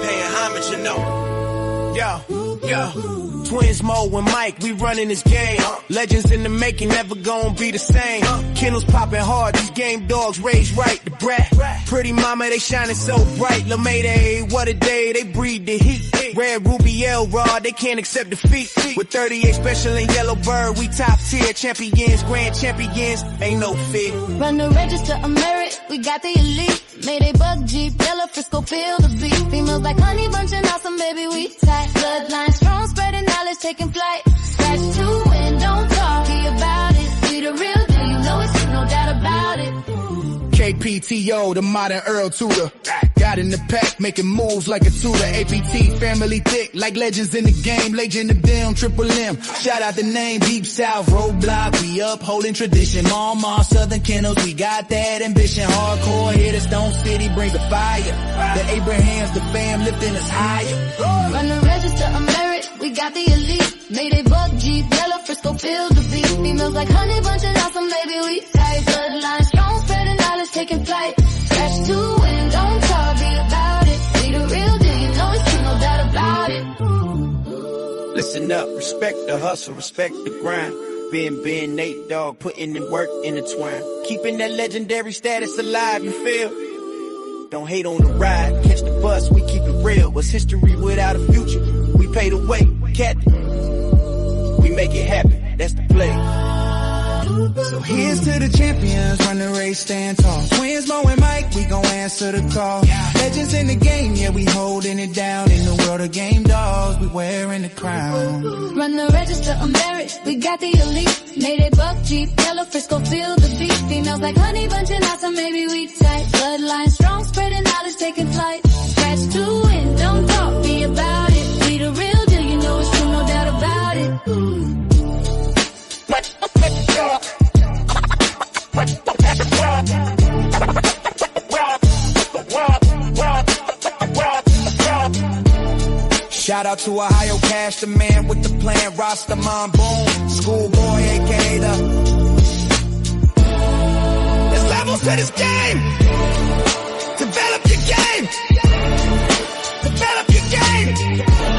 Paying homage, you know. Yo. Twins Mo and Mike, we running this game. Legends in the making, never gonna be the same. Kennels popping hard, these game dogs raised right. The brat, pretty mama, they shining so bright. LeMayday, what a day, they breathe the heat. Red Ruby L-Rod, they can't accept defeat. With 38 special and yellow bird, we top tier. Champions, grand champions, ain't no fear. Run the register of merit, we got the elite. Mayday bug Jeep, yellow Frisco, feel the beat. Females like honey bunching out some baby we tight. Bloodlines strong, spreading knowledge, taking flight. Scratch to win, don't talk about it. We the real deal, you know it's true, no doubt about it. KPTO, the modern Earl Tudor. Got in the pack, making moves like a Tudor. APT, family thick, like legends in the game. Legend of them, Triple M. Shout out the name, Deep South, Roadblock. We upholding tradition. Mama, Southern Kennels, we got that ambition. Hardcore hitter, Stone City brings the fire. The Abrahams, the fam, lifting us higher. Run the register of merit, we got the elite. Mayday bug Jeep, yellow Frisco, feel the beat. Females like honey bunching out some baby we tight. Bloodlines strong, spreading knowledge, taking flight. Scratch to win, don't talk, be about it. We the real deal, you know it's true, no doubt about it. Listen up, respect the hustle, respect the grind. Being Nate Dogg, putting in work intertwined. Keeping that legendary status alive, you feel? Don't hate on the ride, catch the bus, we keep it real. What's history without a future? We pay the way, Captain. We make it happen, that's the play. So here's to the champions, run the race, stand tall. Twins Mo and Mike, we gon' answer the call. Legends in the game, yeah, we holding it down. In the world of game dogs, we wearing the crown. Run the register of merit, we got the elite. Mayday bug Jeep, yellow Frisco, feel the beat. Females like honey bunching out some maybe we tight. Bloodline strong, spreading knowledge, taking flight. Scratch to win, don't talk, be about it. We the real deal, you know it's true, no doubt about it. Shout out to Ohio Cash, the man with the plan, Rastaman Boom, Schoolboy, aka the. There's levels to this game. Develop your game. Develop your game.